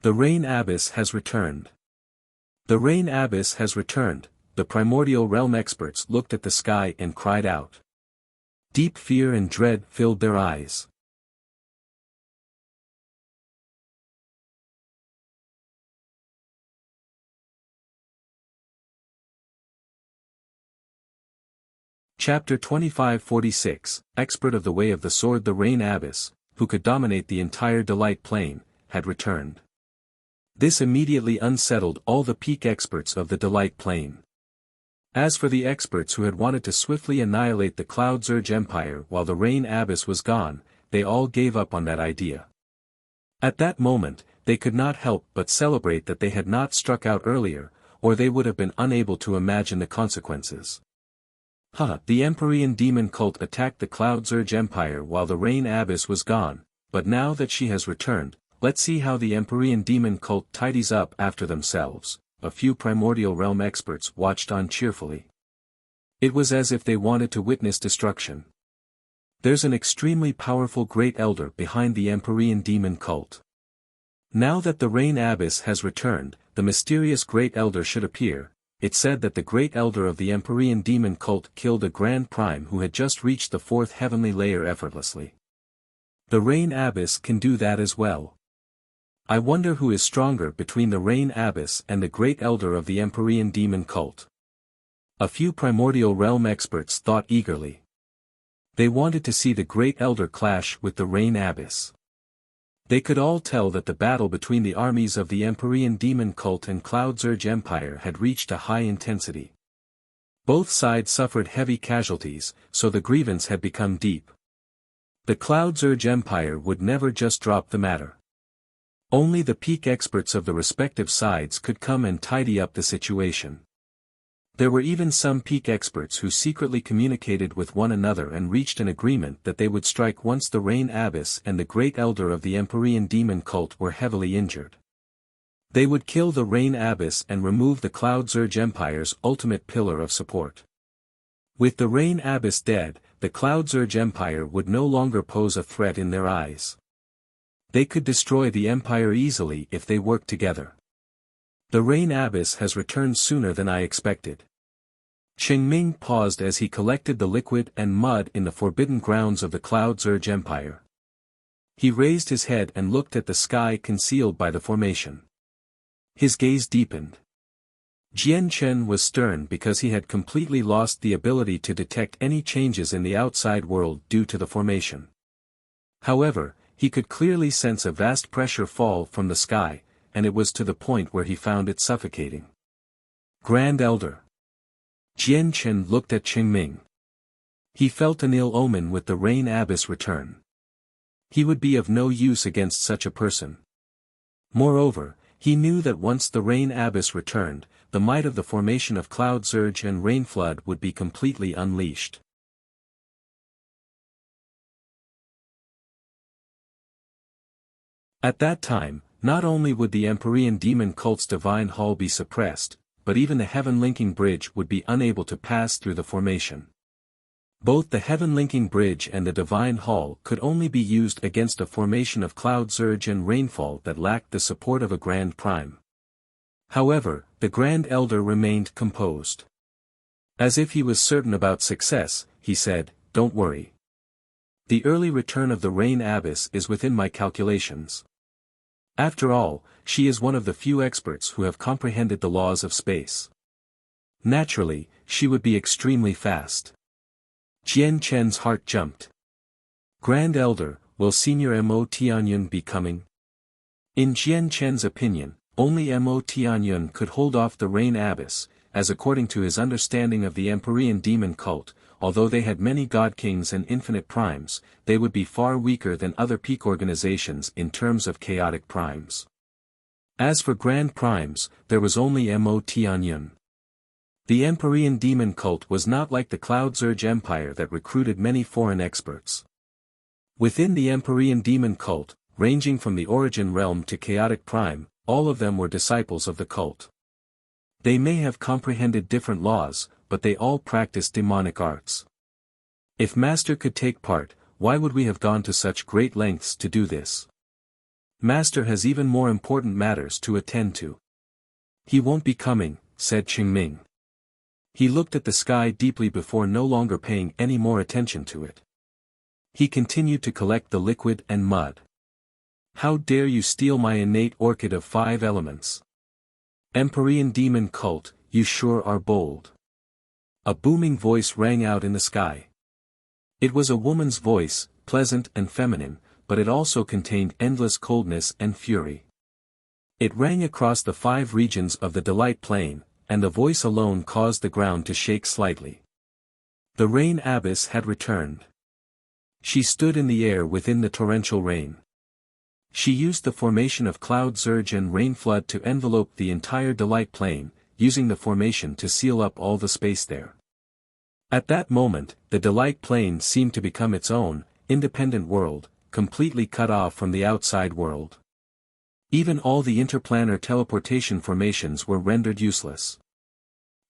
The Rain Abyss has returned. The Rain Abyss has returned. The primordial realm experts looked at the sky and cried out. Deep fear and dread filled their eyes. Chapter 2546, Expert of the Way of the Sword. The Rain Abbess, who could dominate the entire Delight Plain, had returned. This immediately unsettled all the peak experts of the Delight Plain. As for the experts who had wanted to swiftly annihilate the Cloud Zurge Empire while the Rain Abbess was gone, they all gave up on that idea. At that moment, they could not help but celebrate that they had not struck out earlier, or they would have been unable to imagine the consequences. The Empyrean demon cult attacked the Cloud Zurge Empire while the Rain Abbess was gone, but now that she has returned, let's see how the Empyrean demon cult tidies up after themselves. A few primordial realm experts watched on cheerfully. It was as if they wanted to witness destruction. There's an extremely powerful Great Elder behind the Empyrean demon cult. Now that the Rain Abbess has returned, the mysterious Great Elder should appear. It said that the Great Elder of the Empyrean demon cult killed a Grand Prime who had just reached the 4th heavenly layer effortlessly. The Rain Abbess can do that as well. I wonder who is stronger between the Rain Abbess and the Great Elder of the Empyrean demon cult. A few primordial realm experts thought eagerly. They wanted to see the Great Elder clash with the Rain Abbess. They could all tell that the battle between the armies of the Empyrean demon cult and Cloud Zurge Empire had reached a high intensity. Both sides suffered heavy casualties, so the grievance had become deep. The Cloud Zurge Empire would never just drop the matter. Only the peak experts of the respective sides could come and tidy up the situation. There were even some peak experts who secretly communicated with one another and reached an agreement that they would strike once the Rain Abbess and the Great Elder of the Empyrean demon cult were heavily injured. They would kill the Rain Abbess and remove the Cloud Zurge Empire's ultimate pillar of support. With the Rain Abbess dead, the Cloud Zurge Empire would no longer pose a threat in their eyes. They could destroy the Empire easily if they worked together. The Rain Abbess has returned sooner than I expected. Qingming paused as he collected the liquid and mud in the forbidden grounds of the Cloud Zurge Empire. He raised his head and looked at the sky concealed by the formation. His gaze deepened. Jian Chen was stern because he had completely lost the ability to detect any changes in the outside world due to the formation. However, he could clearly sense a vast pressure fall from the sky, and it was to the point where he found it suffocating. Grand Elder. Jian Chen looked at Qingming. He felt an ill omen with the Rain Abbess return. He would be of no use against such a person. Moreover, he knew that once the Rain Abbess returned, the might of the formation of Cloud Zurge and Rain Flood would be completely unleashed. At that time, not only would the Empyrean demon cult's divine hall be suppressed, but even the heaven-linking bridge would be unable to pass through the formation. Both the heaven-linking bridge and the divine hall could only be used against a formation of Cloud Zurge and Rainfall that lacked the support of a Grand Prime. However, the Grand Elder remained composed. As if he was certain about success, he said, "Don't worry. The early return of the Rain Abbess is within my calculations. After all, she is one of the few experts who have comprehended the laws of space. Naturally, she would be extremely fast." Jian Chen's heart jumped. Grand Elder, will Senior Mo Tianyun be coming? In Jian Chen's opinion, only Mo Tianyun could hold off the Rain Abbess, as according to his understanding of the Empyrean demon cult, although they had many God Kings and infinite primes, they would be far weaker than other peak organizations in terms of chaotic primes. As for Grand Primes, there was only Mo Tianyun. The Empyrean demon cult was not like the Cloud Zurge Empire that recruited many foreign experts. Within the Empyrean demon cult, ranging from the origin realm to chaotic prime, all of them were disciples of the cult. They may have comprehended different laws, but they all practiced demonic arts. If Master could take part, why would we have gone to such great lengths to do this? Master has even more important matters to attend to. He won't be coming, said Qingming. He looked at the sky deeply before no longer paying any more attention to it. He continued to collect the liquid and mud. How dare you steal my innate orchid of 5 elements? Empyrean demon cult, you sure are bold. A booming voice rang out in the sky. It was a woman's voice, pleasant and feminine, but it also contained endless coldness and fury. It rang across the 5 regions of the Delight Plain, and the voice alone caused the ground to shake slightly. The Rain Abbess had returned. She stood in the air within the torrential rain. She used the formation of cloud surge and rain flood to envelope the entire Delight Plain, using the formation to seal up all the space there. At that moment, the Delight Plain seemed to become its own, independent world, completely cut off from the outside world. Even all the interplanar teleportation formations were rendered useless.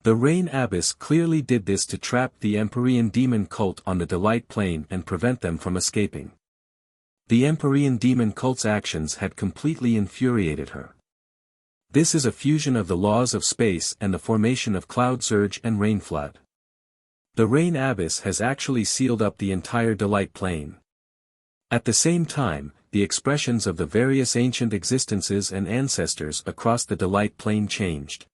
The Rain Abbess clearly did this to trap the Empyrean demon cult on the Delight Plain and prevent them from escaping. The Empyrean demon cult's actions had completely infuriated her. This is a fusion of the laws of space and the formation of cloud surge and rain flood. The Rain Abbess has actually sealed up the entire Delight Plain. At the same time, the expressions of the various ancient existences and ancestors across the Delight Plain changed.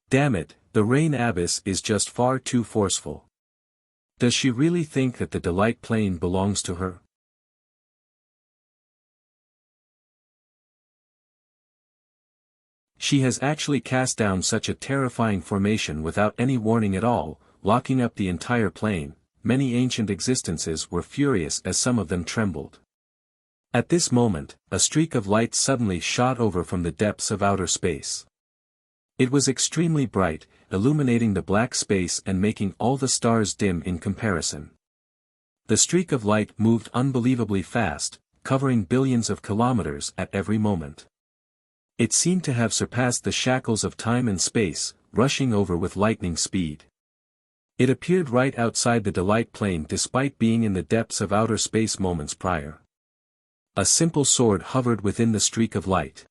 Damn it, the Rain Abbess is just far too forceful. Does she really think that the Delight Plain belongs to her? She has actually cast down such a terrifying formation without any warning at all, locking up the entire plane. Many ancient existences were furious as some of them trembled. At this moment, a streak of light suddenly shot over from the depths of outer space. It was extremely bright, illuminating the black space and making all the stars dim in comparison. The streak of light moved unbelievably fast, covering billions of kilometers at every moment. It seemed to have surpassed the shackles of time and space, rushing over with lightning speed. It appeared right outside the Delight Plain despite being in the depths of outer space moments prior. A simple sword hovered within the streak of light.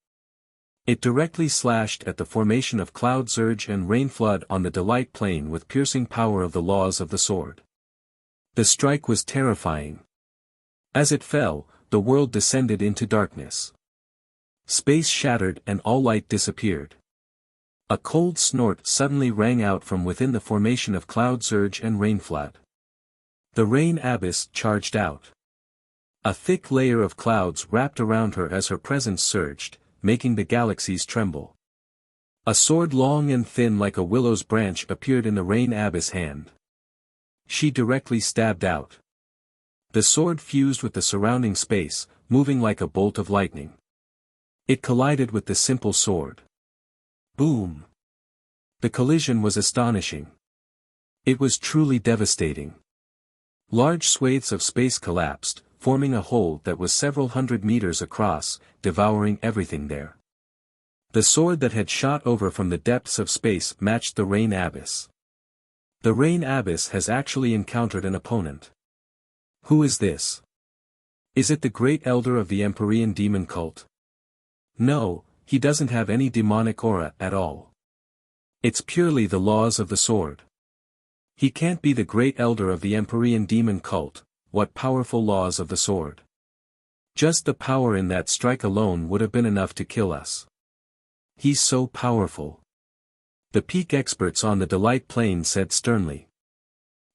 It directly slashed at the formation of cloud surge and rain flood on the Delight Plain with piercing power of the laws of the sword. The strike was terrifying. As it fell, the world descended into darkness. Space shattered and all light disappeared. A cold snort suddenly rang out from within the formation of cloud surge and rain flood. The Rain Abbess charged out. A thick layer of clouds wrapped around her as her presence surged, making the galaxies tremble. A sword long and thin like a willow's branch appeared in the Rain Abbess' hand. She directly stabbed out. The sword fused with the surrounding space, moving like a bolt of lightning. It collided with the simple sword. Boom! The collision was astonishing. It was truly devastating. Large swathes of space collapsed, forming a hole that was several hundred meters across, devouring everything there. The sword that had shot over from the depths of space matched the Rain Abbess. The Rain Abbess has actually encountered an opponent. Who is this? Is it the great elder of the Empyrean demon cult? No, he doesn't have any demonic aura at all. It's purely the laws of the sword. He can't be the great elder of the Empyrean demon cult. What powerful laws of the sword. Just the power in that strike alone would have been enough to kill us. He's so powerful. The peak experts on the Delight Plain said sternly.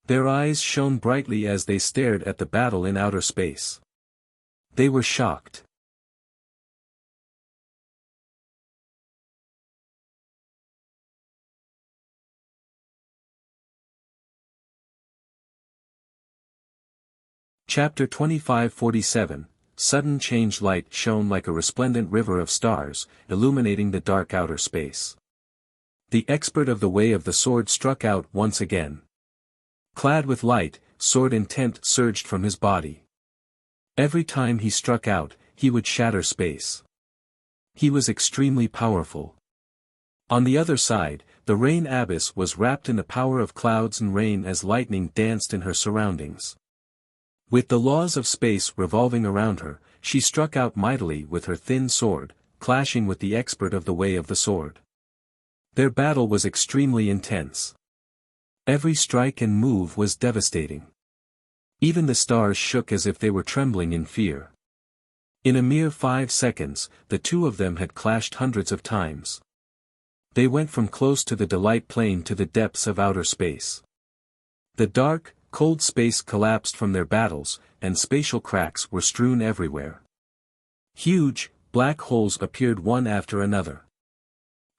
Their eyes shone brightly as they stared at the battle in outer space. They were shocked. Chapter 2547, Sudden Change. Light shone like a resplendent river of stars, illuminating the dark outer space. The expert of the way of the sword struck out once again. Clad with light, sword intent surged from his body. Every time he struck out, he would shatter space. He was extremely powerful. On the other side, the Rain Abbess was wrapped in the power of clouds and rain as lightning danced in her surroundings. With the laws of space revolving around her, she struck out mightily with her thin sword, clashing with the expert of the way of the sword. Their battle was extremely intense. Every strike and move was devastating. Even the stars shook as if they were trembling in fear. In a mere 5 seconds, the two of them had clashed hundreds of times. They went from close to the Delight Plain to the depths of outer space. The dark, cold space collapsed from their battles, and spatial cracks were strewn everywhere. Huge, black holes appeared one after another.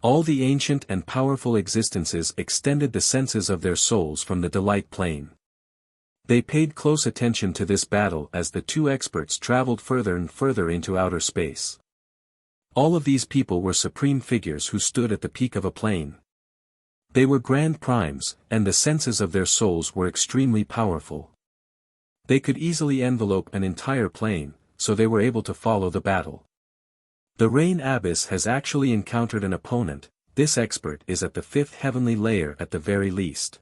All the ancient and powerful existences extended the senses of their souls from the delight plane. They paid close attention to this battle as the two experts traveled further and further into outer space. All of these people were supreme figures who stood at the peak of a plane. They were grand primes, and the senses of their souls were extremely powerful. They could easily envelope an entire plane, so they were able to follow the battle. The Rain Abyss has actually encountered an opponent. This expert is at the fifth heavenly layer at the very least.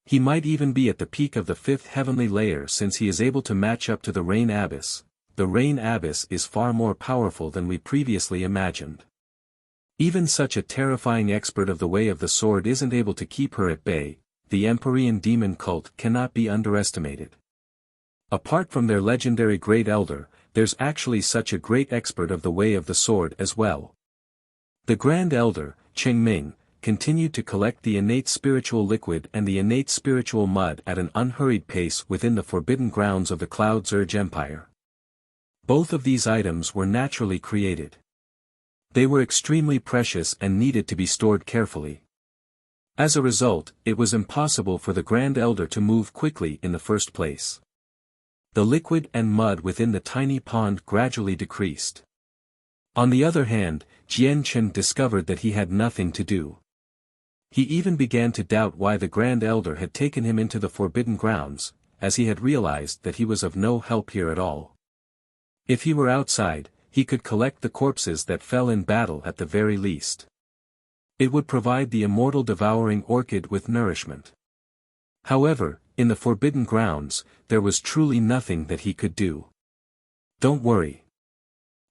He might even be at the peak of the fifth heavenly layer since he is able to match up to the Rain Abyss. The Rain Abyss is far more powerful than we previously imagined. Even such a terrifying expert of the Way of the Sword isn't able to keep her at bay. The Empyrean demon cult cannot be underestimated. Apart from their legendary Great Elder, there's actually such a great expert of the Way of the Sword as well. The Grand Elder, Chengming, continued to collect the innate spiritual liquid and the innate spiritual mud at an unhurried pace within the forbidden grounds of the Cloud Zurge Empire. Both of these items were naturally created. They were extremely precious and needed to be stored carefully. As a result, it was impossible for the Grand Elder to move quickly in the first place. The liquid and mud within the tiny pond gradually decreased. On the other hand, Jian Chen discovered that he had nothing to do. He even began to doubt why the Grand Elder had taken him into the forbidden grounds, as he had realized that he was of no help here at all. If he were outside, he could collect the corpses that fell in battle at the very least. It would provide the immortal devouring orchid with nourishment. However, in the forbidden grounds, there was truly nothing that he could do. Don't worry.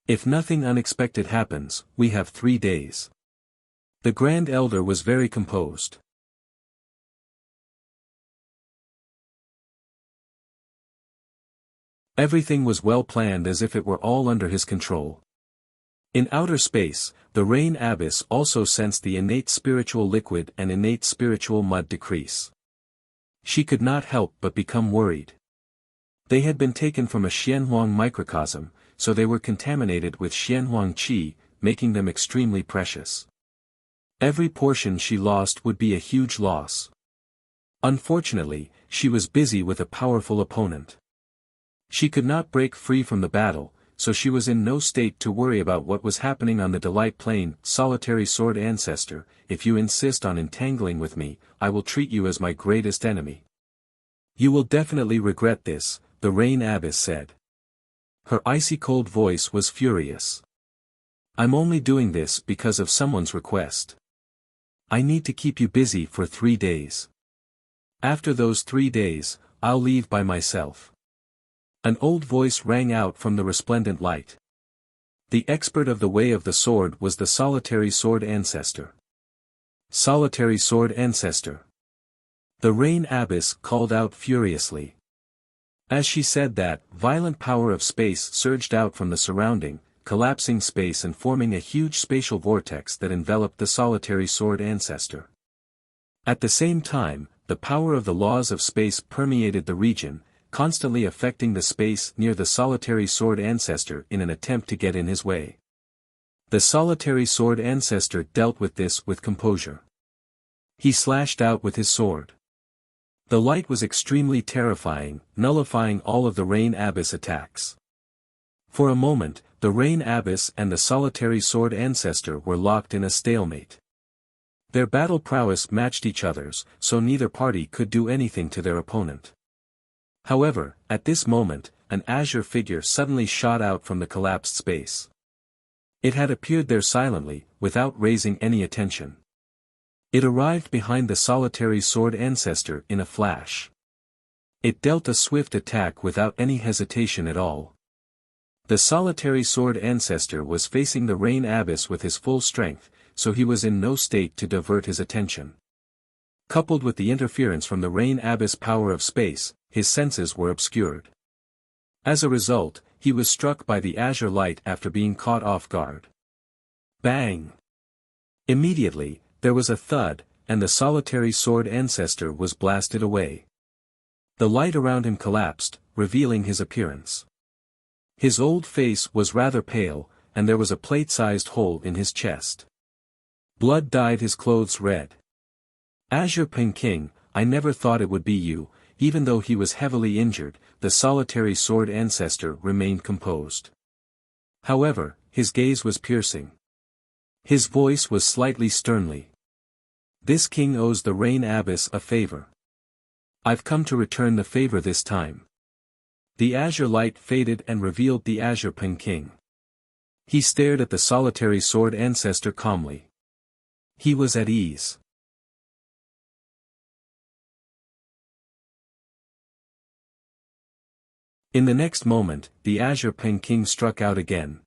If nothing unexpected happens, we have 3 days. The Grand Elder was very composed. Everything was well planned as if it were all under his control. In outer space, the Rain Abyss also sensed the innate spiritual liquid and innate spiritual mud decrease. She could not help but become worried. They had been taken from a Xianhuang microcosm, so they were contaminated with Xianhuang qi, making them extremely precious. Every portion she lost would be a huge loss. Unfortunately, she was busy with a powerful opponent. She could not break free from the battle, so she was in no state to worry about what was happening on the Delight Plane. Solitary Sword Ancestor, if you insist on entangling with me, I will treat you as my greatest enemy. You will definitely regret this, the Rain Abyss said. Her icy cold voice was furious. I'm only doing this because of someone's request. I need to keep you busy for 3 days. After those 3 days, I'll leave by myself. An old voice rang out from the resplendent light. The expert of the Way of the Sword was the Solitary Sword Ancestor. Solitary Sword Ancestor. The Rain Abyss called out furiously. As she said that, violent power of space surged out from the surrounding, collapsing space and forming a huge spatial vortex that enveloped the Solitary Sword Ancestor. At the same time, the power of the laws of space permeated the region, constantly affecting the space near the Solitary Sword Ancestor in an attempt to get in his way. The Solitary Sword Ancestor dealt with this with composure. He slashed out with his sword. The light was extremely terrifying, nullifying all of the Rain Abyss attacks. For a moment, the Rain Abyss and the Solitary Sword Ancestor were locked in a stalemate. Their battle prowess matched each other's, so neither party could do anything to their opponent. However, at this moment, an azure figure suddenly shot out from the collapsed space. It had appeared there silently, without raising any attention. It arrived behind the Solitary Sword Ancestor in a flash. It dealt a swift attack without any hesitation at all. The Solitary Sword Ancestor was facing the Rain Abyss with his full strength, so he was in no state to divert his attention. Coupled with the interference from the Rain Abyss power of space, his senses were obscured. As a result, he was struck by the azure light after being caught off guard. Bang! Immediately, there was a thud, and the Solitary Sword Ancestor was blasted away. The light around him collapsed, revealing his appearance. His old face was rather pale, and there was a plate-sized hole in his chest. Blood dyed his clothes red. Azure Peking, I never thought it would be you. Even though he was heavily injured, the solitary sword ancestor remained composed. However, his gaze was piercing. His voice was slightly sternly. This king owes the Rain Abyss a favor. I've come to return the favor this time. The azure light faded and revealed the Azure Peking. He stared at the solitary sword ancestor calmly. He was at ease. In the next moment, the Azure Peking struck out again.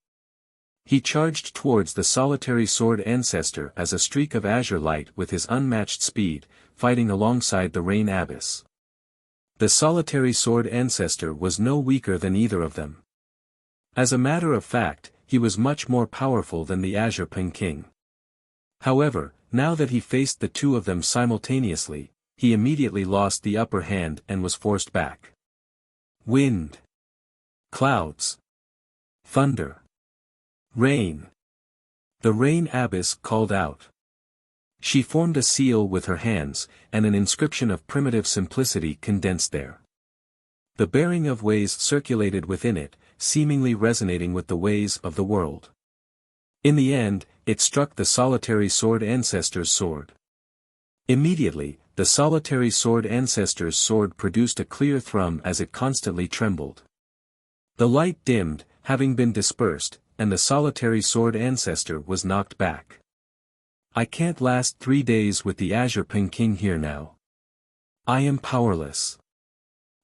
He charged towards the solitary sword ancestor as a streak of azure light with his unmatched speed, fighting alongside the Rain Abyss. The solitary sword ancestor was no weaker than either of them. As a matter of fact, he was much more powerful than the Azure Peking. However, now that he faced the two of them simultaneously, he immediately lost the upper hand and was forced back. Wind. Clouds. Thunder. Rain. The Rain Abyss called out. She formed a seal with her hands, and an inscription of primitive simplicity condensed there. The bearing of ways circulated within it, seemingly resonating with the ways of the world. In the end, it struck the solitary sword ancestor's sword. Immediately, the solitary sword ancestor's sword produced a clear thrum as it constantly trembled. The light dimmed, having been dispersed, and the solitary sword ancestor was knocked back. I can't last 3 days with the Azure Peking here now. I am powerless.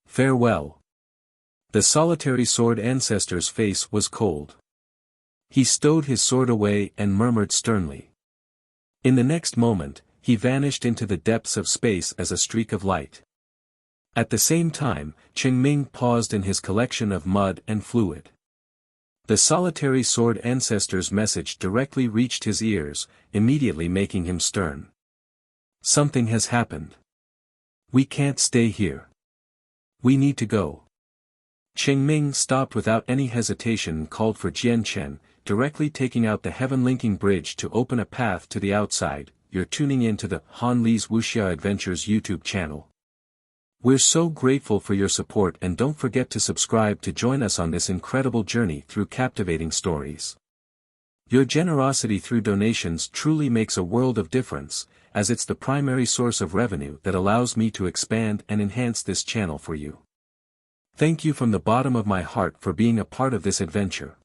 Farewell. The solitary sword ancestor's face was cold. He stowed his sword away and murmured sternly. In the next moment, he vanished into the depths of space as a streak of light. At the same time, Qingming paused in his collection of mud and fluid. The solitary sword ancestor's message directly reached his ears, immediately making him stern. Something has happened. We can't stay here. We need to go. Qingming stopped without any hesitation and called for Jian Chen, directly taking out the heaven-linking bridge to open a path to the outside. You're tuning in to the Han Li's Wuxia Adventures YouTube channel. We're so grateful for your support, and don't forget to subscribe to join us on this incredible journey through captivating stories. Your generosity through donations truly makes a world of difference, as it's the primary source of revenue that allows me to expand and enhance this channel for you. Thank you from the bottom of my heart for being a part of this adventure.